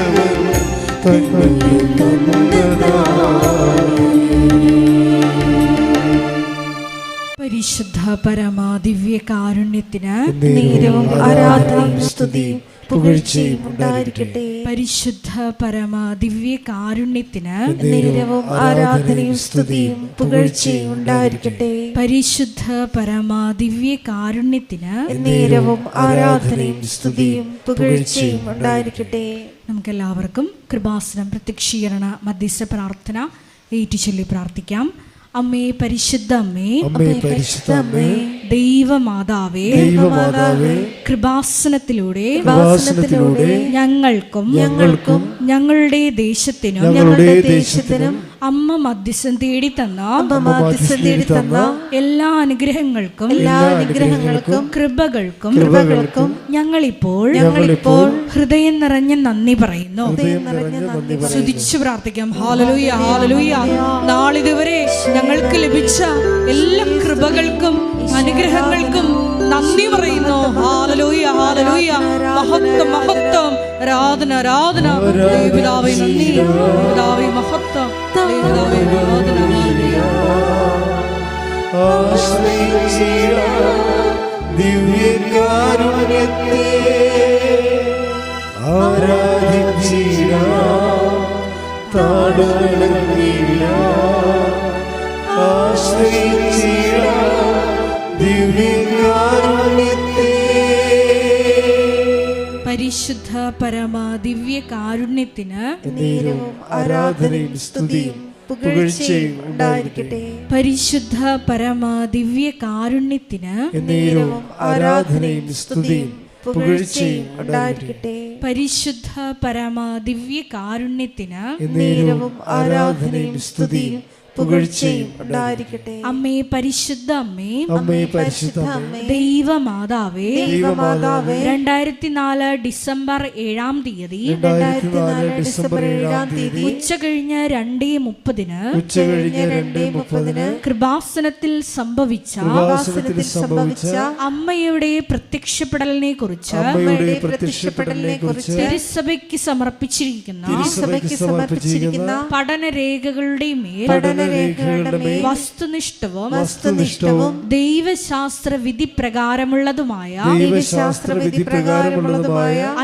പരിശുദ്ധ പരമാ ദിവ്യ കാരുണ്യത്തിന് നേരവും ആരാധനയും സ്തുതിയും പുകഴ്ചയും ഉണ്ടായിരിക്കട്ടെ. പരിശുദ്ധ പരമാ ദിവ്യ കാരുണ്യത്തിന് നേരവും ആരാധനയും സ്തുതിയും പുകഴ്ചയും ഉണ്ടായിരിക്കട്ടെ. പരിശുദ്ധ പരമാ ദിവ്യ കാരുണ്യത്തിന് നേരവും ആരാധനയും സ്തുതിയും പുകഴ്ചയും ഉണ്ടായിരിക്കട്ടെ. നമുക്കെല്ലാവർക്കും കൃപാസനം പ്രത്യക്ഷീകരണ മധ്യസ്ഥ പ്രാർത്ഥന ഏറ്റുചൊല്ലി പ്രാർത്ഥിക്കാം. അമ്മേ പരിശുദ്ധ അമ്മേ, അമ്മേ പരിശുദ്ധ അമ്മേ, ദൈവമാതാവേ, ദൈവമാതാവേ, കൃപാസനത്തിലൂടെ ഞങ്ങൾക്കും ഞങ്ങളുടെ ദേശത്തിനും അമ്മ മധ്യസ്ഥം തേടി തന്ന എല്ലാ അനുഗ്രഹങ്ങൾക്കും കൃപകൾക്കും ഞങ്ങളിപ്പോൾ ഹൃദയം നിറഞ്ഞ നന്ദി പറയുന്നു. സ്തുതിച്ചു പ്രാർത്ഥിക്കാം. ഹല്ലേലൂയ, ഹല്ലേലൂയ. നാളിതുവരെ ഞങ്ങൾക്ക് ലഭിച്ച എല്ലാ കൃപകൾക്കും അനുഗ്രഹങ്ങൾക്കും നന്ദി പറയുന്നു. ഹല്ലേലൂയ, ഹല്ലേലൂയ. മഹത്വം, മഹത്വം, ആരാധന, ആരാധന. ദൈവപിതാവേ നന്ദി, ദൈവപിതാവേ മഹത്വം, ദൈവപിതാവേ ആരാധന. ദിവ്യകാരുണ്യത്തെ ആരാധിച്ചിടാം, താടുവണങ്ങിടാം, ആശ്രയിച്ചിടാം ദിവ്യകാരുണ്യത്തെ. പരിശുദ്ധ പരമാ ദിവ്യ കാരുണ്യത്തിന് നേരവും ആരാധനയും സ്തുതിയും പുകഴ്ചയും ഉണ്ടായിരിക്കട്ടെ. പരിശുദ്ധ പരമാ ദിവ്യ കാരുണ്യത്തിന് നേരവും ആരാധനയും സ്തുതിയും പുകഴ്ചയും ഉണ്ടായിരിക്കട്ടെ. പരിശുദ്ധ പരമാ ദിവ്യ കാരുണ്യത്തിന് നേരവും ആരാധനയും സ്തുതിയും പുകഴ്ചയും ഉണ്ടായിരിക്കട്ടെ. അമ്മേ പരിശുദ്ധ അമ്മേ, അമ്മേ പരിശുദ്ധ അമ്മേ, ദൈവമാതാവേ, ദൈവമാതാവേ, 2004 ഡിസംബർ 7-ം തീയതി ഉച്ചകഴിഞ്ഞ് 2:30 കൃപാസനത്തിൽ സംഭവിച്ച അമ്മയുടെ പ്രത്യക്ഷപ്പെടലിനെ കുറിച്ച് തിരുസഭയ്ക്ക് സമർപ്പിച്ചിരിക്കുന്ന പഠനരേഖകളുടെ മേൽ വസ്തുനിഷ്ഠവും ദൈവശാസ്ത്ര വിധി പ്രകാരമുള്ളതുമായ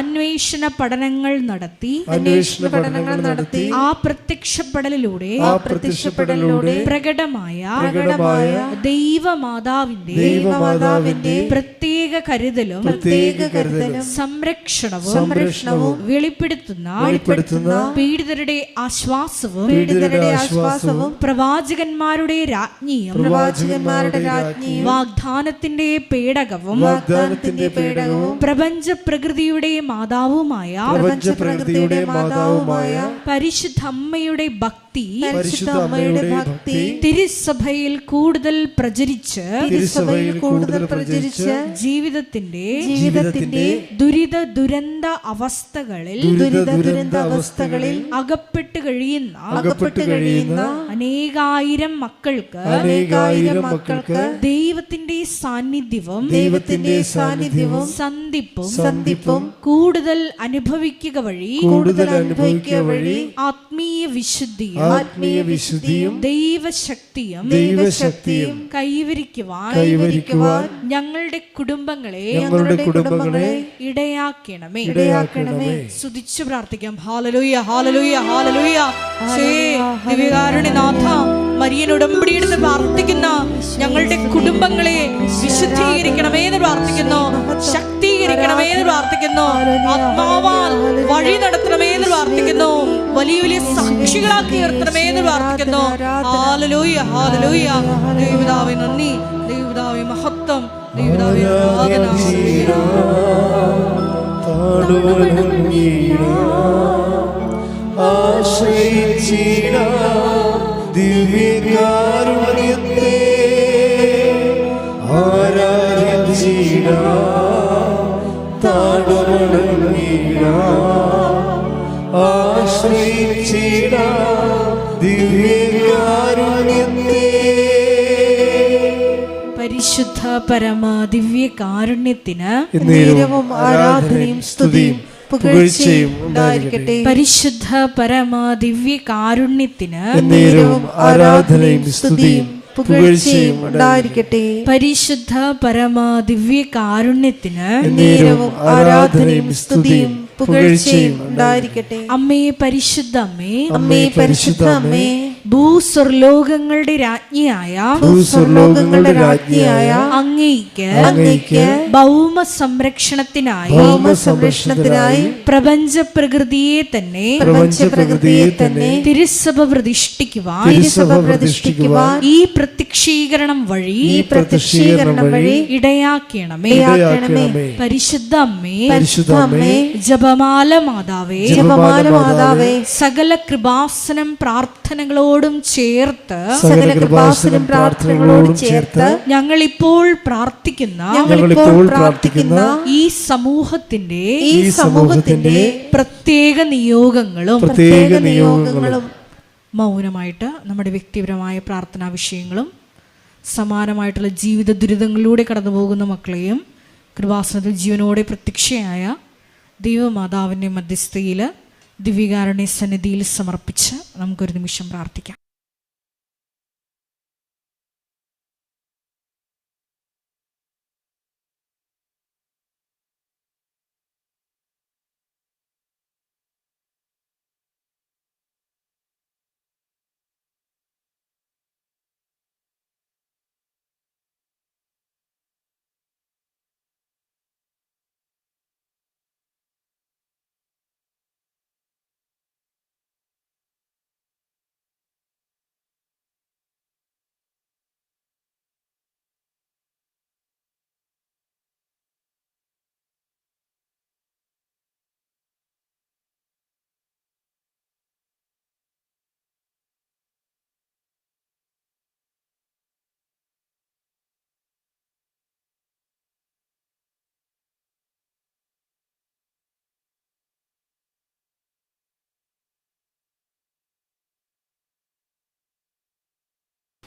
അന്വേഷണ പഠനങ്ങൾ നടത്തി ആ പ്രത്യക്ഷപ്പെടലിലൂടെ പ്രകടമായ ദൈവമാതാവിന്റെ പ്രത്യേക കരുതലും സംരക്ഷണവും വെളിപ്പെടുത്തുന്ന പീഡിതരുടെ ആശ്വാസവും പ്രവാചകന്മാരുടെ രാജ്ഞിയും വാഗ്ദാനത്തിന്റെ പേടകവും പ്രപഞ്ച പ്രകൃതിയുടെ മാതാവുമായ പരിശുദ്ധ അമ്മയുടെ ഭക്തി തിരുസഭയിൽ കൂടുതൽ പ്രചരിച്ച് ജീവിതത്തിന്റെ ദുരിത ദുരന്ത അവസ്ഥകളിൽ അകപ്പെട്ട് കഴിയുന്ന അനേകായിരം മക്കൾക്ക് ദൈവത്തിന്റെ സാന്നിധ്യവും സന്ധിപ്പും കൂടുതൽ അനുഭവിക്കുക വഴി ആത്മീയ വിശുദ്ധിയും ദൈവശക്തിയും കൈവരിക്കുവാൻ ഞങ്ങളുടെ കുടുംബങ്ങളെ ഇടയാക്കണമേ. സ്തുതിച്ചു പ്രാർത്ഥിക്കാം. ഹല്ലേലൂയ, ഹല്ലേലൂയ, ഹല്ലേലൂയ. ദിവ്യകാരുണ്യനാഥ, മരിയൻ ഉടമ്പടിയെടുത്ത് പ്രാർത്ഥിക്കുന്ന ഞങ്ങളുടെ കുടുംബങ്ങളെ വിശുദ്ധീകരിക്കണമേ എന്ന് പ്രാർത്ഥിക്കുന്നു, ശക്തീകരിക്കണമേ എന്ന് പ്രാർത്ഥിക്കുന്നു, ആത്മാവാൽ വഴി നടത്തണമേ എന്ന് പ്രാർത്ഥിക്കുന്നു, വലിയ വലിയ സാക്ഷികളാക്കി ഉയർത്തണമേ എന്ന് പ്രാർത്ഥിക്കുന്നു. Hallelujah, hallelujah. ദൈവപിതാവേ നന്ദി, ദൈവപിതാവേ മഹത്വം, ദൈവപിതാവേ ആരാധന. ദിവ്യകാരുണ്യത്തെ ആരാധിച്ചിടാം, താഴ്വണങ്ങിടാം, ആശ്രയിച്ചിടാം ദിവ്യകാരുണ്യത്തെ. പരിശുദ്ധ പരമ ദിവ്യ കാരുണ്യത്തിന് നേരവും ആരാധനയും സ്തുതിയും പുകഴ്ചയും ഉണ്ടായിരിക്കട്ടെ. പരിശുദ്ധ പരമ ദിവ്യ കാരുണ്യത്തിന് എന്നേരവും ആരാധനയും സ്തുതിയും പുകഴ്ചയും ഉണ്ടായിരിക്കട്ടെ. പരിശുദ്ധ പരമ ദിവ്യ കാരുണ്യത്തിന് എന്നേരവും ആരാധനയും സ്തുതിയും പുകഴ്ചയും ഉണ്ടായിരിക്കട്ടെ. അമ്മേ പരിശുദ്ധ അമ്മേ, അമ്മേ പരിശുദ്ധ അമ്മേ, ഭൂസ്വർലോകങ്ങളുടെ രാജ്ഞിയായ ഭൂസ്വർലോകങ്ങളുടെ രാജ്ഞിയായ അങ്ങേയ്ക്ക് ഭൗമ സംരക്ഷണത്തിനായി പ്രപഞ്ച പ്രകൃതിയെ തന്നെ തിരുസഭ പ്രതിഷ്ഠിക്കുവാൻ ഈ പ്രത്യക്ഷീകരണം വഴി ഇടയാക്കണമേ. പരിശുദ്ധ അമ്മേ, ജപമാല മാതാവേ, സകല കൃപാസനം പ്രാർത്ഥനകളോടും ചേർത്ത് ഞങ്ങൾ ഇപ്പോൾ പ്രാർത്ഥിക്കുന്ന ഈ സമൂഹത്തിന്റെ പ്രത്യേക നിയോഗങ്ങളും മൗനമായിട്ട് നമ്മുടെ വ്യക്തിപരമായ പ്രാർത്ഥനാ വിഷയങ്ങളും സമാനമായിട്ടുള്ള ജീവിത ദുരിതങ്ങളിലൂടെ കടന്നു പോകുന്ന മക്കളെയും കൃപാസനത്തിൽ ജീവനോടെ പ്രത്യക്ഷയായ ദൈവമാതാവിൻ്റെ മധ്യസ്ഥയിൽ ദിവ്യകാരുണ്യ സന്നിധിയിൽ സമർപ്പിച്ച് നമുക്കൊരു നിമിഷം പ്രാർത്ഥിക്കാം.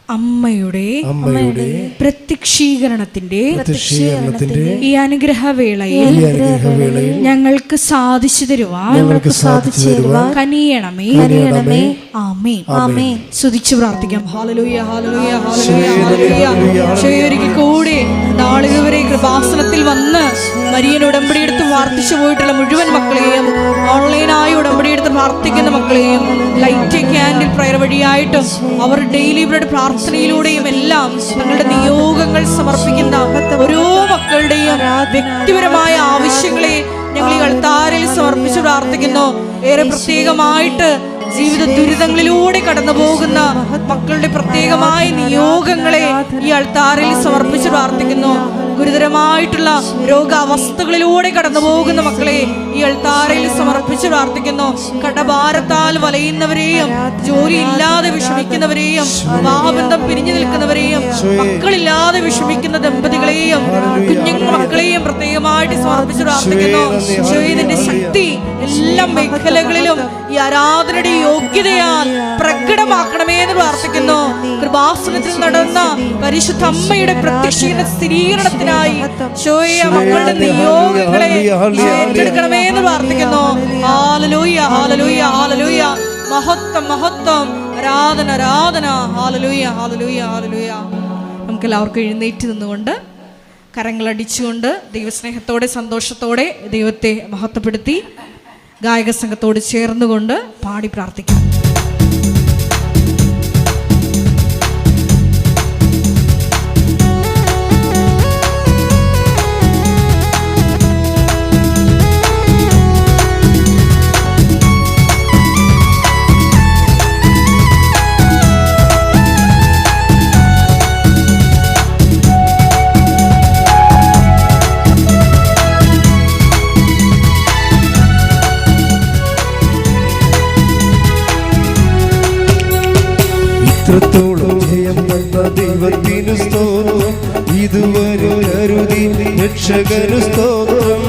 അമ്മയുടെ പ്രത്യക്ഷീകരണത്തിന്റെ ഈ അനുഗ്രഹവേളയിൽ ഞങ്ങൾക്ക് സാധിച്ചു തരുവാൻ കനിയണമേ. ആമേൻ. സ്തുതിച്ചു പ്രാർത്ഥിക്കാം. ഹല്ലേലൂയ, ഹല്ലേലൂയ, ഹല്ലേലൂയ, ഹല്ലേലൂയ. ഒരിക്കൽ കൂടി നാളിതുവരെ കൃപാസനത്തിൽ വന്ന് മരിയൻ ഉടമ്പടിയെടുത്ത് പ്രാർത്ഥിച്ചു പോയിട്ടുള്ള മുഴുവൻ മക്കളെയും, ഓൺലൈനായി ഉടമ്പടിയെടുത്ത് പ്രാർത്ഥിക്കുന്ന മക്കളെയും, ലൈറ്റ് ക്യാൻഡിൽ പ്രയർ വഴിയായിട്ടും അവർ ഡെയിലി ബ്രെഡ് പ്രാർത്ഥനയിലൂടെയും എല്ലാം തങ്ങളുടെ നിയോഗങ്ങൾ സമർപ്പിക്കുന്ന ഓരോ മക്കളുടെയും വ്യക്തിപരമായ ആവശ്യങ്ങളെ ഞങ്ങൾ ഈ അൾത്താരയിൽ സമർപ്പിച്ച് പ്രാർത്ഥിക്കുന്നു. ഏറെ പ്രത്യേകമായിട്ട് ജീവിത ദുരിതങ്ങളിലൂടെ കടന്നു പോകുന്ന മക്കളുടെ പ്രത്യേകമായ നിയോഗങ്ങളെ ഈ അൾത്താരയിൽ സമർപ്പിച്ച് പ്രാർത്ഥിക്കുന്നു. ഗുരുതരമായിട്ടുള്ള രോഗാവസ്ഥകളിലൂടെ കടന്നു പോകുന്ന മക്കളെ ഈ അൾത്താരയിൽ സമർപ്പിച്ച് പ്രാർത്ഥിക്കുന്നു. കടഭാരത്താൽ വലയുന്നവരെയും, ജോലി ഇല്ലാതെ വിഷമിക്കുന്നവരെയും, വിവാഹബന്ധം പിരിഞ്ഞു നിൽക്കുന്നവരെയും, മക്കളില്ലാതെ വിഷമിക്കുന്ന ദമ്പതികളെയും, കുഞ്ഞു മക്കളെയും പ്രത്യേകമായിട്ട് സമർപ്പിച്ച് പ്രാർത്ഥിക്കുന്നു. ഇതിന്റെ ശക്തി എല്ലാ മേഖലകളിലും ഈ ആരാധനയുടെ യോഗ്യതയാൽ പ്രകടമാക്കണമേ എന്ന് പ്രാർത്ഥിക്കുന്നു. കൃപാസനത്തിൽ നടന്ന പരിശുദ്ധ അമ്മയുടെ പ്രത്യക്ഷീകരണ സ്ഥിരീകരണത്തിനായി മക്കളുടെ നിയോഗങ്ങളെ ഏറ്റെടുക്കണമേ എന്ന് പ്രാർത്ഥിക്കുന്നു. ഹല്ലേലൂയ, ഹല്ലേലൂയ, ഹല്ലേലൂയ. മഹത്വം, മഹത്വം, ആരാധന, ആരാധന. ഹല്ലേലൂയ, ഹല്ലേലൂയ, ഹല്ലേലൂയ. നമുക്ക് എല്ലാവർക്കും എഴുന്നേറ്റ് നിന്നുകൊണ്ട് കരങ്ങളടിച്ചുകൊണ്ട് ദൈവസ്നേഹത്തോടെ സന്തോഷത്തോടെ ദൈവത്തെ മഹത്വപ്പെടുത്തി ഗായക സംഘത്തോട് ചേർന്നുകൊണ്ട് പാടി പ്രാർത്ഥിക്കാം. ഇത്രത്തോളം ജയം തന്ന ദൈവത്തിനു സ്തോത്രം, ഇതുവരെ കരുതി രക്ഷകനു സ്തോത്രം.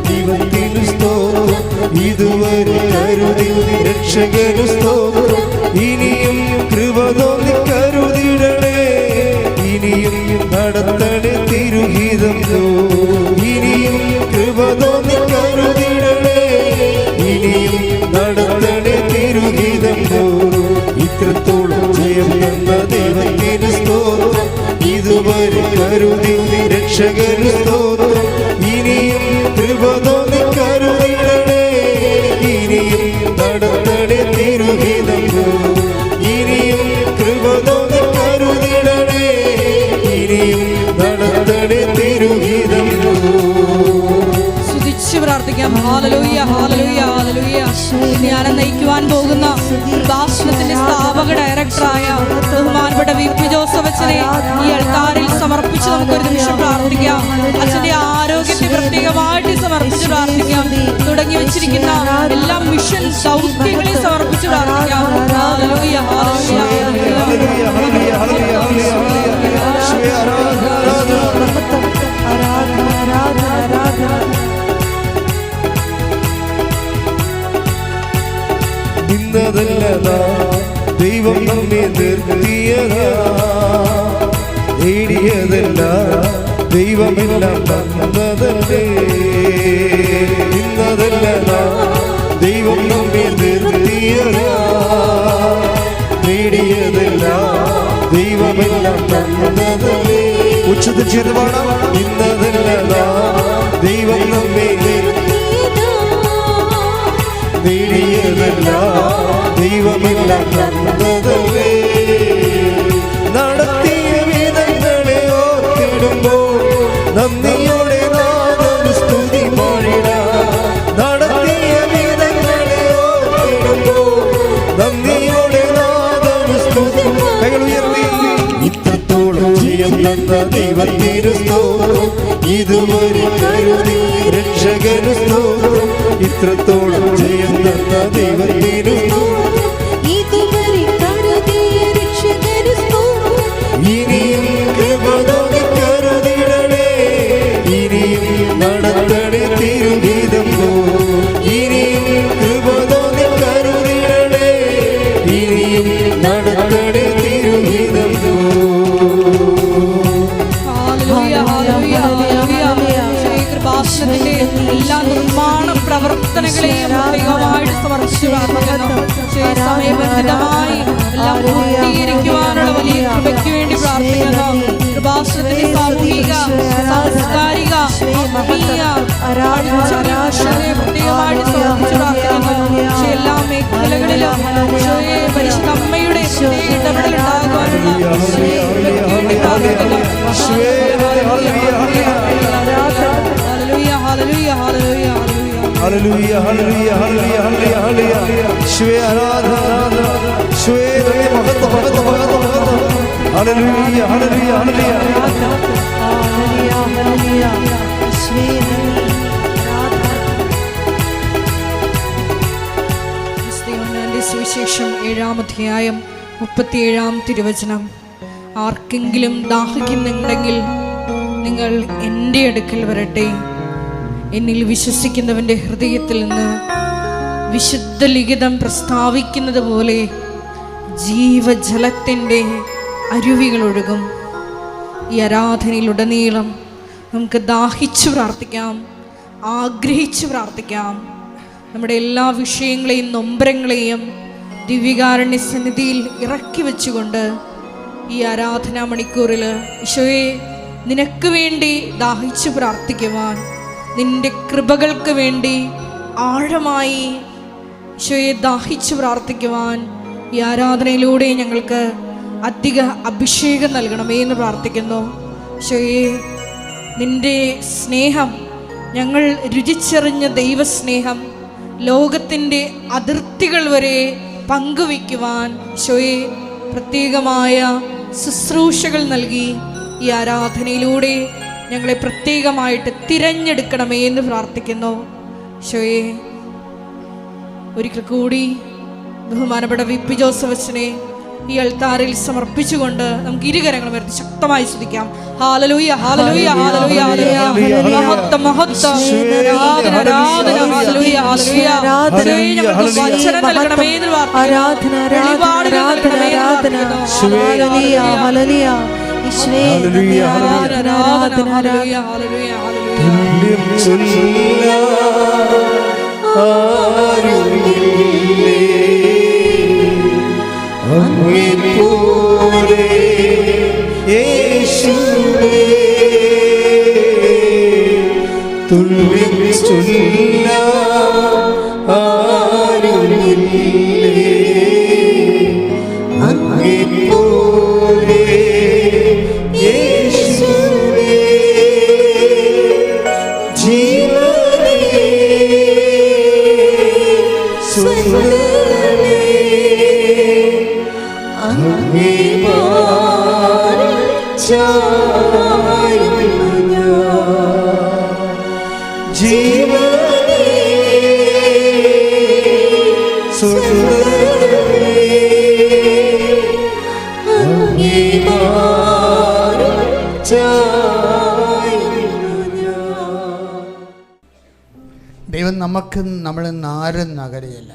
ദൈവത്തിനു സ്തോത്രം, ഇതുവരെ കരുതി രക്ഷകനു സ്തോത്രം. ഇനിയും കൃപ തോന്നി കരുതിടണേ, ഇനിയും നടത്തണേ തിരുഹിതം. ഇനിയും കൃപ കൃപ തോന്നി കരുതിടണേ. ഇനിയും നടത്തണേ തിരുഹിതം ഇത്രത്തോളം ജയം തന്ന ദൈവത്തിന് സ്തോത്രം. ഇതുവരെ കരുതി രക്ഷകന് സ്തോത്രം. ഇനിയും കൃപ തോന്നി കരുതിടണേ. ഇനിയും നടത്തണേ തിരുഹിതം. ഇനിയും കൃപ തോന്നി കരുതിടണേ. ഇനിയും നടത്തണേ തിരുഹിതം. പ്രാർത്ഥിക്കാം. ഹല്ലേലൂയ ഹല്ലേലൂയ ഹല്ലേലൂയ. ഞാൻ നയിക്കുവാൻ പോകുന്ന ഭാഷണത്തിന്റെ സ്ഥാപക ഡയറക്ടറായ ബഹുമാനപ്പെട്ട വി.പി. ജോസഫ് അച്ഛനെ ഈ അൾത്താരിൽ സമർപ്പിച്ച് നമുക്കൊരു നിമിഷം പ്രാർത്ഥിക്കാം. അച്ഛന്റെ ആരോഗ്യത്തെ പ്രത്യേകമായിട്ട് സമർപ്പിച്ച് പ്രാർത്ഥിക്കാം. തുടങ്ങി വെച്ചിരിക്കുന്ന എല്ലാ മിഷൻ ദൗത്യങ്ങളെ സമർപ്പിച്ച് പ്രാർത്ഥിക്കാം. ഹല്ലേലൂയ ഹല്ലേലൂയ ഇന്നതല്ലതാ ദൈവം നമ്മെ നിർത്തിയതാ. നേടിയതല്ല ദൈവമെല്ലാം തന്നതല്ലേ. ഇന്നതല്ലതാ ദൈവം നമ്മെ നിർത്തിയതാ. നേടിയതല്ല ദൈവമെല്ലാം തന്നതല്ലേ. ഉച്ചത്തിൽ ചേർന്ന് പാടാം. ഇന്നതല്ലതാ ദൈവം നമ്മെ നേടിയതല്ല ദൈവമെല്ലാം തന്നതല്ലേ. നടത്തിയ വിധങ്ങളെ ഓർത്തിടുമ്പോൾ നന്ദിയോടെ നാദന് സ്തുതി പാടിടാം. നടത്തിയ വിധങ്ങളെ ഓർത്തിടുമ്പോൾ നന്ദിയോടെ നാദന് സ്തുതി. കൈകൾ ഉയർത്തി. ഇത്രത്തോളം ജയം തന്ന ദൈവത്തിന് സ്തോത്രം. ഇതുവരെ കരുതി രക്ഷകന് സ്തോത്രം. ഇത്രത്തോളം ജയം തന്ന ദൈവത്തിന് ഇനിയും കൃപ തോന്നി കരുതിടണേ. ഇനിയും നടത്തണേ തിരുഹിതം. ഇനിയും കൃപ തോന്നി കരുതിടണേ. ഇനിയും നടത്തണേ തിരുഹിതം. കൃപാസനത്തിന്റെ എല്ലാ നിർമ്മാണ പ്രവർത്തനങ്ങളെയും പ്രത്യേകമായിട്ട് സമർപ്പിച്ചു പ്രാർത്ഥിക്കുന്നു. സമയബന്ധിതമായി എല്ലാം പൂർത്തീകരിക്കുവാനുള്ള വലിയ കൃപയ്ക്ക് വേണ്ടി പ്രാർത്ഥിക്കുന്നു. കൃപാസനത്തിന്റെ സാമൂഹിക സാംസ്കാരിക പ്രത്യേകമായിട്ട് സമർപ്പിച്ചു പ്രാർത്ഥിക്കുന്നു. എല്ലാ മേഖലകളിലും പരിശുദ്ധ അമ്മയുടെ ഇടപെടൽ ഉണ്ടാകുവാനുള്ള ഹല്ലേലൂയ ഹല്ലേലൂയ ഹല്ലേലൂയ ഹല്ലേലൂയ ഹല്ലേലൂയ. യേശുവേ ആരാധന ആരാധന. യേശുവേ നന്ദി മഹത്വം മഹത്വം മഹത്വം മഹത്വം. ഹല്ലേലൂയ ഹല്ലേലൂയ ഹല്ലേലൂയ ഹല്ലേലൂയ. സുവിശേഷം 7-ാം അധ്യായം 37-ാം തിരുവചനം. ആർക്കെങ്കിലും ദാഹിക്കുന്നുണ്ടെങ്കിൽ നിങ്ങൾ എൻ്റെ അടുക്കൽ വരട്ടെ. എന്നിൽ വിശ്വസിക്കുന്നവൻ്റെ ഹൃദയത്തിൽ നിന്ന് വിശുദ്ധ ലിഖിതം പ്രസ്താവിക്കുന്നത് പോലെ ജീവജലത്തിൻ്റെ അരുവികൾ ഒഴുകും. ഈ ആരാധനയിലുടനീളം നമുക്ക് ദാഹിച്ചു പ്രാർത്ഥിക്കാം, ആഗ്രഹിച്ചു പ്രാർത്ഥിക്കാം. നമ്മുടെ എല്ലാ വിഷയങ്ങളെയും നൊമ്പരങ്ങളെയും ദിവ്യകാരുണ്യ സന്നിധിയിൽ ഇറക്കി വെച്ചുകൊണ്ട് ഈ ആരാധനാ മണിക്കൂറിൽ ഈശോയെ നിനക്ക് വേണ്ടി ദാഹിച്ചു പ്രാർത്ഥിക്കുവാൻ, നിന്റെ കൃപകൾക്ക് വേണ്ടി ആഴമായി ഈശോയെ ദാഹിച്ചു പ്രാർത്ഥിക്കുവാൻ ഈ ആരാധനയിലൂടെ ഞങ്ങൾക്ക് അധിക അഭിഷേകം നൽകണമേ എന്ന് പ്രാർത്ഥിക്കുന്നു. ഈശോയെ നിന്റെ സ്നേഹം, ഞങ്ങൾ രുചിച്ചറിഞ്ഞ ദൈവസ്നേഹം ലോകത്തിൻ്റെ അതിർത്തികൾ വരെ പങ്കുവയ്ക്കുവാൻ ഈശോയെ പ്രത്യേകമായ ശുശ്രൂഷകൾ നൽകി ഈ ആരാധനയിലൂടെ ഞങ്ങളെ പ്രത്യേകമായിട്ട് തിരഞ്ഞെടുക്കണമേ എന്ന് പ്രാർത്ഥിക്കുന്നു. ഈശോയെ ഒരിക്കൽ കൂടി ബഹുമാനപ്പെട്ട വി.പി. ജോസഫ് അച്ഛനെ ഈ അൾത്താരിൽ സമർപ്പിച്ചുകൊണ്ട് നമുക്ക് ഇരുകരങ്ങൾ ഉയർത്തി ശക്തമായി സ്തുതിക്കാം. ഹല്ലേലൂയ ഹല്ലേലൂയ ഹല്ലേലൂയ ഹല്ലേലൂയ. മഹത്വം മഹത്വം ആരാധന ആരാധന ഹല്ലേലൂയ ഹല്ലേലൂയ. ഞങ്ങൾക്ക് വചനം നൽകണമേ എന്ന് പ്രാർത്ഥിക്കുന്നു. വെളിപാടുകൾ നൽകണമേ എന്ന് പ്രാർത്ഥിക്കുന്നു. ഹല്ലേലൂയ ഹല്ലേലൂയ ഈശോയെ ആരാധന ആരാധന ഹല്ലേലൂയ ഹല്ലേലൂയ ഹല്ലേലൂയ. ദൈവം നമുക്ക് നമ്മളിൽ നിന്ന് ആരും നകരയില്ല.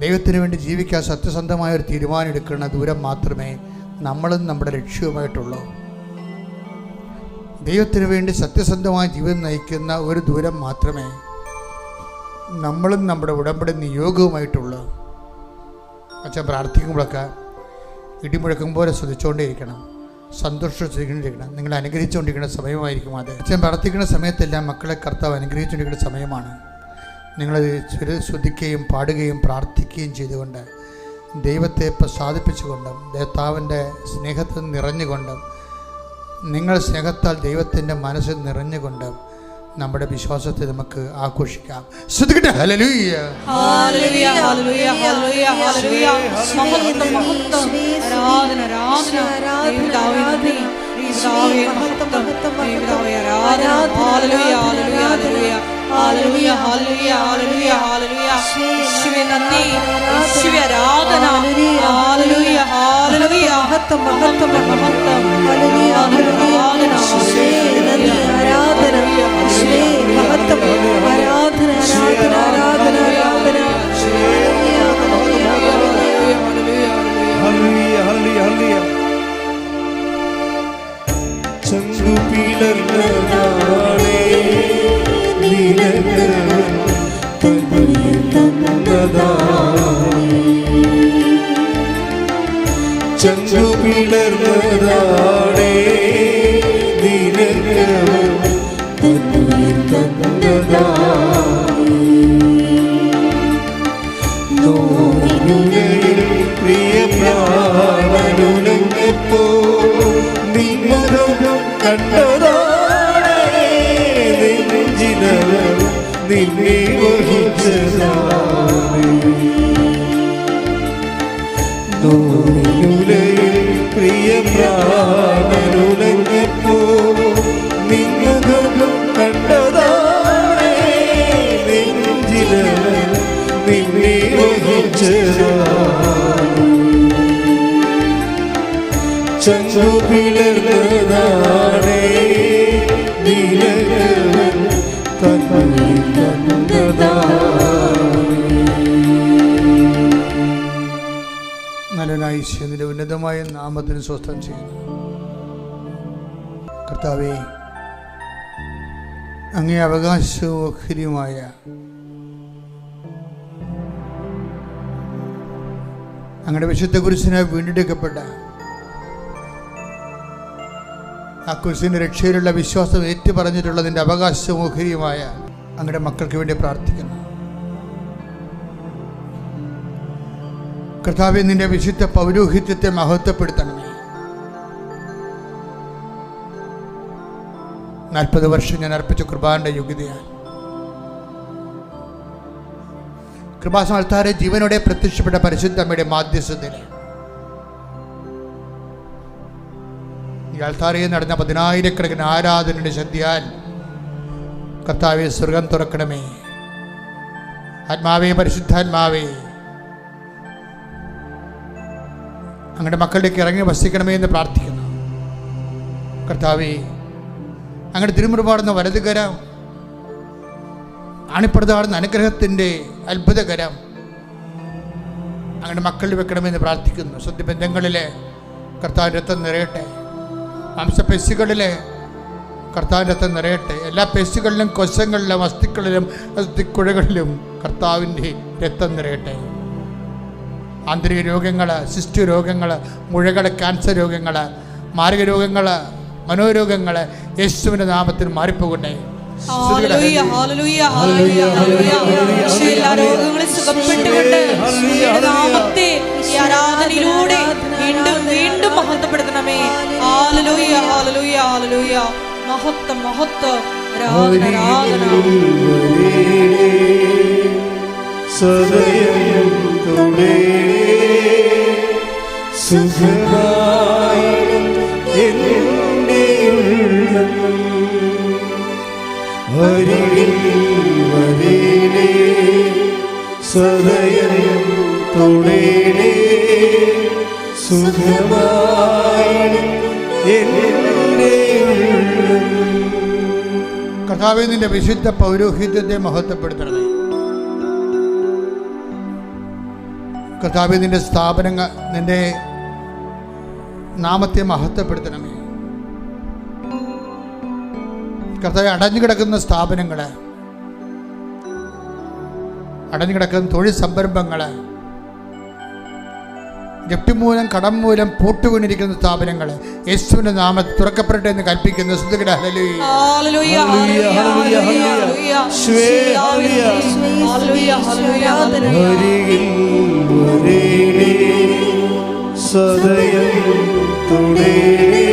ദൈവത്തിന് വേണ്ടി ജീവിക്കാൻ സത്യസന്ധമായ ഒരു തീരുമാനം എടുക്കുന്ന ദൂരം മാത്രമേ നമ്മളും നമ്മുടെ ലക്ഷ്യവുമായിട്ടുള്ളൂ. ദൈവത്തിന് വേണ്ടി സത്യസന്ധമായ ജീവിതം നയിക്കുന്ന ഒരു ദൂരം മാത്രമേ നമ്മളും നമ്മുടെ ഉടമ്പടി നിയോഗവുമായിട്ടുള്ളൂ. അച്ഛൻ പ്രാർത്ഥിക്കുമ്പോഴൊക്കെ ഇടിമുഴക്കും പോലെ ശ്രദ്ധിച്ചുകൊണ്ടേയിരിക്കണം, സന്തോഷിച്ചുകൊണ്ടിരിക്കണം. നിങ്ങൾ അനുഗ്രഹിച്ചുകൊണ്ടിരിക്കുന്ന സമയമായിരിക്കും അത്. അച്ഛൻ പ്രാർത്ഥിക്കുന്ന സമയത്തെല്ലാം മക്കളെ കർത്താവ് അനുഗ്രഹിച്ചുകൊണ്ടിരിക്കുന്ന സമയമാണ്. നിങ്ങളത് ശ്രദ്ധിക്കുകയും പാടുകയും പ്രാർത്ഥിക്കുകയും ചെയ്തുകൊണ്ട് ദൈവത്തെ പ്രസാദിപ്പിച്ചുകൊണ്ടും കർത്താവിൻ്റെ സ്നേഹത്തിൽ നിറഞ്ഞുകൊണ്ടും നിങ്ങൾ സ്നേഹത്താൽ ദൈവത്തിൻ്റെ മനസ്സിൽ നിറഞ്ഞുകൊണ്ടും നമ്മുടെ വിശ്വാസത്തെ നമുക്ക് ആഘോഷിക്കാം. ശ്രദ്ധിക്കട്ടെ. ഹല്ലേലൂയ, ഹല്ലേലൂയ, ഹല്ലേലൂയ, ഹല്ലേലൂയ, ഹല്ലേലൂയ. മഹത്വം, മഹത്വം, ആരാധന, ആരാധന. ദൈവപിതാവേ നന്ദി, ദൈവപിതാവേ മഹത്വം, ദൈവപിതാവേ ആരാധന. ഹല്ലേലൂയ, ഹല്ലേലൂയ, ഹല്ലേലൂയ, ഹല്ലേലൂയ, ഹല്ലേലൂയ, ഹല്ലേലൂയ, ഹല്ലേലൂയ. യേശുവേ നന്ദി, യേശുവേ ആരാധന. ഹല്ലേലൂയ, ഹല്ലേലൂയ, മഹത്വം, മഹത്വം, മഹത്വം. ഹല്ലേലൂയ, ഹല്ലേലൂയ, ആരാധന, ആരാധന, മഹത്വം, ആരാധന, ആരാധന, ആരാധന, ആരാധന. ഹല്ലേലൂയ, ഹല്ലേലൂയ, ഹല്ലേലൂയ. ചങ്കുപിളർന്നതാണേ നിനക്ക് തന്നതാണേ, ചങ്കുപിളർന്നതാണേ നിനക്ക് തന്നതാണേ. നോവിനുള്ളിൽ പ്രിയപ്രാണനുലങ്ങപ്പോ നിൻമുഖം കണ്ടതാണേ, നെഞ്ചിനകം നിന്നെ വഹിച്ചതാണേ. നോവിനുള്ളിൽ പ്രിയപ്രാണനുലങ്ങപ്പോ നിൻമുഖം കണ്ടതാണേ, നെഞ്ചിനകം നിന്നെ വഹിച്ചതാണേ. ചങ്കുപിളർന്നതാണേ നിനക്ക് തന്നതാണേ. നല്ലനായി നിന്റെ ഉന്നതമായ നാമത്തിന് സ്വസ്ഥം ചെയ്യുന്നു. കർത്താവേ, അങ്ങേ അവകാശവും ഓഹരിയുമായ അങ്ങയുടെ വിശുദ്ധ കുരിശിനായി വീണ്ടെടുക്കപ്പെട്ട ആ കുരിശിൻ്റെ രക്ഷയിലുള്ള വിശ്വാസം ഏറ്റുപറഞ്ഞിട്ടുള്ളതിൻ്റെ അവകാശവും ഓഹരിയുമായ അങ്ങയുടെ മക്കൾക്ക് വേണ്ടി പ്രാർത്ഥിക്കുന്നു. കർത്താവേ, നിന്റെ വിശുദ്ധ പൗരോഹിത്യത്തെ മഹത്വപ്പെടുത്തണമേ. 40 വർഷം ഞാൻ അർപ്പിച്ച കൃപാന്റെ യോഗ്യതയാൽ കൃപാസനത്താരെ ജീവനോടെ പ്രത്യക്ഷപ്പെട്ട പരിശുദ്ധ അമ്മയുടെ മാധ്യസ്ഥതയിൽ ഈ അൾത്താരയിൽ നടന്ന 10,000 ആരാധനയുടെ ശക്തിയാൽ കർത്താവെ സ്വർഗം തുറക്കണമേ. ആത്മാവേ, പരിശുദ്ധാത്മാവേ, അങ്ങയുടെ മക്കളിലേക്ക് ഇറങ്ങി വസിക്കണമേ എന്ന് പ്രാർത്ഥിക്കുന്നു. കർത്താവേ, അങ്ങയുടെ തിരുമുറുപാടുന്ന വലതുകരം, ആണിപ്പടുതാടുന്ന അനുഗ്രഹത്തിൻ്റെ അത്ഭുതകരം അങ്ങയുടെ മക്കളിൽ വെക്കണമെന്ന് പ്രാർത്ഥിക്കുന്നു. സ്വന്തബന്ധങ്ങളിലെ കർത്താവിൻ്റെ രക്തം നിറയട്ടെ. മാംസപേശികളിലെ കർത്താവിൻ്റെ രക്തം നിറയട്ടെ. എല്ലാ പേശികളിലും, കൊശങ്ങളിലും, അസ്ഥികളിലും, അസ്ഥിക്കുഴകളിലും കർത്താവിൻ്റെ രക്തം നിറയട്ടെ. ആന്തരിക രോഗങ്ങൾ, സിസ്റ്റു രോഗങ്ങൾ, മുഴകൾ, ക്യാൻസർ രോഗങ്ങൾ, മാരക രോഗങ്ങൾ, മനോരോഗങ്ങൾ യേശുവിൻ്റെ നാമത്തിൽ മാറിപ്പോകട്ടെ. ഹല്ലേലൂയ ഹല്ലേലൂയ ഹല്ലേലൂയ ഹല്ലേലൂയ. യേശുവേ, എല്ലാ രോഗങ്ങളും സുഖപ്പെട്ടുകൊണ്ട് യേശുവിന്റെ നാമത്തെ ഈ ആരാധനയിലൂടെ വീണ്ടും വീണ്ടും മഹത്വപ്പെടുത്തണമേ. ഹല്ലേലൂയ ഹല്ലേലൂയ ഹല്ലേലൂയ. മഹത്വം മഹത്വം. ആരാധന ആരാധന. സദയം സുഖമായി എൻ്റെ ഉള്ളം അരികിൽ വരേണേ സദയം തൊടേണേ സുഖമായി എൻ്റെ ഉള്ളം. കർത്താവേ, നിന്റെ വിശുദ്ധ പൗരോഹിത്യത്തെ മഹത്വപ്പെടുത്തണമേ. കർത്താവേ, നിന്റെ സ്ഥാപനങ്ങൾ, നിന്റെ നാമത്തെ മഹത്വപ്പെടുത്തണമേ. കർത്താവേ, അടഞ്ഞു കിടക്കുന്ന സ്ഥാപനങ്ങൾ, അടഞ്ഞു കിടക്കുന്ന തൊഴിൽ സംരംഭങ്ങൾ, ജപ്തി മൂലം കടം മൂലം പൂട്ടുകൊണ്ടിരിക്കുന്ന സ്ഥാപനങ്ങൾ യേശുവിന്റെ നാമത്തിൽ തുറക്കപ്പെടട്ടെ എന്ന് കൽപ്പിക്കുന്നു. സ്തുതിക്കട്ടെ. ഹല്ലേലൂയ ഹല്ലേലൂയ ഹല്ലേലൂയ ഹല്ലേലൂയ. ഹല്ലേലൂയ ഹല്ലേലൂയ അരികിൽ വരേണേ സദയം തൊടേണേ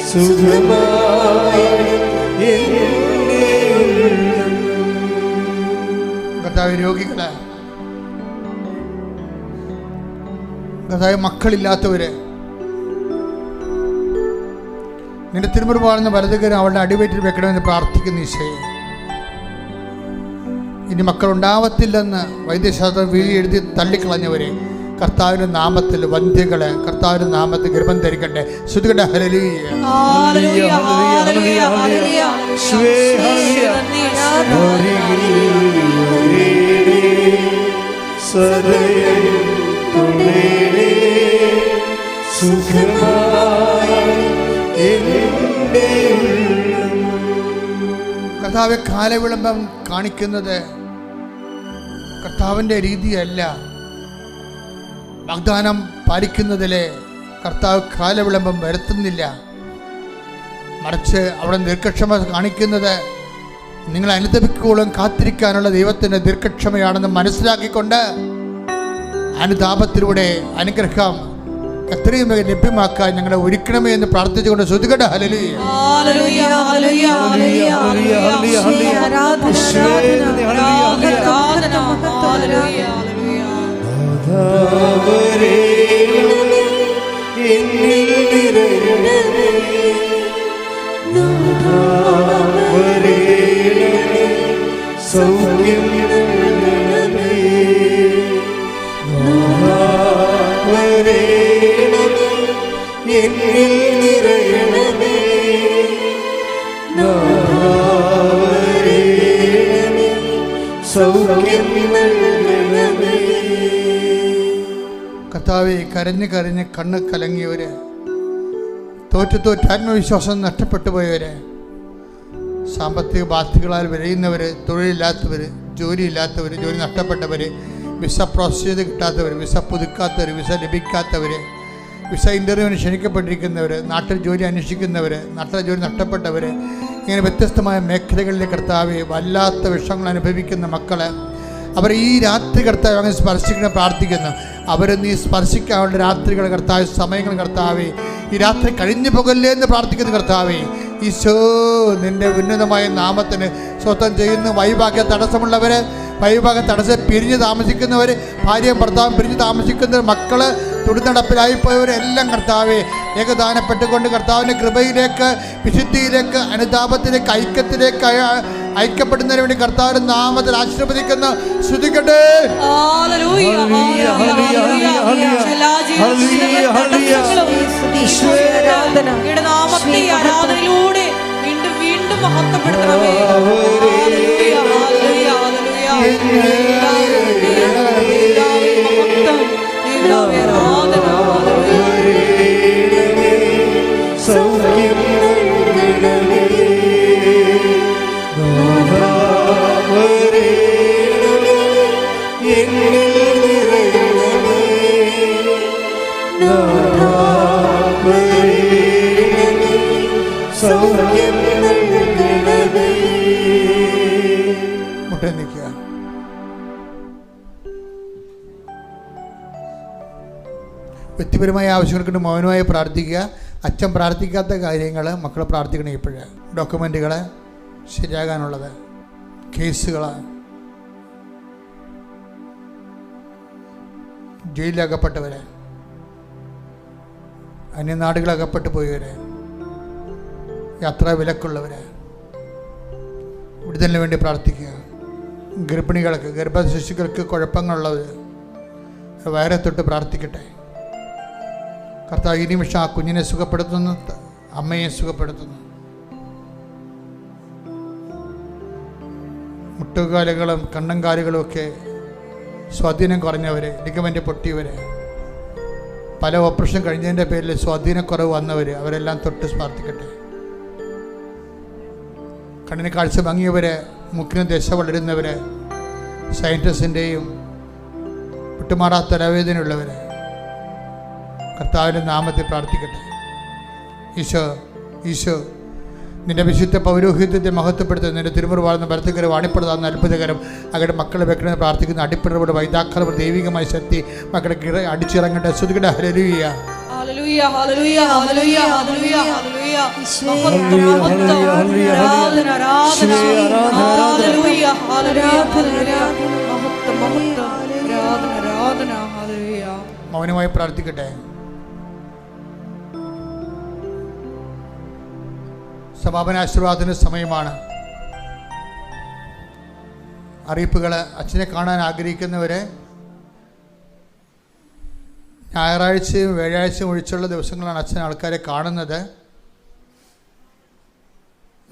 സുഖമായി എൻ്റെ ഉള്ളം. കർത്താവേ, രോഗികള്, കർത്താവേ, മക്കളില്ലാത്തവര്, നിന്റെ തിരുമുറുപാടുന്ന വലതുകരം അവളുടെ അടിവയറ്റിൽ വെക്കണമെന്ന് പ്രാർത്ഥിക്കുന്ന ഈശോയെ, ഇനി മക്കളുണ്ടാവത്തില്ലെന്ന് വൈദ്യശാസ്ത്രം വീഴി എഴുതി തള്ളിക്കളഞ്ഞവരെ കർത്താവിന്റെ നാമത്തിൽ വന്ധ്യകളെ കർത്താവിന്റെ നാമത്തിൽ ഗർഭം ധരിക്കട്ടെ. ശ്രുതികട്ടെ. ഹല്ലേലൂയ ഹല്ലേലൂയ ഹല്ലേലൂയ ഹല്ലേലൂയ. സദയം തൊടേണേ സുഖമായി എൻ്റെ ഉള്ളം. കർത്താവെ, കാലവിളംബം കാണിക്കുന്നത് കർത്താവിൻ്റെ രീതിയല്ല. വാഗ്ദാനം പാലിക്കുന്നതിലെ കർത്താവ് കാലവിളംബം വരുത്തുന്നില്ല. മറിച്ച് അവിടെ ദീർഘക്ഷമ കാണിക്കുന്നത് നിങ്ങൾ അനുദപിക്കോളം കാത്തിരിക്കാനുള്ള ദൈവത്തിൻ്റെ ദീർഘക്ഷമയാണെന്ന് മനസ്സിലാക്കിക്കൊണ്ട് അനുതാപത്തിലൂടെ അനുഗ്രഹം എത്രയും വേഗം ലഭ്യമാക്കാൻ ഞങ്ങളെ ഒരുക്കണമേ എന്ന് പ്രാർത്ഥിച്ചുകൊണ്ട് ശ്രുതികട്ടെ. ഹല്ലേലൂയ ഹല്ലേലൂയ ഹല്ലേലൂയ ഹല്ലേലൂയ ഹല്ലേലൂയ. ആരാധന ആരാധന ഹല്ലേലൂയ ഹല്ലേലൂയ. എന്നിൽ നിറയണമേ വരേണമേ സൗഖ്യം നൽകണമേ വരേണമേ എന്നിൽ നിറയണമേ വരേണമേ സൗഖ്യം നൽകണമേ. കർത്താവെ, കരഞ്ഞ് കരഞ്ഞ് കണ്ണ് കലങ്ങിയവര്, തോറ്റ് ആത്മവിശ്വാസം നഷ്ടപ്പെട്ടു പോയവര്, സാമ്പത്തിക ബാധ്യതകളാൽ വിരയുന്നവര്, തൊഴിലില്ലാത്തവർ, ജോലിയില്ലാത്തവർ, ജോലി നഷ്ടപ്പെട്ടവർ, വിസ പ്രോസസ് ചെയ്ത് കിട്ടാത്തവർ, വിസ പുതുക്കാത്തവർ, വിസ ലഭിക്കാത്തവർ, വിസ ഇൻ്റർവ്യൂവിന് ക്ഷണിക്കപ്പെട്ടിരിക്കുന്നവർ, നാട്ടിൽ ജോലി അന്വേഷിക്കുന്നവർ, നാട്ടിലെ ജോലി നഷ്ടപ്പെട്ടവർ, ഇങ്ങനെ വ്യത്യസ്തമായ മേഖലകളിലെ കർത്താവെ വല്ലാത്ത വിഷമങ്ങൾ അനുഭവിക്കുന്ന മക്കള്, അവർ ഈ രാത്രി കർത്താവ് അങ്ങനെ സ്പർശിക്കണം പ്രാർത്ഥിക്കുന്നു. അവരെ നീ സ്പർശിക്കാനുള്ള രാത്രികൾ കർത്താവ്, സമയങ്ങൾ കർത്താവെ ഈ രാത്രി കഴിഞ്ഞു പോകല്ലേ എന്ന് പ്രാർത്ഥിക്കുന്നു. കർത്താവെ, ഈശോ നിന്റെ ഉന്നതമായ നാമത്തിന് സ്വന്തം ചെയ്യുന്ന വൈഭാഗ്യ തടസ്സമുള്ളവർ, വൈഭാഗ്യ തടസ്സം പിരിഞ്ഞ് താമസിക്കുന്നവർ, ഭാര്യയും ഭർത്താവും പിരിഞ്ഞ് താമസിക്കുന്നവർ, മക്കള് തുടിനടപ്പിലായിപ്പോയവരെല്ലാം കർത്താവെ ഏകദാനപ്പെട്ടുകൊണ്ട് കർത്താവിൻ്റെ കൃപയിലേക്ക്, വിശുദ്ധിയിലേക്ക്, അനുതാപത്തിലേക്ക്, ഐക്യത്തിലേക്ക് ഐക്യപ്പെടുന്നതിന് വേണ്ടി കർത്താവിന്റെ നാമത്തിൽ ആശീർവദിക്കുന്ന ശ്രുതിക്കട്ടെ. ഹല്ലേലൂയ ഹല്ലേലൂയ ഹല്ലേലൂയ. നാമത്തെ ആരാധനയിലൂടെ വീണ്ടും വീണ്ടും മഹത്വപ്പെടുത്തണമേ. ഹല്ലേലൂയ ഹല്ലേലൂയ സൗഖ്യം നൽകണമേ വരേണമേ എന്നിൽ നിറയണമേ വരേണമേ സൗഖ്യം നൽകണമേ. വ്യക്തിപരമായ ആവശ്യങ്ങൾക്ക് മൗനമായി പ്രാർത്ഥിക്കുക. അച്ഛൻ പ്രാർത്ഥിക്കാത്ത കാര്യങ്ങൾ മക്കൾ പ്രാർത്ഥിക്കണം. ഇപ്പോഴേ ഡോക്യുമെൻറ്റുകൾ ശരിയാകാനുള്ളത്, കേസുകൾ, ജയിലിലകപ്പെട്ടവരെ, അന്യനാടുകളകപ്പെട്ട് പോയവരെ, യാത്രാ വിലക്കുള്ളവരെ വിടുതലിന് വേണ്ടി പ്രാർത്ഥിക്കുക. ഗർഭിണികൾക്ക്, ഗർഭശിശുക്കൾക്ക് കുഴപ്പങ്ങളുള്ളവർ വയറെ തൊട്ട് പ്രാർത്ഥിക്കട്ടെ. കർത്താവ് ഈ നിമിഷം ആ കുഞ്ഞിനെ സുഖപ്പെടുത്തുന്നു, അമ്മയെ സുഖപ്പെടുത്തുന്നു. മുട്ടുകാലുകളും കണ്ണങ്കാലുകളും ഒക്കെ സ്വാധീനം കുറഞ്ഞവർ, ലിഗമെൻ്റ് പൊട്ടിയവർ, പല ഓപ്പറേഷൻ കഴിഞ്ഞതിൻ്റെ പേരിൽ സ്വാധീനക്കുറവ് വന്നവർ, അവരെല്ലാം തൊട്ട് പ്രാർത്ഥിക്കട്ടെ. കണ്ണിന് കാഴ്ച ഭംഗിയവർ, മുക്കിന് ദശ വളരുന്നവർ, സയൻറ്റിസ്റ്റിൻ്റെയും വിട്ടുമാറാത്ത തലവേദനയുള്ളവർ കർത്താവിൻ്റെ നാമത്തിൽ പ്രാർത്ഥിക്കട്ടെ. ഈശോ നിന്റെ വിശുദ്ധ പൗരോഹിത്യത്തെ മഹത്വപ്പെടുത്തുന്ന നിന്റെ തിരുമുറി വാഴുന്ന ഭരത്തുകരം വാണിപ്പെടുത്താവുന്ന അത്ഭുതകരം അങ്ങയുടെ മക്കളെ വെക്കണമെന്ന് പ്രാർത്ഥിക്കുന്ന അടിപ്പിടപെട് വൈതാക്കള ദൈവികമായ ശക്തി മക്കളെ അടിച്ചിറങ്ങട്ടെ. ശ്രുതികട്ടെ. ഹല്ലേലൂയ, ഹല്ലേലൂയ, ഹല്ലേലൂയ, ഹല്ലേലൂയ, ഹല്ലേലൂയ, ഹല്ലേലൂയ. മൗനമായി പ്രാർത്ഥിക്കട്ടെ. സമാപനാശീർവാദത്തിന് സമയമാണ്. അറിയിപ്പുകൾ. അച്ഛനെ കാണാൻ ആഗ്രഹിക്കുന്നവരെ ഞായറാഴ്ചയും വ്യാഴാഴ്ചയും ഒഴിച്ചുള്ള ദിവസങ്ങളാണ് അച്ഛൻ ആൾക്കാരെ കാണുന്നത്.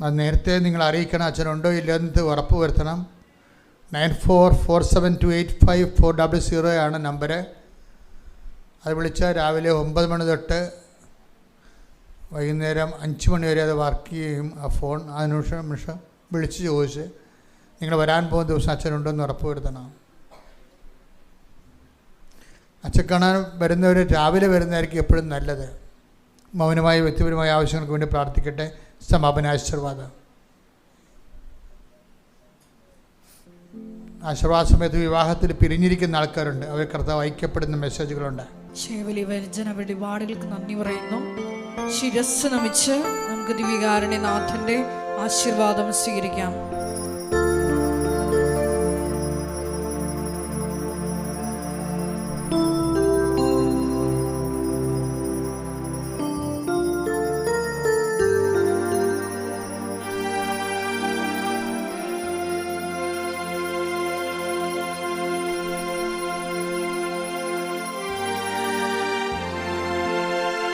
അത് നേരത്തെ നിങ്ങൾ അറിയിക്കണം. അച്ഛനുണ്ടോ ഇല്ലെന്ന് ഉറപ്പ് വരുത്തണം. 9447285400 ആണ് നമ്പർ. അത് വിളിച്ചാൽ രാവിലെ 9 മണി തൊട്ട് വൈകുന്നേരം 5 മണി വരെ അത് വർക്ക് ചെയ്യും. ആ ഫോൺ ആ നിമിഷം വിളിച്ച് ചോദിച്ച് നിങ്ങൾ വരാൻ പോകുന്ന ദിവസം അച്ഛനുണ്ടെന്ന് ഉറപ്പ് വരുത്തണം. അച്ഛൻ കാണാൻ വരുന്നവർ രാവിലെ വരുന്നതായിരിക്കും എപ്പോഴും നല്ലത്. മൗനമായ വ്യക്തിപരമായ ആവശ്യങ്ങൾക്ക് വേണ്ടി പ്രാർത്ഥിക്കട്ടെ. സമാപനാശീർവാദം. ആശീർവാദ സമയത്ത് വിവാഹത്തിൽ പിരിഞ്ഞിരിക്കുന്ന ആൾക്കാരുണ്ട്. അവർ കർത്താവ് ഐക്യപ്പെടുന്ന മെസ്സേജുകളുണ്ട്. ശേവലി വരിജന വെളിപാടുകൾക്ക് നന്ദി പറയുന്നു. ശിരസ് നമിച്ച് നമുക്ക് ദിവ്യകാരുണ്യനാഥന്റെ ആശീർവാദം സ്വീകരിക്കാം.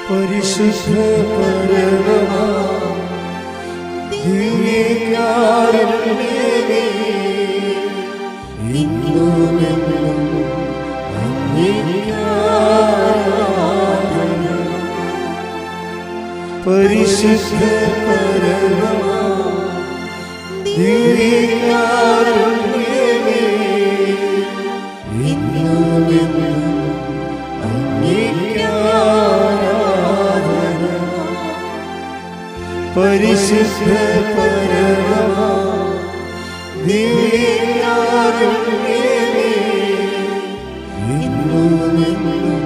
പരിശുദ്ധ പരമമാ ദിവ്യകാരുണ്യമേ, ഇന്നുമെന്നും അങ്ങേക്ക് ആരാധന. പരിശുദ്ധ പരമമാ ദിവ്യകാരുണ്യമേ, ഇന്നുമെന്നും അങ്ങേക്ക് ആരാധന. പരിശുദ്ധ പരമമാ ദിവ്യകാരുണ്യമേ, ഇന്നുമെന്നും